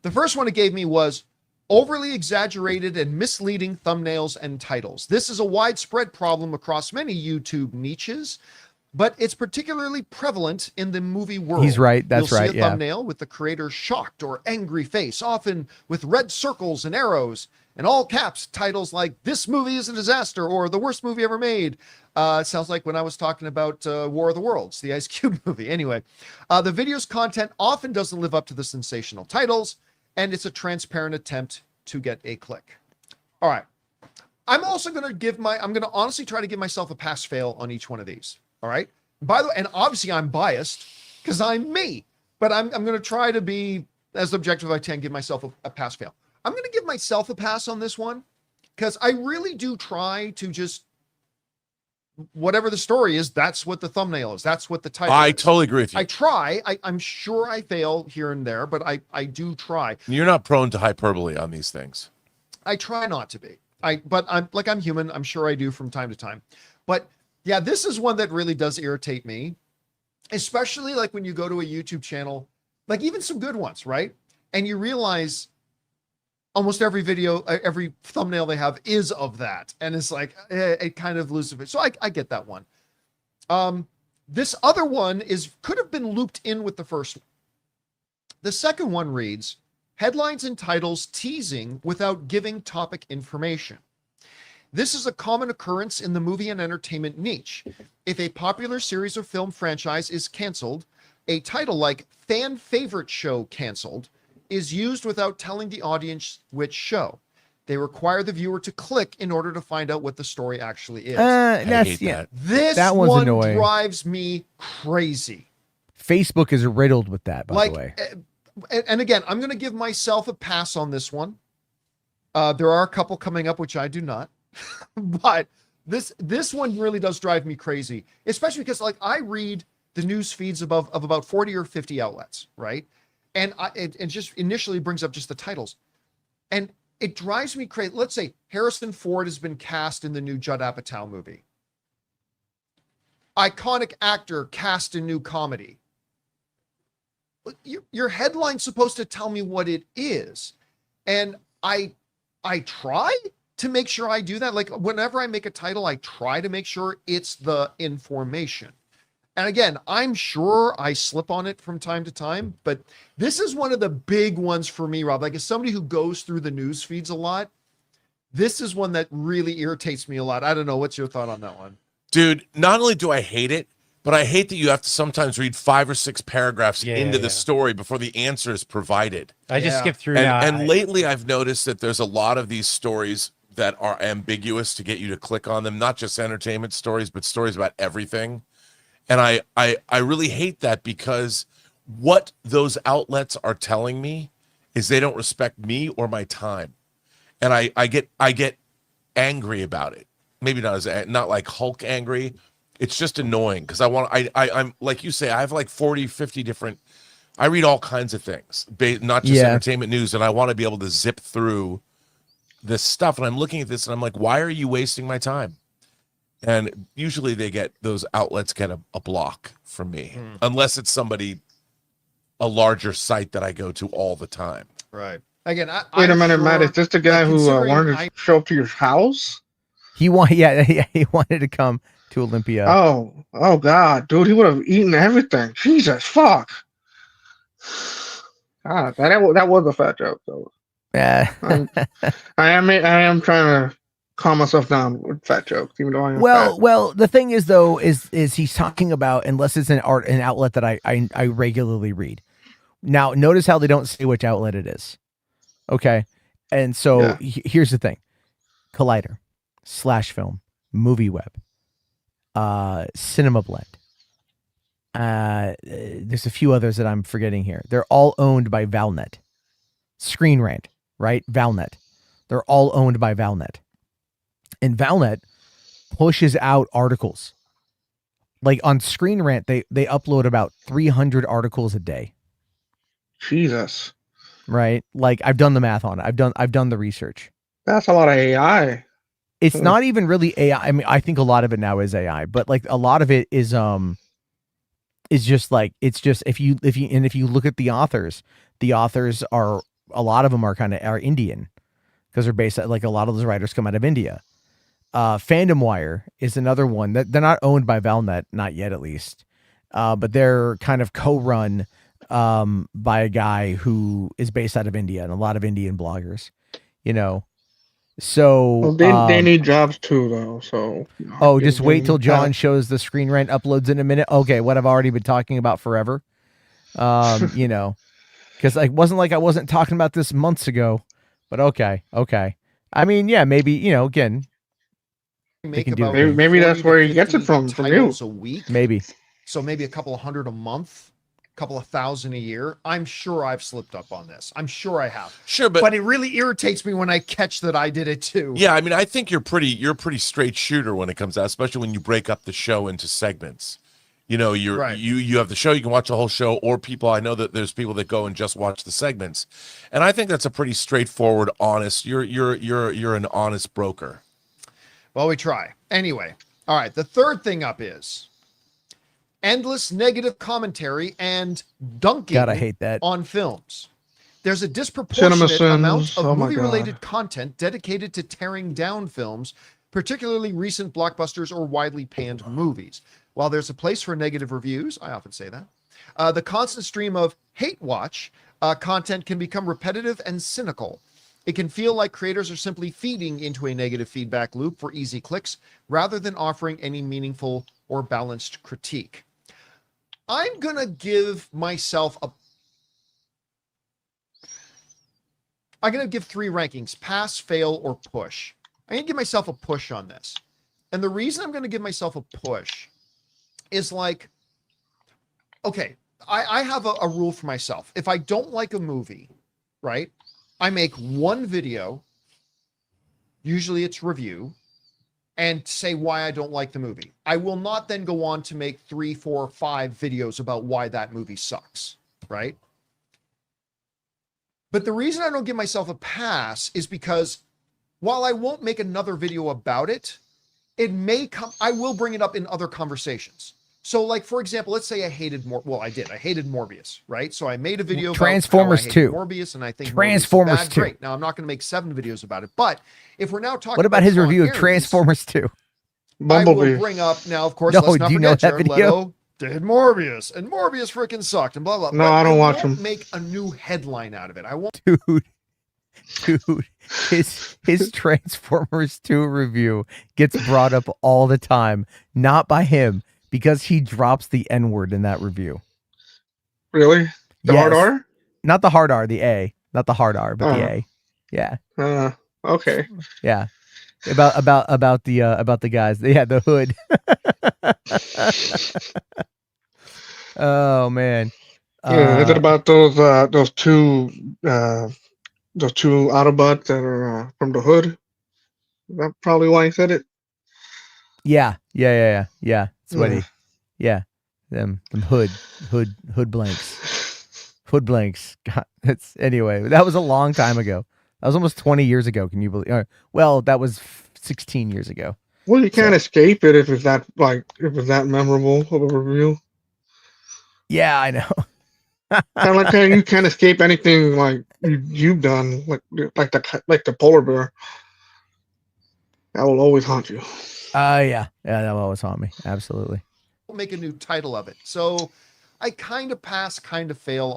The first one it gave me was overly exaggerated and misleading thumbnails and titles. This is a widespread problem across many YouTube niches, but it's particularly prevalent in the movie world. He's right. That's You'll right. see a thumbnail with the creator's shocked or angry face, often with red circles and arrows, and all caps titles like "This movie is a disaster" or "The worst movie ever made." It sounds like when I was talking about War of the Worlds, the Ice Cube movie. Anyway, the video's content often doesn't live up to the sensational titles, and it's a transparent attempt to get a click. All right. I'm also going to I'm going to honestly try to give myself a pass fail on each one of these. All right. By the way, and obviously I'm biased because I'm me, but I'm going to try to be as objective as I can, give myself a pass fail. I'm going to give myself a pass on this one because I really do try to just, whatever the story is, that's what the thumbnail is. That's what the title is. I totally agree with you. I try. I'm sure I fail here and there, but I do try. You're not prone to hyperbole on these things. I try not to be. But I'm human. I'm sure I do from time to time. But yeah, this is one that really does irritate me, especially like when you go to a YouTube channel, like even some good ones, right? And you realize almost every video, every thumbnail they have is of that. And it's like, it kind of loses it. So I get that one. This other one could have been looped in with the first one. The second one reads, headlines and titles teasing without giving topic information. This is a common occurrence in the movie and entertainment niche. If a popular series or film franchise is canceled, a title like fan favorite show canceled is used without telling the audience which show. They require the viewer to click in order to find out what the story actually is. This that one's one annoying. drives me crazy. Facebook is riddled with that, by the way. And again, I'm going to give myself a pass on this one. There are a couple coming up, which I do not. But this one really does drive me crazy, especially because like I read the news feeds of about 40 or 50 outlets, right? And it just initially brings up just the titles. And it drives me crazy. Let's say Harrison Ford has been cast in the new Judd Apatow movie. Iconic actor cast in new comedy. Your headline's supposed to tell me what it is. And I try to make sure I do that. Like whenever I make a title, I try to make sure it's the information. And again, I'm sure I slip on it from time to time, but this is one of the big ones for me, Rob. Like as somebody who goes through the news feeds a lot, this is one that really irritates me a lot. I don't know. What's your thought on that one? Dude, not only do I hate it, but I hate that you have to sometimes read 5 or 6 paragraphs into the story before the answer is provided. I just skip through and, now. And lately I've noticed that there's a lot of these stories that are ambiguous to get you to click on them, not just entertainment stories, but stories about everything. And I really hate that because what those outlets are telling me is they don't respect me or my time. And I get angry about it. Maybe not like Hulk angry. It's just annoying because I'm like you say, I have like 40, 50 different, I read all kinds of things, not just entertainment news. And I want to be able to zip through this stuff. And I'm looking at this and I'm like, why are you wasting my time? And usually those outlets get a block from me, unless it's a larger site that I go to all the time. Right. Again, wait a minute, Matt. Is this the guy who wanted to show up to your house? He wanted to come to Olympia. Oh God, dude, he would have eaten everything. Jesus, fuck. God, that was a fat joke, though. Yeah. I am trying to calm myself down with fat jokes, even though I am fat. Well, the thing is though, is he's talking about, unless it's an outlet that I regularly read. Now, notice how they don't say which outlet it is. Okay. And so here's the thing. Collider, Slash Film, Movie Web, Cinema Blend. There's a few others that I'm forgetting here. They're all owned by Valnet. Screen Rant, right? Valnet. They're all owned by Valnet. And Valnet pushes out articles. Like on Screen Rant, they upload about 300 articles a day. Jesus. Right? Like I've done the math on it. I've done the research. That's a lot of AI. It's not even really AI. I mean, I think a lot of it now is AI, but like a lot of it is just like, it's just if you look at the authors are, a lot of them are Indian because they're based like a lot of those writers come out of India. Fandom Wire is another one that they're not owned by Valnet, not yet at least. But they're kind of co-run by a guy who is based out of India and a lot of Indian bloggers, So they need jobs too, though. So just wait till John shows the Screen Rant uploads in a minute. Okay, what I've already been talking about forever. Because it wasn't like I wasn't talking about this months ago, but okay. I mean, yeah, maybe again. Maybe that's where he gets it from you. A week, maybe. So maybe a couple of hundred a month, a couple of thousand a year. I'm sure I've slipped up on this. I'm sure I have. Sure, but it really irritates me when I catch that I did it too. Yeah, I mean, I think you're a pretty straight shooter when it comes out, especially when you break up the show into segments. You have the show, you can watch the whole show, or I know that there's people that go and just watch the segments. And I think that's a pretty straightforward, honest. You're an honest broker. Well, we try. Anyway, all right. The third thing up is endless negative commentary and dunking God, I hate that. on films. There's a disproportionate amount of movie-related God. content dedicated to tearing down films, particularly recent blockbusters or widely panned movies. While there's a place for negative reviews, I often say that, the constant stream of hate watch content can become repetitive and cynical. It can feel like creators are simply feeding into a negative feedback loop for easy clicks rather than offering any meaningful or balanced critique. I'm going to give myself I'm going to give 3 rankings: pass, fail, or push. I'm going to give myself a push on this. And the reason I'm going to give myself a push is like, okay, I have a rule for myself. If I don't like a movie, right, I make one video, usually it's review, and say why I don't like the movie. I will not then go on to make 3, 4, 5 videos about why that movie sucks, right? But the reason I don't give myself a pass is because while I won't make another video about it, it may come, I will bring it up in other conversations. So like, for example, let's say I hated I hated Morbius, right? So I made a video Transformers about 2. Morbius, and I think Transformers Morbius is bad. 2. Great. Now I'm not going to make 7 videos about it, but if we're now talking What about his Sean review of Aries, Transformers 2? I will bring up now, of course, No, let's not do you know forget that Jared video? Leto did Morbius, and Morbius freaking sucked, and blah, blah. No, But I don't watch won't him. make a new headline out of it. I won't. Dude, his Transformers 2 review gets brought up all the time, not by him, because he drops the N-word in that review. Really? The hard Yes. R? Not the hard R, the A. Not the hard R, but the A. Yeah. Okay. Yeah. About the guys. Yeah, the hood. Oh man. Yeah, is it about those two Autobots that are from the hood? That's probably why he said it. Yeah. It's what he. Yeah. Them hood blanks. Hood blanks. God, it's anyway. That was a long time ago. That was almost 20 years ago. Can you believe? Well, that was 16 years ago. Well, you can't escape it if it's that memorable of a review. Yeah, I know. Kind of like how you can't escape anything like you've done, like the polar bear. That will always haunt you. Yeah, that will always haunt me. Absolutely. Make a new title of it. So I kind of pass, kind of fail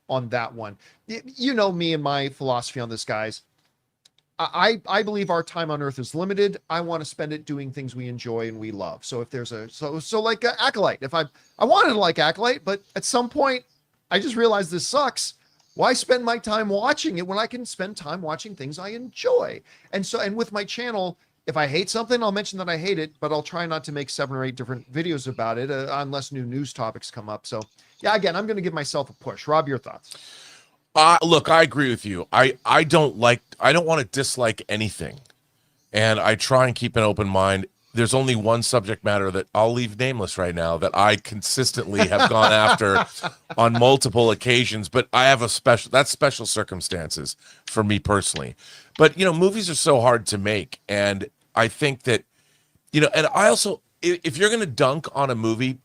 on that one. You know me and my philosophy on this, guys. I believe our time on Earth is limited. I want to spend it doing things we enjoy and we love. So if there's so like Acolyte, if I wanted to like Acolyte, but at some point I just realized this sucks. Why spend my time watching it when I can spend time watching things I enjoy? And with my channel, if I hate something, I'll mention that I hate it, but I'll try not to make 7 or 8 different videos about it unless new news topics come up. So yeah, again, I'm going to give myself a push. Rob, your thoughts? Look, I agree with you. I don't want to dislike anything. And I try and keep an open mind. There's only one subject matter that I'll leave nameless right now that I consistently have gone after on multiple occasions, but I have special circumstances for me personally. But, movies are so hard to make. And I think that, and I also, if you're going to dunk on a movie,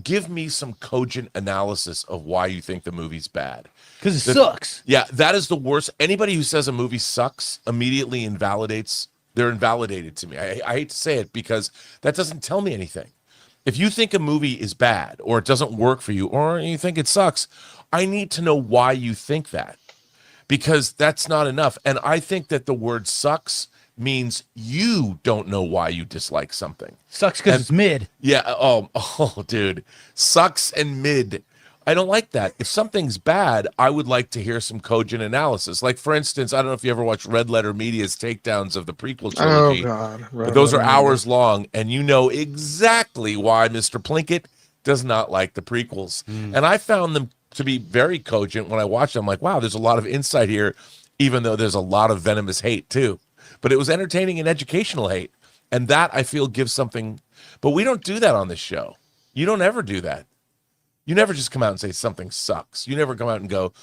give me some cogent analysis of why you think the movie's bad. Because it sucks. Yeah, that is the worst. Anybody who says a movie sucks immediately they're invalidated to me. I hate to say it because that doesn't tell me anything. If you think a movie is bad or it doesn't work for you or you think it sucks, I need to know why you think that, because that's not enough. And I think that the word sucks means you don't know why you dislike something. Sucks because it's mid. Yeah. Oh, dude. Sucks and mid. I don't like that. If something's bad, I would like to hear some cogent analysis. Like, for instance, I don't know if you ever watched Red Letter Media's takedowns of the prequel trilogy. Oh, God. But those are hours long, and you know exactly why Mr. Plinkett does not like the prequels. And I found them to be very cogent when I watched them. I'm like, wow, there's a lot of insight here, even though there's a lot of venomous hate, too. But it was entertaining and educational hate. And that, I feel, gives something. But we don't do that on this show. You don't ever do that. You never just come out and say something sucks. You never come out and go.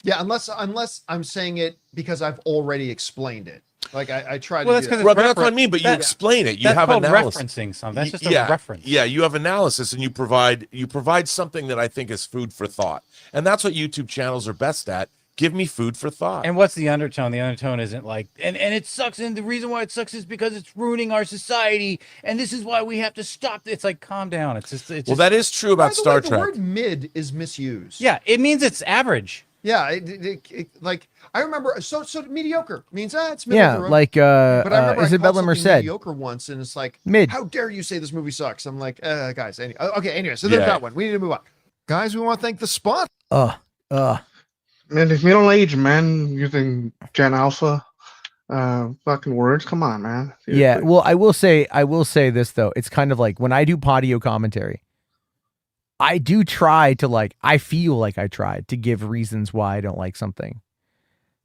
Yeah, unless I'm saying it because I've already explained it. Like I try to. Well, that's because that's what I mean. But you explain it. You have analysis. Referencing something. That's just a reference. Yeah, you have analysis, and you provide something that I think is food for thought, and that's what YouTube channels are best at. Give me food for thought. And what's the undertone? The undertone isn't like, and it sucks. And the reason why it sucks is because it's ruining our society. And this is why we have to stop. It's like, calm down. It's just that is true about Star Trek. The word mid is misused. Yeah, it means it's average. Yeah, like I remember, so mediocre means it's middle Yeah, of the road. like But I remember Isabella I called something Merced. mediocre once, and it's like, Mid. how dare you say this movie sucks? I'm like, guys, okay, anyway, so there's that one. We need to move on, guys. We want to thank the sponsor. Man, if middle age men using Gen Alpha fucking words, come on, man. Seriously. Yeah, well, I will say this though. It's kind of like when I do patio commentary, I do try to I feel like I tried to give reasons why I don't like something.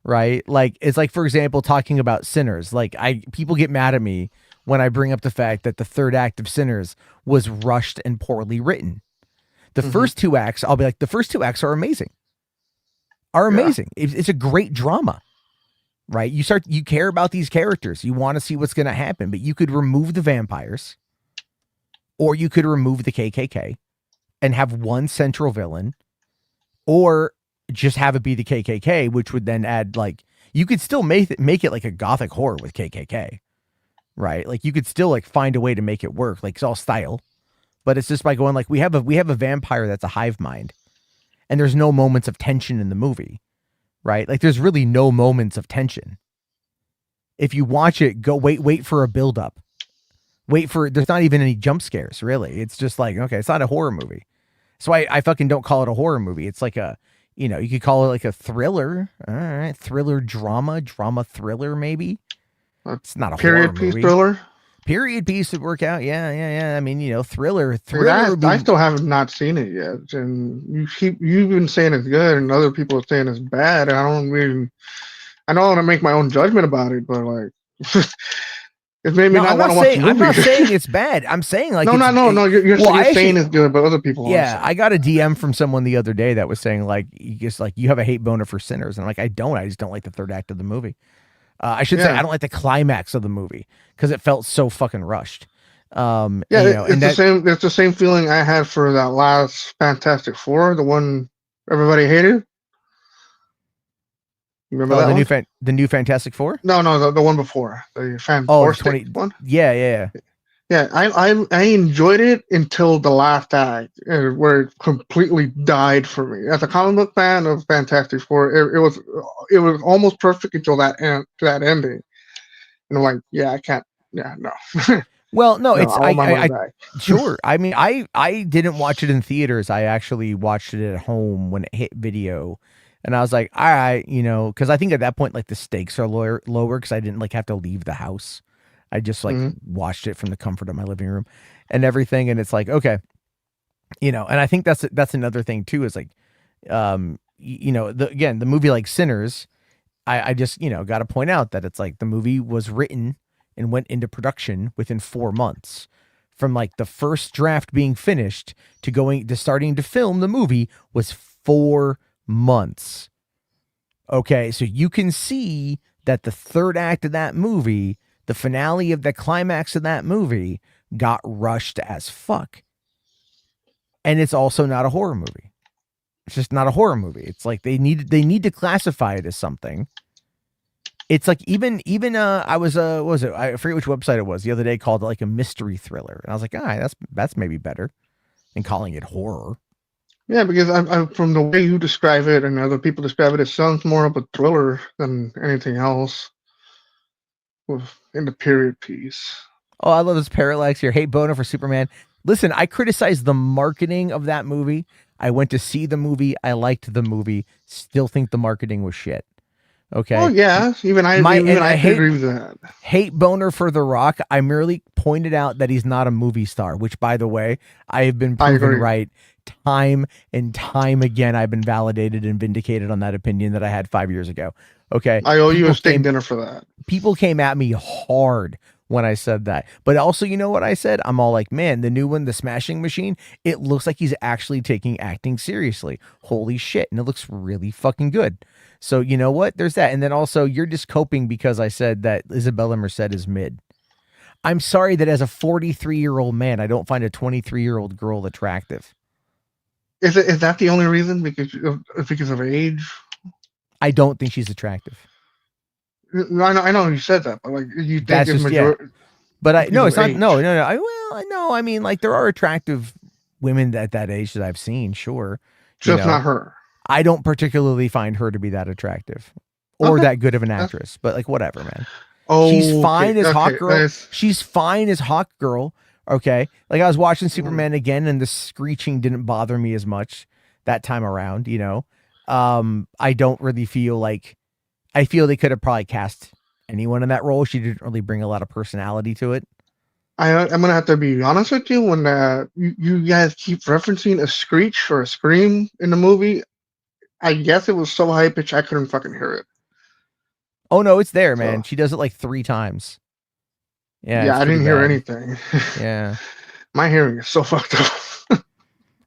Right? Like it's like, for example, talking about Sinners. Like people get mad at me when I bring up the fact that the third act of Sinners was rushed and poorly written. The first two acts, I'll be like, the first two acts are amazing. It's a great drama. Right? You care about these characters. You want to see what's going to happen, but you could remove the vampires or you could remove the KKK and have one central villain, or just have it be the KKK, which would then add you could still make it like a gothic horror with KKK, right? Like you could still find a way to make it work. Like it's all style, but it's just by going we have a vampire that's a hive mind, and there's no moments of tension in the movie, right? Like there's really no moments of tension. If you watch it, go wait for a build up. There's not even any jump scares, really. It's just okay, it's not a horror movie. So I fucking don't call it a horror movie. It's like you could call it a thriller. All right. Thriller, drama thriller, maybe. It's not a period horror piece movie. thriller. Period piece would work out. Yeah. I mean, thriller. I still have not seen it yet. And you've been saying it's good and other people are saying it's bad. I don't want to make my own judgment about it, but it made me not want to watch the movie. I'm not saying it's bad. I'm saying no. You're saying it's good, but other people. Yeah, I got a DM from someone the other day that was saying you have a hate boner for Sinners, and I don't. I just don't like the third act of the movie. I should say I don't like the climax of the movie because it felt so fucking rushed. It's the same feeling I had for that last Fantastic Four, the one everybody hated. Remember that the new Fantastic Four? No, the one before the Fantastic one. Yeah. I enjoyed it until the last act, where it completely died for me. As a comic book fan of Fantastic Four, it was almost perfect until that ending. And I'm like, I can't. Yeah, no. Well, no, it's sure. I mean, I didn't watch it in theaters. I actually watched it at home when it hit video. And I was like, all right, because I think at that point, the stakes are lower because I didn't have to leave the house. I just watched it from the comfort of my living room and everything. And it's okay, and I think that's another thing too, is the movie like Sinners, I just, got to point out that it's the movie was written and went into production within 4 months. From the first draft being finished to starting to film the movie was 4 months. Okay, so you can see that the third act of that movie, the finale of the climax of that movie, got rushed as fuck. And it's also not a horror movie. It's just not a horror movie. It's they need to classify it as something. It's even I was what was it? I forget which website it was the other day, called it a mystery thriller. And I was like, all right, that's maybe better than calling it horror. Yeah, because I from the way you describe it and other people describe it, it sounds more of a thriller than anything else. In the period piece. Oh, I love this parallax here. Hate boner for Superman. Listen, I criticized the marketing of that movie. I went to see the movie. I liked the movie. Still think the marketing was shit. Okay. Oh yeah, I agree with that. Hate boner for The Rock. I merely pointed out that he's not a movie star, which, by the way, I have been proven right time and time again. I've been validated and vindicated on that opinion that I had 5 years ago. Okay. I owe you a steak dinner for that. People came at me hard when I said that. But also, you know what I said? I'm all like, man, the new one, The Smashing Machine, it looks like he's actually taking acting seriously. Holy shit. And it looks really fucking good. So you know what? There's that. And then also, you're just coping because I said that Isabella Merced is mid. I'm sorry that as a 43-year-old man, I don't find a 23-year-old girl attractive. Is that the only reason? Because of age? I don't think she's attractive. I know you said that, but you think that's it's just, yeah. But it's not. Age. No. I mean, there are attractive women at that age that I've seen. Sure, just not her. I don't particularly find her to be that attractive or Okay. that good of an actress, but like whatever, man. Oh, She's fine as Hawk Girl. nice. She's fine as Hawk Girl. Okay. Like I was watching Mm. Superman again and the screeching didn't bother me as much that time around, you know. I don't really feel like I feel they could have probably cast anyone in that role. She didn't really bring a lot of personality to it. I'm gonna have to be honest with you. When you guys keep referencing a screech or a scream in the movie, I guess it was so high pitched I couldn't fucking hear it. Oh no, it's there, man. She does it like 3 times. Yeah, Yeah, it's I didn't pretty hear bad. anything. Yeah. My hearing is so fucked up.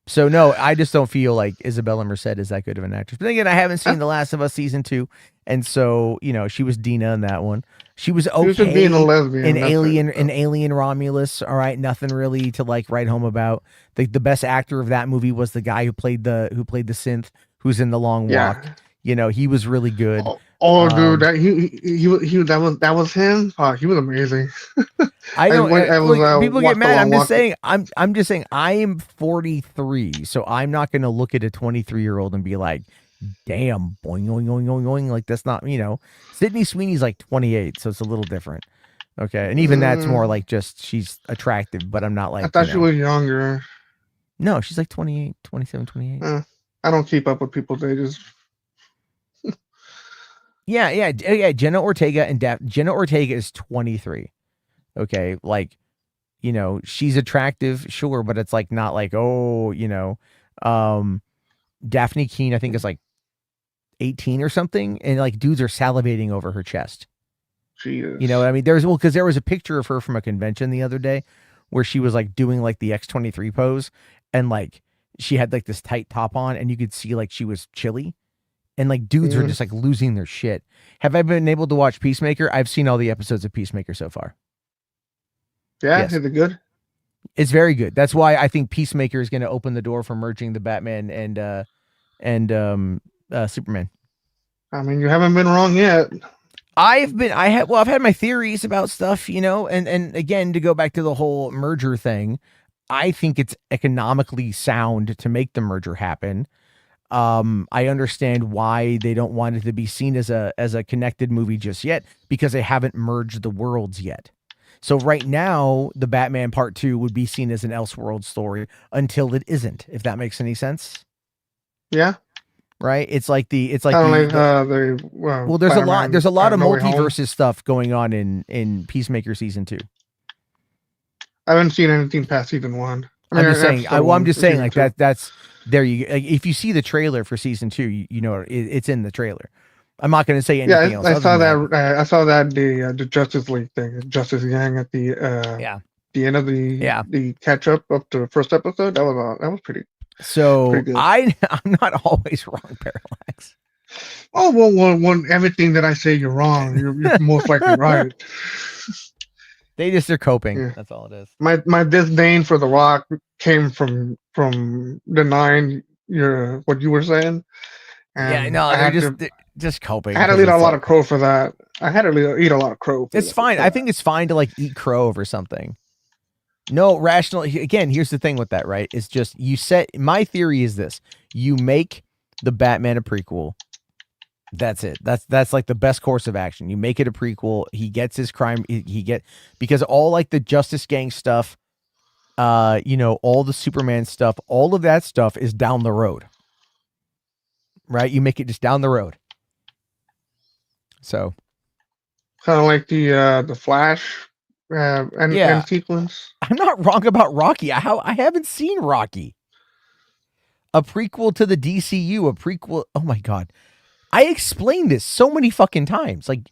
So no, I just don't feel like Isabella Merced is that good of an actress. But then again, I haven't seen The Last of Us season 2, and so you know she was Dina in that one. She was okay She was just being a lesbian, in that's Alien. In Alien Romulus, all right, nothing really to like write home about. The best actor of that movie was the guy who played the synth, who's in The Long Yeah. Walk. You know, he was really good. Oh, dude, that that was him. Oh, he was amazing. I don't. Look, people get walked mad. I'm along, just saying. I'm just saying. I am 43, so I'm not going to look at a 23-year-old and be like, "Damn, boing, boing, boing, boing, boing." Like that's not. You know, Sydney Sweeney's like 28, so it's a little different. Okay, and even that's more like just she's attractive, but I'm not like. I thought she was younger. No, she's like 28, 27, 28. I don't keep up with people's ages. Yeah. Jenna Ortega Jenna Ortega is 23. Okay, like, you know, she's attractive, sure, but it's like not like, oh, you know, Daphne Keene, I think is like 18 or something, and like dudes are salivating over her chest. She is. You know what I mean? Because there was a picture of her from a convention the other day where she was like doing like the X-23 pose, and like she had like this tight top on, and you could see like she was chilly. And like dudes are just like losing their shit. Have I been able to watch Peacemaker? I've seen all the episodes of Peacemaker so far. Yeah, Yes. is it good? It's very good. That's why I think Peacemaker is going to open the door for merging the Batman and Superman. I mean, you haven't been wrong yet. I've had my theories about stuff, you know, and again, to go back to the whole merger thing, I think it's economically sound to make the merger happen. I understand why they don't want it to be seen as a connected movie just yet, because they haven't merged the worlds yet. So right now, the Batman Part 2 would be seen as an Elseworld story until it isn't, if that makes any sense. Yeah. Right? It's like well, there's a lot of No Way Home. multiverses stuff going on in Peacemaker season 2. I haven't seen anything past season 1. I'm just saying. I'm just saying, like that. that's there. You like, if you see the trailer for season 2, you know it's in the trailer. I'm not going to say anything else. I saw that. I saw that the Justice League thing, Justice Gang at the the end of the catch up of the first episode. That was pretty. So pretty good. I'm not always wrong, Parallax. Oh well, when everything that I say you're wrong, you're most likely right. They're coping. Yeah. That's all it is. My disdain for The Rock came from denying what you were saying. And No, I they're had just coping. I had to eat a lot of crow for that. I had to eat a lot of crow. It's fine. I think it's fine to like eat crow over something. No, rational. Again, here's the thing with that, right? It's just my theory is this: you make the Batman a prequel. That's it. That's like the best course of action. You make it a prequel. He gets his crime. Because all like the Justice Gang stuff, all the Superman stuff, all of that stuff is down the road. Right? You make it just down the road. So kind of like the Flash end sequence. I'm not wrong about Rocky. I haven't seen Rocky. A prequel to the DCU, a prequel. Oh my God. I explained this so many fucking times. Like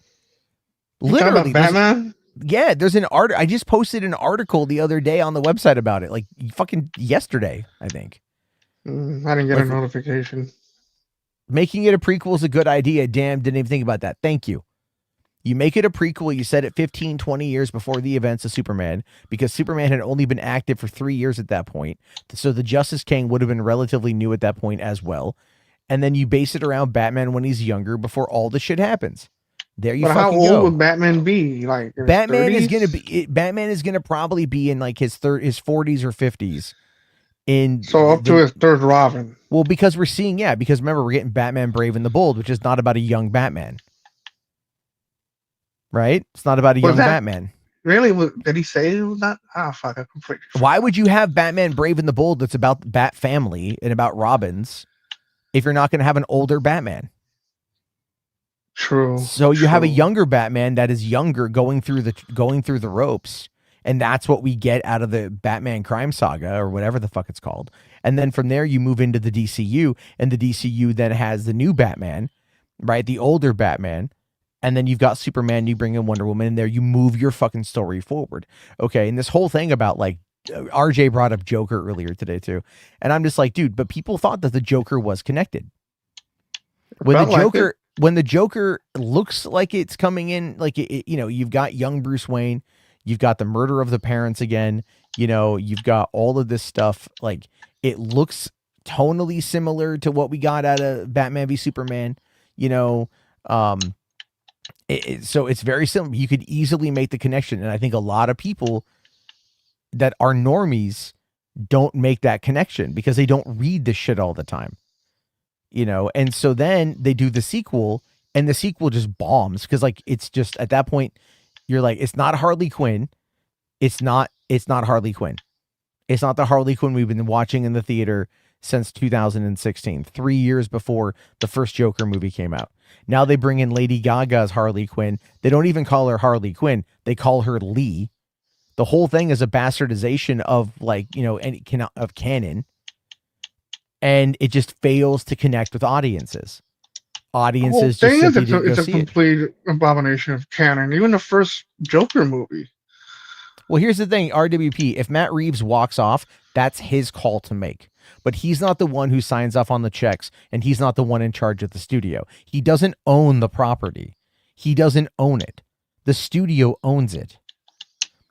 literally Batman. There's an art. I just posted an article the other day on the website about it. Like fucking yesterday, I think. I didn't get a notification. Making it a prequel is a good idea. Damn, didn't even think about that. Thank you. You make it a prequel, you set it 15, 20 years before the events of Superman, because Superman had only been active for 3 years at that point. So the Justice King would have been relatively new at that point as well. And then you base it around Batman when he's younger before all the shit happens. There you But fucking how old go. would Batman be? Like Batman 30s? is gonna be. Batman is gonna probably be in like his 40s or 50s, So up to his third Robin. Well, because we're seeing, because remember, we're getting Batman Brave and the Bold, which is not about a young Batman. Right? It's not about a young Batman. Really? Did he say it was not? Ah, fuck. I completely forgot. Why would you have Batman Brave and the Bold that's about the Bat family and about Robins if you're not going to have an older Batman? True. So you have a younger Batman that is younger going through the ropes. And that's what we get out of the Batman crime saga or whatever the fuck it's called. And then from there, you move into the DCU, and the DCU then has the new Batman, right? The older Batman. And then you've got Superman, you bring in Wonder Woman in there, you move your fucking story forward. Okay. And this whole thing about like, RJ brought up Joker earlier today too. And I'm just like, dude, but people thought that the Joker was connected. When the Joker looks like it's coming in, like, you've got young Bruce Wayne, you've got the murder of the parents again, you've got all of this stuff. Like, it looks tonally similar to what we got out of Batman v Superman, so it's very simple. You could easily make the connection. And I think a lot of people that are normies don't make that connection because they don't read this shit all the time, And so then they do the sequel, and the sequel just bombs. Cause like, it's just at that point you're like, it's not Harley Quinn. It's not Harley Quinn. It's not the Harley Quinn we've been watching in the theater since 2016, 3 years before the first Joker movie came out. Now they bring in Lady Gaga's Harley Quinn. They don't even call her Harley Quinn. They call her Lee. The whole thing is a bastardization of of canon. And it just fails to connect with audiences. Audiences just simply didn't go see it. It's a complete abomination of canon. Even the first Joker movie. Well, here's the thing, RWP, if Matt Reeves walks off, that's his call to make. But he's not the one who signs off on the checks, and he's not the one in charge of the studio. He doesn't own the property. He doesn't own it. The studio owns it.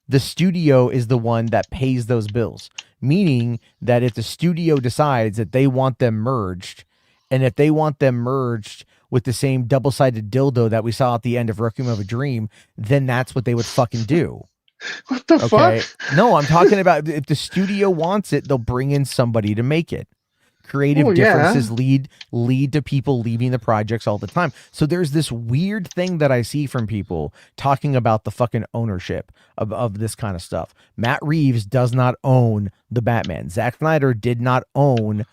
The studio is the one that pays those bills, meaning that if the studio decides that they want them merged, and if they want them merged with the same double-sided dildo that we saw at the end of Requiem of a Dream, then that's what they would fucking do. What the fuck? No, I'm talking about if the studio wants it, they'll bring in somebody to make it. Creative differences lead to people leaving the projects all the time. So there's this weird thing that I see from people talking about the fucking ownership of this kind of stuff. Matt Reeves does not own the Batman. Zack Snyder did not own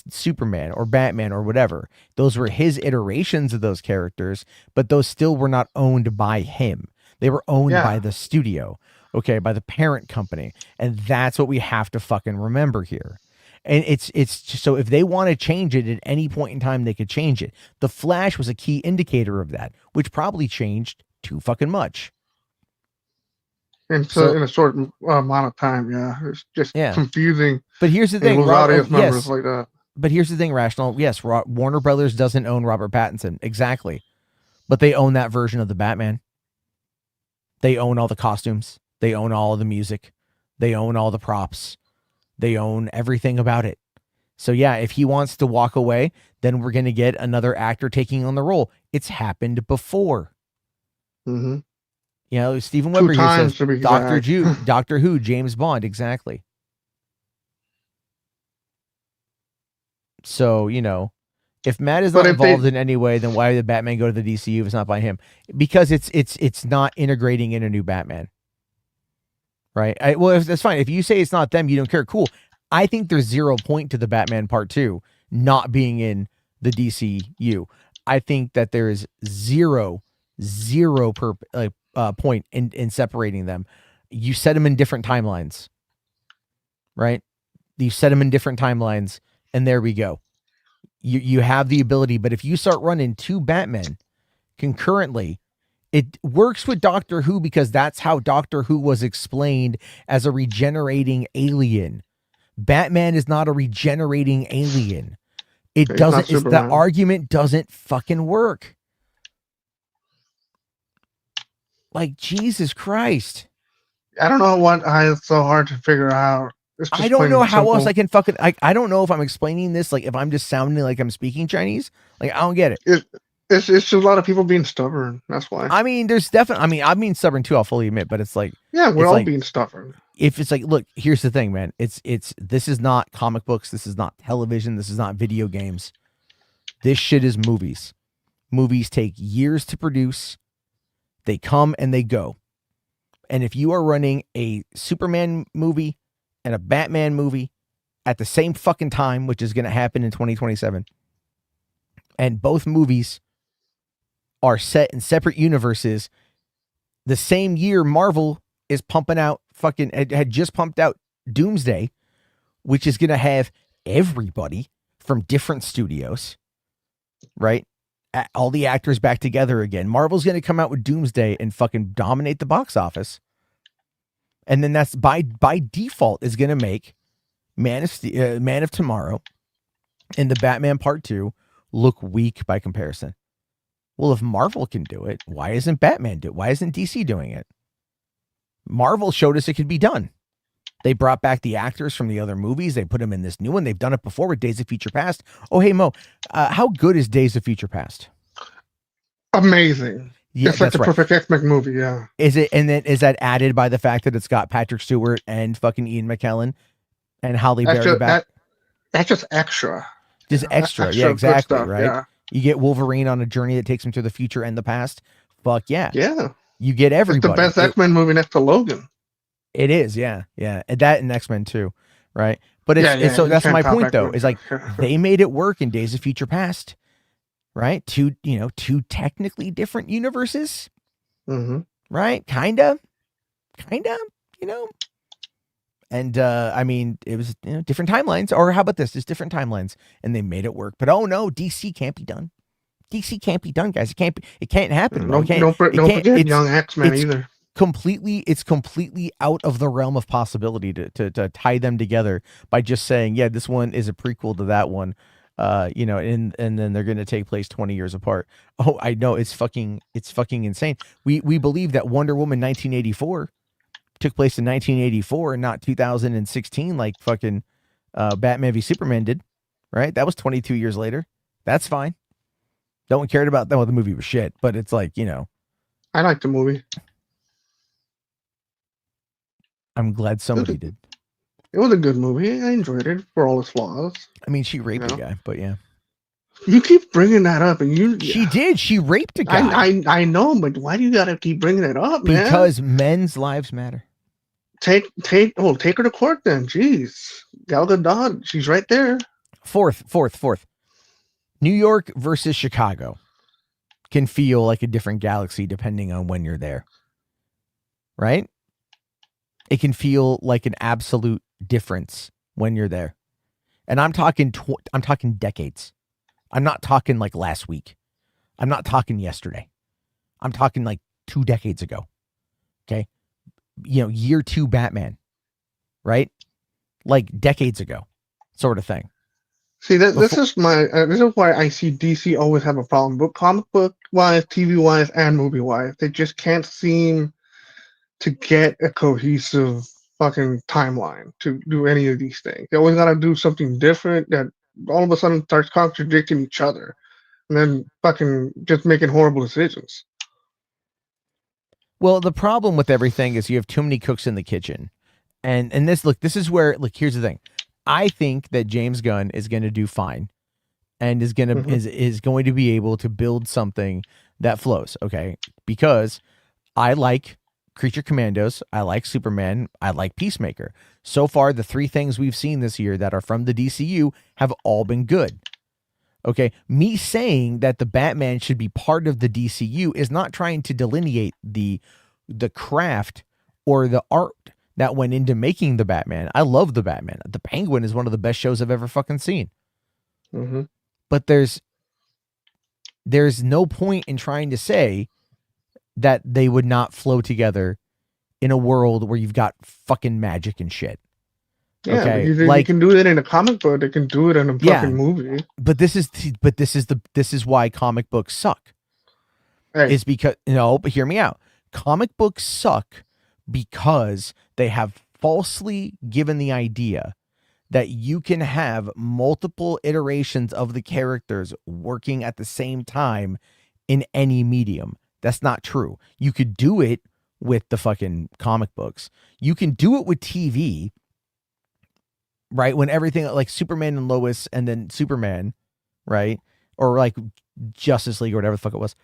Superman or Batman or whatever. Those were his iterations of those characters, but those still were not owned by him. They were owned by the studio, by the parent company. And that's what we have to fucking remember here. And it's just, so if they want to change it at any point in time, they could change it. The Flash was a key indicator of that, which probably changed too fucking much. In a short amount of time, it's just confusing. But here's the thing, audience members like that. But here's the thing, Rational. Yes, Warner Brothers doesn't own Robert Pattinson, exactly, but they own that version of the Batman. They own all the costumes. They own all of the music. They own all the props. They own everything about it. So yeah, if he wants to walk away, then we're going to get another actor taking on the role. It's happened before. Mm-hmm. Stephen Weber here says Doctor Who, James Bond, exactly. So, if Matt is not involved in any way, then why did Batman go to the DCU if it's not by him? Because it's not integrating in a new Batman. Right? That's fine. If you say it's not them, you don't care. Cool. I think there's 0 point to the Batman Part 2 not being in the DCU. I think that there is zero point in separating them. You set them in different timelines. Right? You set them in different timelines, and there we go. You have the ability, but if you start running two Batmen concurrently, it works with Doctor Who because that's how Doctor Who was explained, as a regenerating alien. Batman is not a regenerating alien. It doesn't. The argument doesn't fucking work. Like, Jesus Christ. I don't know why it's so hard to figure out. I don't know how else I can fucking. I don't know if I'm explaining this. Like, if I'm just sounding like I'm speaking Chinese. Like, I don't get it. It's just a lot of people being stubborn. That's why. I mean, there's definitely. I'm being stubborn too. I'll fully admit, but it's like, Yeah, we're it's all like, being stubborn. if it's like, look, here's the thing, man. This is not comic books. This is not television. This is not video games. This shit is movies. Movies take years to produce. They come and they go. And if you are running a Superman movie and a Batman movie at the same fucking time, which is going to happen in 2027, and both movies are set in separate universes, the same year Marvel is pumping out had just pumped out Doomsday, which is going to have everybody from different studios, right? All the actors back together again. Marvel's going to come out with Doomsday and fucking dominate the box office. And then that's by default is going to make Man of Tomorrow and the Batman Part 2 look weak by comparison. Well, if Marvel can do it, why isn't Batman do it? Why isn't DC doing it? Marvel showed us it could be done. They brought back the actors from the other movies. They put them in this new one. They've done it before with Days of Future Past. Oh, hey, Mo, how good is Days of Future Past? Amazing. Yeah, it's like the perfect X-Men movie, yeah. Is it? And then is that added by the fact that it's got Patrick Stewart and fucking Ian McKellen and Halle Berry back? That's just extra. Just extra. Yeah, exactly. Stuff, right. Yeah. You get Wolverine on a journey that takes him through the future and the past. Fuck yeah. Yeah. You get everybody. It's the best X-Men movie next to Logan. It is, yeah. And that and X-Men too, right? But it's so that's my point though, is like they made it work in Days of Future Past, right? Two technically different universes, right? Kinda, And I mean, it was different timelines, or how about this? Just different timelines, and they made it work. But oh no, DC can't be done. DC can't be done, guys. It can't happen. Don't forget Young X-Men either. It's completely out of the realm of possibility to tie them together by just saying, yeah, this one is a prequel to that one, and then they're going to take place 20 years apart. Oh, I know, it's fucking insane. We believe that Wonder Woman 1984 took place in 1984 and not 2016 like fucking Batman v Superman did, right? That was 22 years later. That's fine. No one cared about that. Well, the movie was shit, but it's like, I like the movie. I'm glad somebody did. It was a good movie. I enjoyed it for all its flaws. I mean, she raped a guy, but yeah. You keep bringing that up, and she did. She raped a guy. I know, but why do you gotta keep bringing it up, man? Because men's lives matter. Take her to court then. Jeez, Gal Gadot, she's right there. Fourth. New York versus Chicago can feel like a different galaxy depending on when you're there, right? It can feel like an absolute difference when you're there. And I'm talking decades. I'm not talking like last week. I'm not talking yesterday. I'm talking like 2 decades ago. Okay. Year 2 Batman, right? Like decades ago, sort of thing. See, this is why I see DC always have a problem. But comic book wise, TV wise, and movie wise, they just can't seem to get a cohesive fucking timeline to do any of these things. They always gotta do something different that all of a sudden starts contradicting each other, and then fucking just making horrible decisions. Well, the problem with everything is you have too many cooks in the kitchen. And this is where, here's the thing. I think that James Gunn is going to do fine and is going to is going to be able to build something that flows, okay? Because I like Creature Commandos, I like Superman, I like Peacemaker. So far, the 3 things we've seen this year that are from the DCU have all been good. Okay, me saying that the Batman should be part of the DCU is not trying to delineate the craft or the art that went into making the Batman. I love the Batman. The Penguin is one of the best shows I've ever fucking seen. But there's no point in trying to say that they would not flow together in a world where you've got fucking magic and shit. Yeah, okay, you can do it in a comic book. They can do it in a fucking movie. But this is why comic books suck. Hey. Is because but hear me out. Comic books suck because they have falsely given the idea that you can have multiple iterations of the characters working at the same time in any medium. That's not true. You could do it with the fucking comic books. You can do it with TV, right? When everything like Superman and Lois and then Superman, right? Or like Justice League or whatever the fuck it was.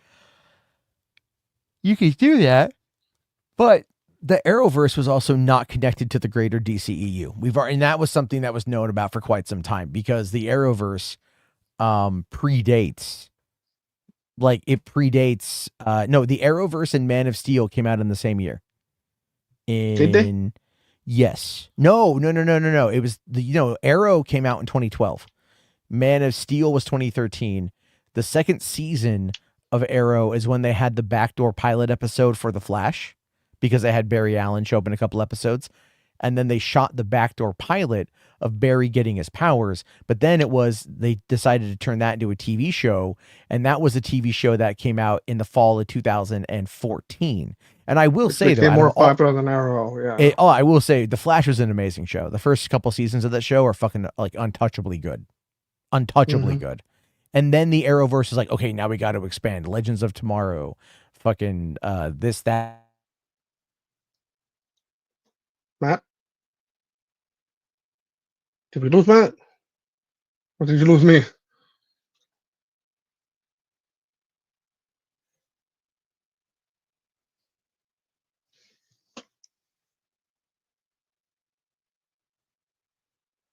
You could do that, but the Arrowverse was also not connected to the greater DCEU. And that was something that was known about for quite some time because the Arrowverse predates. Like it predates. No, the Arrowverse and Man of Steel came out in the same year. Did they? Yes. No. It was Arrow came out in 2012. Man of Steel was 2013. The second season of Arrow is when they had the backdoor pilot episode for The Flash, because they had Barry Allen show up in a couple episodes. And then they shot the backdoor pilot of Barry getting his powers. But then they decided to turn that into a TV show. And that was a TV show that came out in the fall of 2014. And I will say, though, more popular than Arrow. Yeah. I will say The Flash was an amazing show. The first couple seasons of that show are fucking like untouchably good. Good. And then the Arrowverse is like, okay, now we got to expand. Legends of Tomorrow, fucking this, that. Matt? Did we lose Matt? Or did you lose me?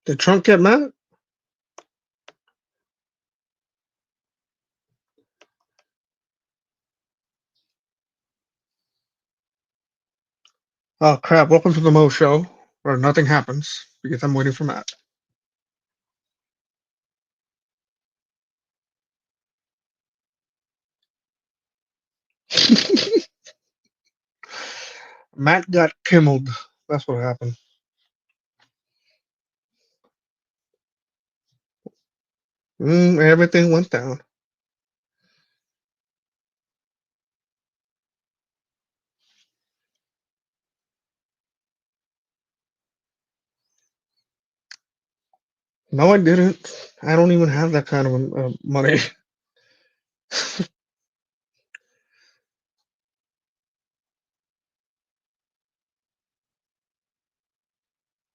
Did Trump get Matt? Oh crap, welcome to the Mo Show, where nothing happens because I'm waiting for Matt. Matt got kimmeled. That's what happened. Everything went down. No, I didn't. I don't even have that kind of money.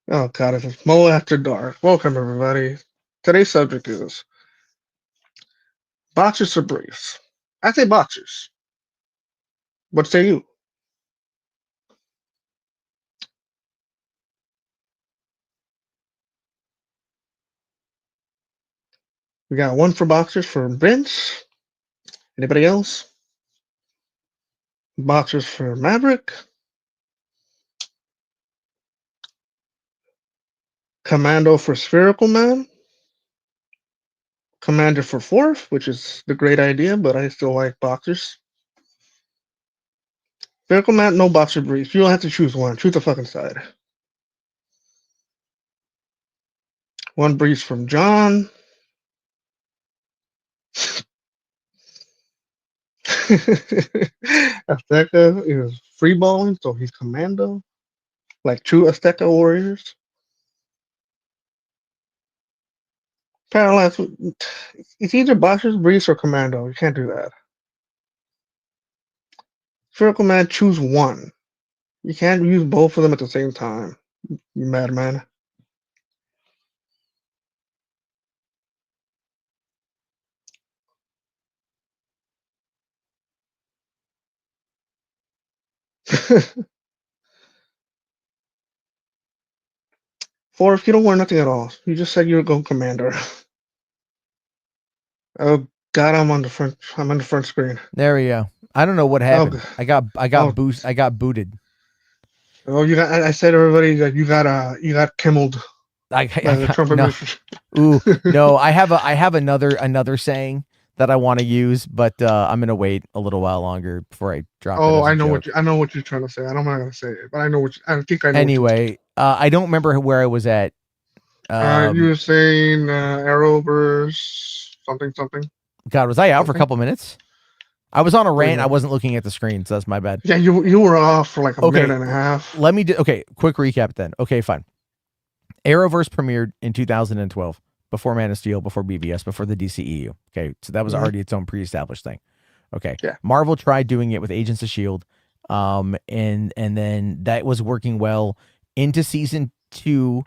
Oh God, it's Mo After Dark. Welcome everybody. Today's subject is boxers or briefs. I say boxers. What say you? We got one for boxers for Vince. Anybody else? Boxers for Maverick. Commando for Spherical Man. Commander for Fourth, which is the great idea, but I still like boxers. Spherical Man, no boxer briefs. You don't have to choose one. Choose the fucking side. One briefs from John. Azteca is free balling, so he's commando. Like true Azteca warriors. Parallax, it's either boxers, briefs, or commando. You can't do that. Spherical Man, choose one. You can't use both of them at the same time. You madman. Fourth, you don't wear nothing at all. You just said you're going commander. Oh God, I'm on the front. I'm on the front screen. There we go. I don't know what happened. I got booted. Oh, you got. I said everybody that you got kimmeled. By the Trump administration. Ooh, no. I have another saying that I want to use, but I'm gonna wait a little while longer before I drop it. Oh, I know what you're trying to say. I'm not gonna say it, but I know I think I know. Anyway, I don't remember where I was at. You were saying Arrowverse something. God, was I out for a couple minutes? I was on a rant. I wasn't looking at the screen, so that's my bad. Yeah, you were off for like a minute and a half. Let me do. Okay, quick recap then. Okay, fine. Arrowverse premiered in 2012, before Man of Steel, before BVS, before the DCEU. Okay, so that was already its own pre-established thing. Okay, Yeah. Marvel tried doing it with Agents of Shield, and then that was working well into season 2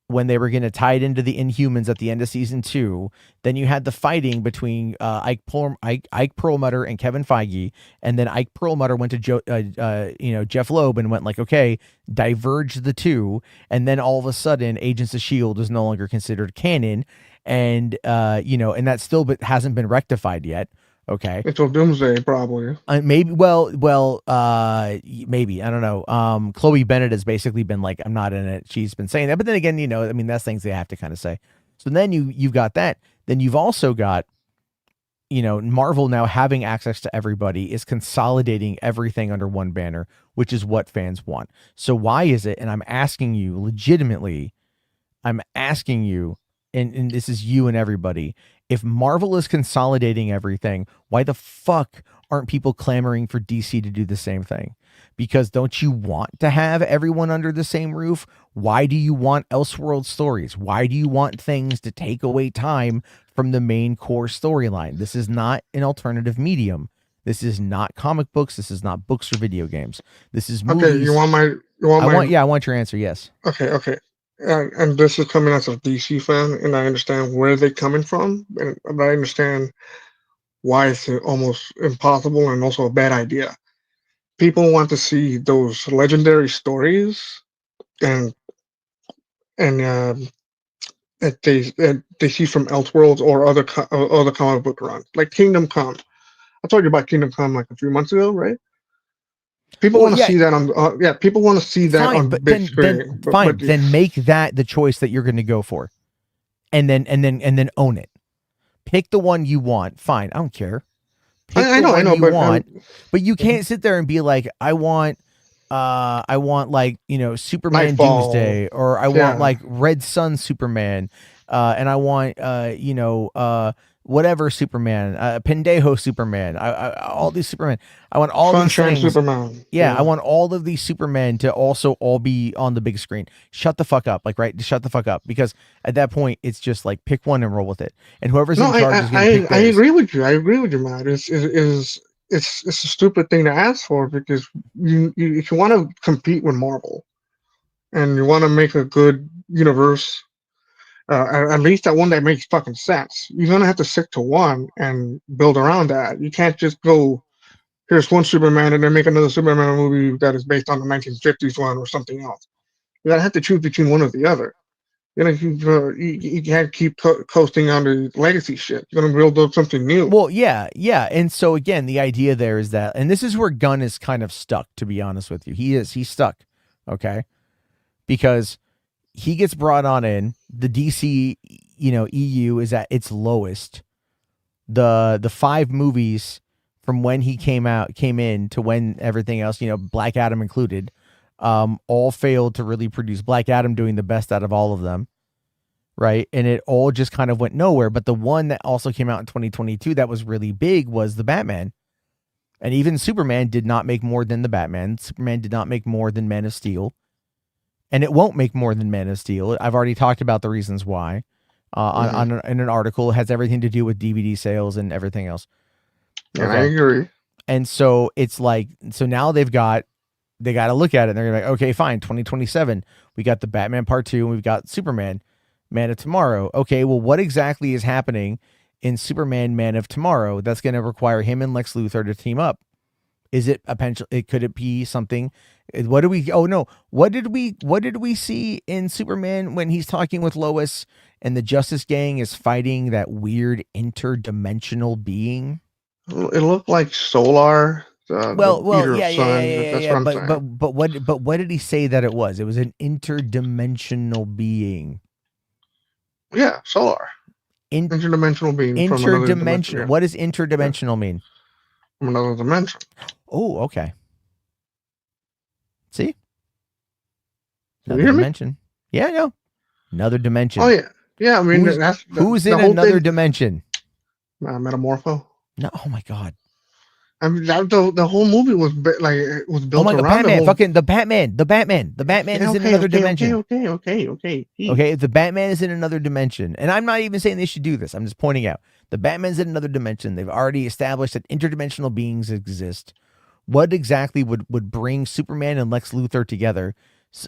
when they were going to tie it into the Inhumans at the end of season 2. Then you had the fighting between Ike Perlmutter and Kevin Feige, and then Ike Perlmutter went to Jeff Loeb and went like, okay, diverge the two, and then all of a sudden Agents of Shield is no longer considered canon, and and that still hasn't been rectified yet. Okay, Until Doomsday, probably. maybe. Maybe, I don't know. Chloe Bennett has basically been like, I'm not in it. She's been saying that, but then again, I mean, that's things they have to kind of say. So then you've got that. Then you've also got, Marvel now having access to everybody is consolidating everything under one banner, which is what fans want. So why is it? And I'm asking you legitimately, and this is you and everybody. If Marvel is consolidating everything, why the fuck aren't people clamoring for DC to do the same thing? Because don't you want to have everyone under the same roof? Why do you want Elseworld stories? Why do you want things to take away time from the main core storyline? This is not an alternative medium. This is not comic books. This is not books or video games. This is movies. Okay, I want your answer. Yes. Okay. And this is coming as a DC fan, and I understand where they're coming from, and I understand why it's almost impossible and also a bad idea. People want to see those legendary stories, and that they see from Elseworlds or other comic book runs, like Kingdom Come. I told you about Kingdom Come like a few months ago, right? People want to see that on. People want to see that on big screen. Then make that the choice that you're going to go for, and then own it. Pick the one you want. Fine, I don't care. I know, but you can't sit there and be like, I want like Superman Nightfall. Doomsday, or I want like Red Sun Superman, and I want whatever Superman, Pendejo Superman, all these Superman. I want all Sunshine these things. Superman. Yeah, I want all of these Supermen to also all be on the big screen. Shut the fuck up, shut the fuck up, because at that point it's just like pick one and roll with it, and whoever's in charge is going to pick I theirs. agree with you. I agree with you, Matt. It's a stupid thing to ask for, because if you want to compete with Marvel and you want to make a good universe, at least that one that makes fucking sense, you're gonna have to stick to one and build around that. You can't just go, here's one Superman and then make another Superman movie that is based on the 1950s one or something else. You gotta have to choose between one or the other. You can't keep coasting on the legacy shit. You're gonna build up something new. Well, yeah. And so again, the idea there is that, and this is where Gunn is kind of stuck, to be honest with you. He's stuck. Okay. Because he gets brought on in, the DC, EU is at its lowest. The 5 movies from when he came in to when everything else, Black Adam included, all failed to really produce. Black Adam doing the best out of all of them. Right. And it all just kind of went nowhere. But the one that also came out in 2022 that was really big was the Batman. And even Superman did not make more than the Batman. Superman did not make more than Man of Steel. And it won't make more than Man of Steel. I've already talked about the reasons why in an article. It has everything to do with DVD sales and everything else. Okay. I agree. And so it's like, so now they got to look at it. And they're like, okay, fine. 2027, we got the Batman Part 2 and we've got Superman, Man of Tomorrow. Okay, well, what exactly is happening in Superman, Man of Tomorrow that's going to require him and Lex Luthor to team up? Is it a potential? Could it be something? What did we see in Superman when he's talking with Lois and the Justice Gang is fighting that weird interdimensional being? It looked like Solar. Yeah. But what did he say that it was? It was an interdimensional being. Yeah, Solar. Interdimensional being. Interdimensional. What does interdimensional mean? From another dimension. Oh, okay. See? Another dimension. Yeah, I know. Another dimension. Oh, yeah. Yeah, I mean, who's in another dimension? Metamorpho. No, oh my God. I mean, the whole movie was like it was Oh built my God, around Batman! the whole. Fucking the Batman! The Batman! The Batman is in another dimension. Okay. Okay, the Batman is in another dimension, and I'm not even saying they should do this. I'm just pointing out the Batman's in another dimension. They've already established that interdimensional beings exist. What exactly would bring Superman and Lex Luthor together?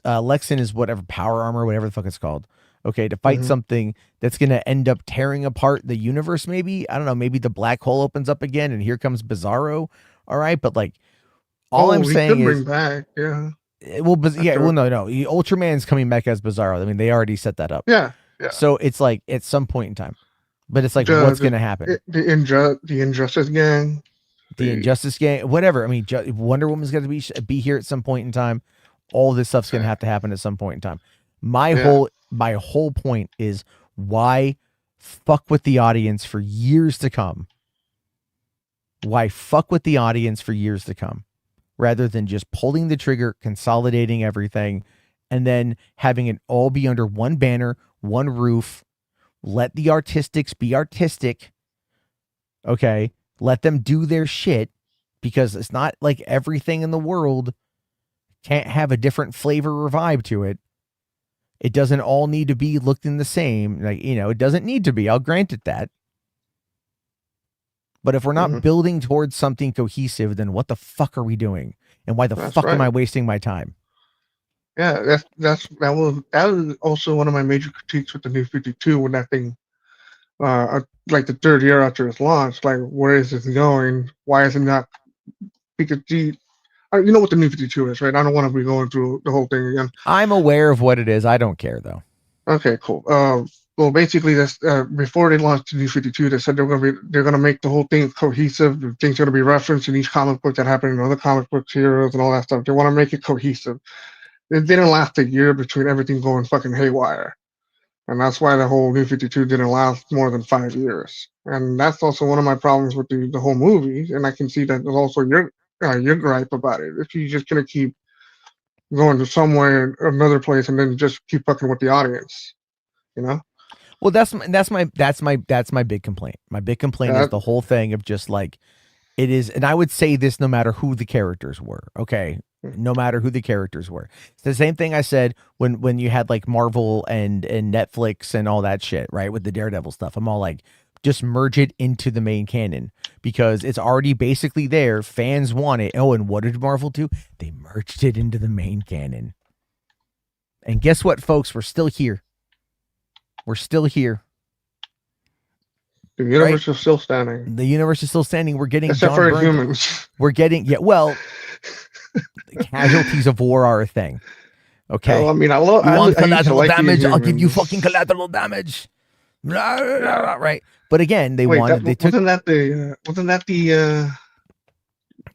Lex in his whatever power armor, whatever the fuck it's called. Okay, to fight something that's going to end up tearing apart the universe. Maybe, I don't know. Maybe the black hole opens up again, and here comes Bizarro. All right, but like, all I'm he saying could is, bring back, yeah. No. Ultraman's coming back as Bizarro. I mean, they already set that up. Yeah. So it's like at some point in time, but it's like, what's going to happen? The Injustice Gang, the Injustice Gang, whatever. I mean, Wonder Woman's going to be here at some point in time. All this stuff's going to have to happen at some point in time. My whole point is, why fuck with the audience for years to come? Why fuck with the audience for years to come, rather than just pulling the trigger, consolidating everything, and then having it all be under one banner, one roof. Let the artistics be artistic. Okay. Let them do their shit, because it's not like everything in the world can't have a different flavor or vibe to it. It doesn't all need to be looked in the same. Like, it doesn't need to be. I'll grant it that. But if we're not building towards something cohesive, then what the fuck are we doing? And why the fuck am I wasting my time? Yeah, that was also one of my major critiques with the New 52 when that thing, like the third year after its launch, like, where is this going? Why is it not? Because you know what the New 52 is, right? I don't want to be going through the whole thing again. I'm aware of what it is. I don't care though. Okay, cool. Well, basically, that's before they launched the New 52, they said they're gonna make the whole thing cohesive. The thing's gonna be referenced in each comic book that happened in other comic books, heroes, and all that stuff. They want to make it cohesive. It didn't last a year between everything going fucking haywire, and that's why the whole New 52 didn't last more than 5 years. And that's also one of my problems with the whole movie. And I can see that there's also your gripe about it. If you're just gonna keep going to somewhere, another place, and then just keep fucking with the audience, Well, that's my big complaint. My big complaint is the whole thing of just like, it is, and I would say this no matter who the characters were. Okay, no matter who the characters were. It's the same thing I said when you had like Marvel and Netflix and all that shit, right? With the Daredevil stuff. I'm all like, just merge it into the main canon, because it's already basically there. Fans want it. Oh, and what did Marvel do? They merged it into the main canon. And guess what, folks? We're still here. We're still here. The universe is still standing. The universe is still standing. We're getting except John for humans. We're getting casualties of war are a thing. Okay. Well, I mean, collateral damage? I'll give you fucking collateral damage. Right. But again, wasn't that the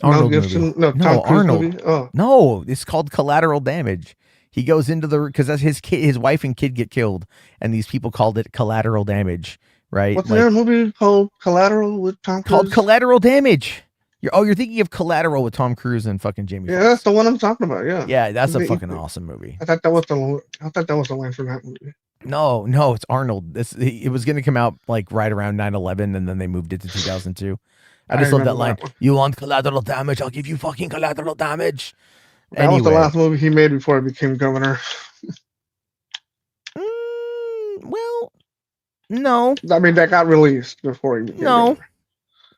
Arnold Mel Gibson? movie? No, Tom Cruise Arnold. movie? Oh. No, it's called Collateral Damage. He goes into because that's his wife and kid get killed, and these people called it collateral damage, right? What's there a movie called Collateral with Tom Cruise? Called Collateral Damage. You're thinking of Collateral with Tom Cruise and fucking Jamie Foxx. Yeah, that's the one I'm talking about. Yeah. Yeah, that's a fucking awesome movie. I thought that was the line from that movie. No, it's Arnold. It was going to come out like right around 9/11, and then they moved it to 2002. I just love that line. You want collateral damage? I'll give you fucking collateral damage. That was the last movie he made before he became governor. Well, no. I mean, that got released before he became governor.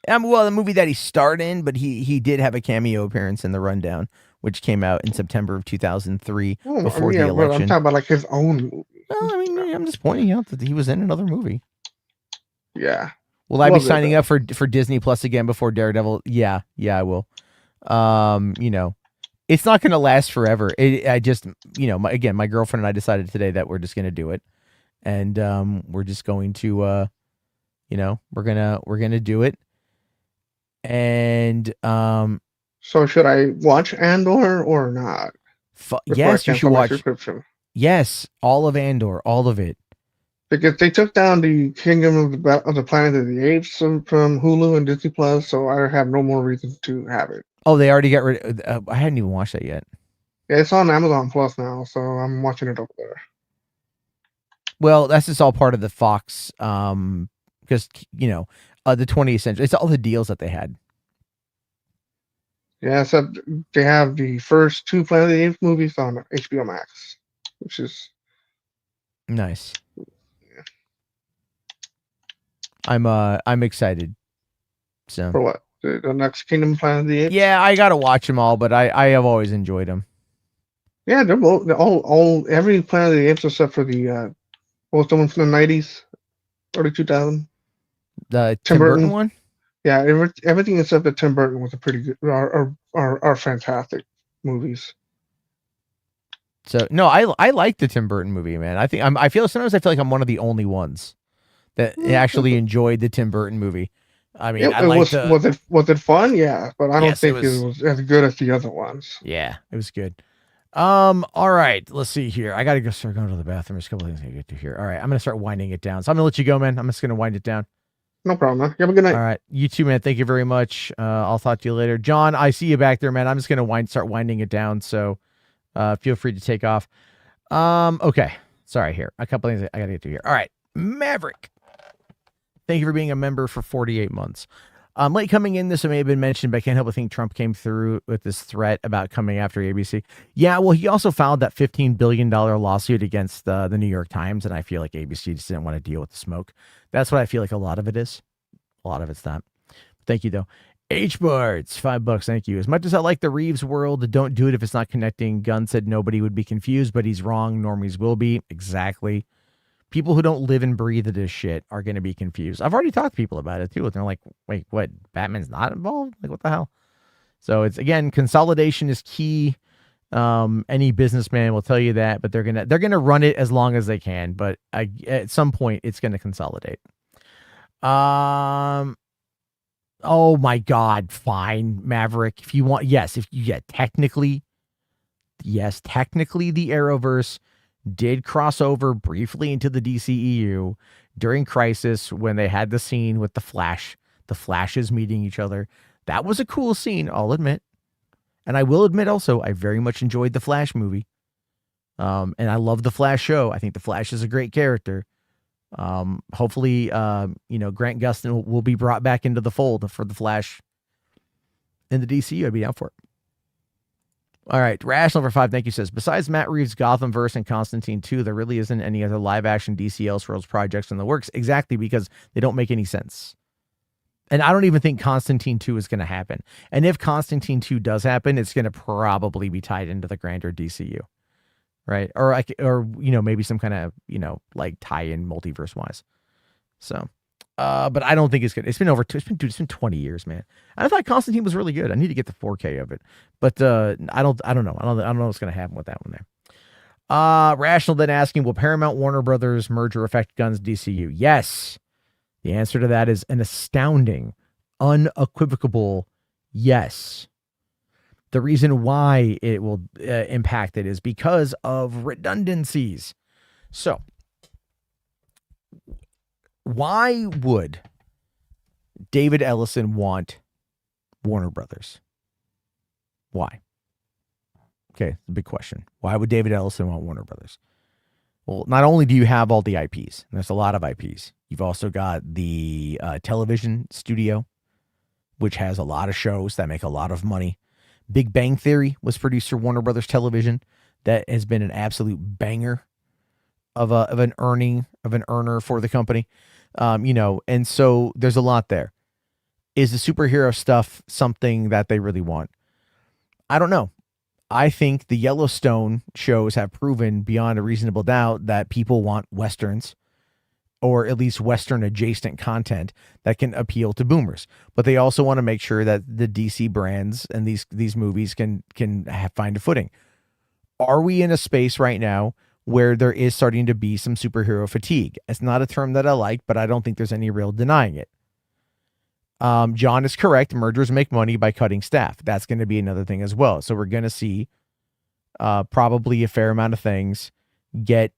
Well, the movie that he starred in, but he did have a cameo appearance in The Rundown, which came out in September of 2003 before the election. I'm talking about like his own movie. Well, I mean, I'm just pointing out that he was in another movie. Yeah. Will I be signing up for Disney Plus again before Daredevil? Yeah, I will. It's not going to last forever. I just, my girlfriend and I decided today that we're just going to do it, and we're just going to, we're gonna do it, and So should I watch Andor or not? Yes, you should watch. Yes, all of Andor, all of it. Because they took down the Kingdom of the Planet of the Apes from Hulu and Disney Plus, so I have no more reason to have it. Oh, they already got rid. I hadn't even watched that yet. Yeah, it's on Amazon Plus now, so I'm watching it over there. Well, that's just all part of the Fox, because the 20th century. It's all the deals that they had. Yeah, so they have the first 2 Planet of the Apes movies on HBO Max, which is nice. I'm excited. So for what? The next Kingdom Planet of the Apes? yeah, I gotta watch them all, but I have always enjoyed them. Yeah, they're both all every Planet of the Apes except for the what was the one from the 90s, early 2000? The Tim Burton one? Yeah, everything except the Tim Burton was a pretty good are fantastic movies. So no, I like the Tim Burton movie, man. I think I feel like I'm one of the only ones that actually enjoyed the Tim Burton movie. I mean, was it fun? Yeah, but I don't Yes, think it was as good as the other ones. Yeah, it was good. All right, let's see here. I gotta start going to the bathroom. There's a couple things I get to here. All right, I'm gonna start winding it down. So I'm gonna let you go, man. I'm just gonna wind it down. No problem, man. You have a good night. All right, you too, man. Thank you very much. I'll talk to you later, John. I see you back there, man. I'm just gonna start winding it down. So, feel free to take off. Okay. Sorry, here. A couple things I gotta get to here. All right, Maverick. Thank you for being a member for 48 months. Late coming in, this may have been mentioned, but I can't help but think Trump came through with this threat about coming after ABC. Yeah, well, he also filed that $15 billion lawsuit against the New York Times, and I feel like ABC just didn't want to deal with the smoke. That's what I feel like a lot of it is. A lot of it's that. Thank you, though. H-Bards, $5. Thank you. As much as I like the Reeves world, don't do it if it's not connecting. Gunn said nobody would be confused, but he's wrong. Normies will be. Exactly. People who don't live and breathe this shit are going to be confused. I've already talked to people about it too. And they're like, wait, what? Batman's not involved? Like, what the hell? So it's, again, consolidation is key. Any businessman will tell you that, but they're going to run it as long as they can. But at some point it's going to consolidate. Oh my God. Fine. Maverick. If you want, technically the Arrowverse did cross over briefly into the DCEU during Crisis when they had the scene with the Flashes meeting each other. That was a cool scene, I'll admit. And I will admit also, I very much enjoyed the Flash movie. And I love the Flash show. I think the Flash is a great character. Hopefully, Grant Gustin will be brought back into the fold for the Flash in the DCU. I'd be down for it. All right, Rational for 5, thank you, says, besides Matt Reeves' Gothamverse and Constantine 2, there really isn't any other live-action DC Elseworlds projects in the works. Exactly, because they don't make any sense. And I don't even think Constantine 2 is going to happen. And if Constantine 2 does happen, it's going to probably be tied into the grander DCU, right? Or maybe some kind of, like tie-in multiverse-wise. So... but I don't think it's good. It's been 20 years, man. I thought Constantine was really good. I need to get the 4K of it, but I don't know. I don't know what's going to happen with that one there. Rational then asking, will Paramount Warner Brothers merger affect Gunn's DCU? Yes. The answer to that is an astounding, unequivocal yes. The reason why it will impact it is because of redundancies. So, why would David Ellison want Warner Brothers? Why? Okay, it's a big question. Why would David Ellison want Warner Brothers? Well, not only do you have all the IPs, and there's a lot of IPs, you've also got the television studio, which has a lot of shows that make a lot of money. Big Bang Theory was produced for Warner Brothers Television. That has been an absolute banger of an earner for the company. And so there's a lot there. Is the superhero stuff something that they really want? I don't know. I think the Yellowstone shows have proven beyond a reasonable doubt that people want Westerns, or at least Western adjacent content that can appeal to boomers. But they also want to make sure that the DC brands and these movies can find a footing. Are we in a space right now where there is starting to be some superhero fatigue? It's not a term that I like, but I don't think there's any real denying it. John is correct. Mergers make money by cutting staff. That's going to be another thing as well. So we're going to see probably a fair amount of things get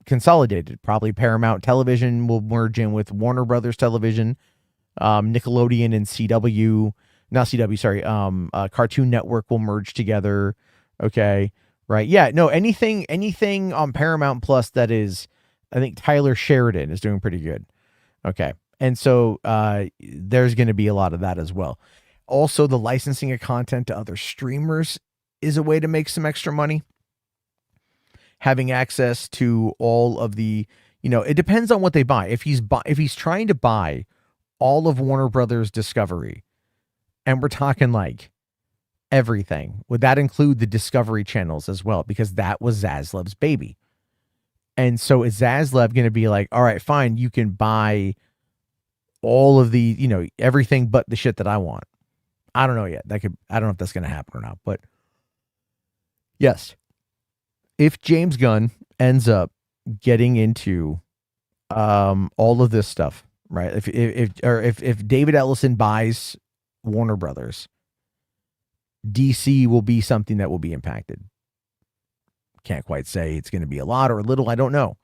consolidated. Probably Paramount Television will merge in with Warner Brothers Television, Nickelodeon and Cartoon Network will merge together. Okay. Right. Yeah. No, anything on Paramount Plus that is, I think Tyler Sheridan is doing pretty good. Okay. And so there's going to be a lot of that as well. Also, the licensing of content to other streamers is a way to make some extra money. Having access to all of the, it depends on what they buy. If he's trying to buy all of Warner Brothers Discovery, and we're talking like everything, would that include the Discovery channels as well? Because that was Zaslev's baby. And so is Zaslev going to be like, all right, fine, you can buy all of the, everything but the shit that I want? I don't know yet. I don't know if that's going to happen or not, but yes, if James Gunn ends up getting into all of this stuff, right? If David Ellison buys Warner Brothers, DC will be something that will be impacted. Can't quite say it's going to be a lot or a little. I don't know.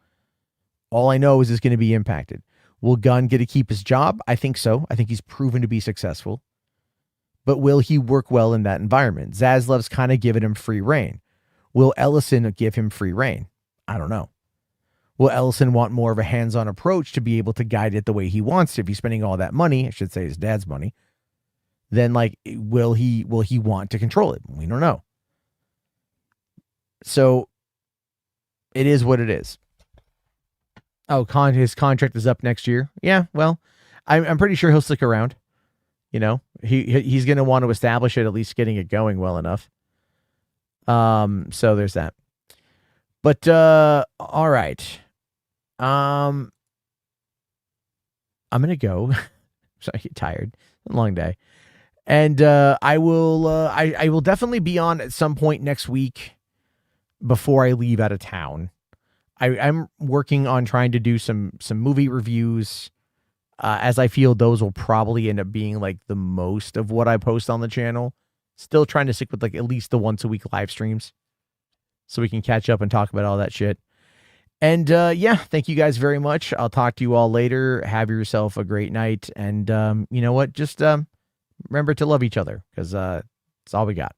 All I know is it's going to be impacted. Will Gunn get to keep his job? I think so. I think he's proven to be successful. But will he work well in that environment? Zaslev's kind of given him free reign. Will Ellison give him free reign? I don't know. Will Ellison want more of a hands-on approach to be able to guide it the way he wants to? If he's spending all that money, I should say his dad's money, then will he want to control it? We don't know. So it is what it is. Oh, his contract is up next year. Yeah, well, I'm pretty sure he'll stick around. He's going to want to establish it, at least getting it going well enough. So there's that. But all right. I'm gonna go. So I get tired. A long day. And I will definitely be on at some point next week before I leave out of town. I'm working on trying to do some movie reviews, as I feel those will probably end up being like the most of what I post on the channel. Still trying to stick with like at least the once a week live streams so we can catch up and talk about all that shit. And yeah, thank you guys very much. I'll talk to you all later. Have yourself a great night. And you know what? Just remember to love each other, because it's all we got.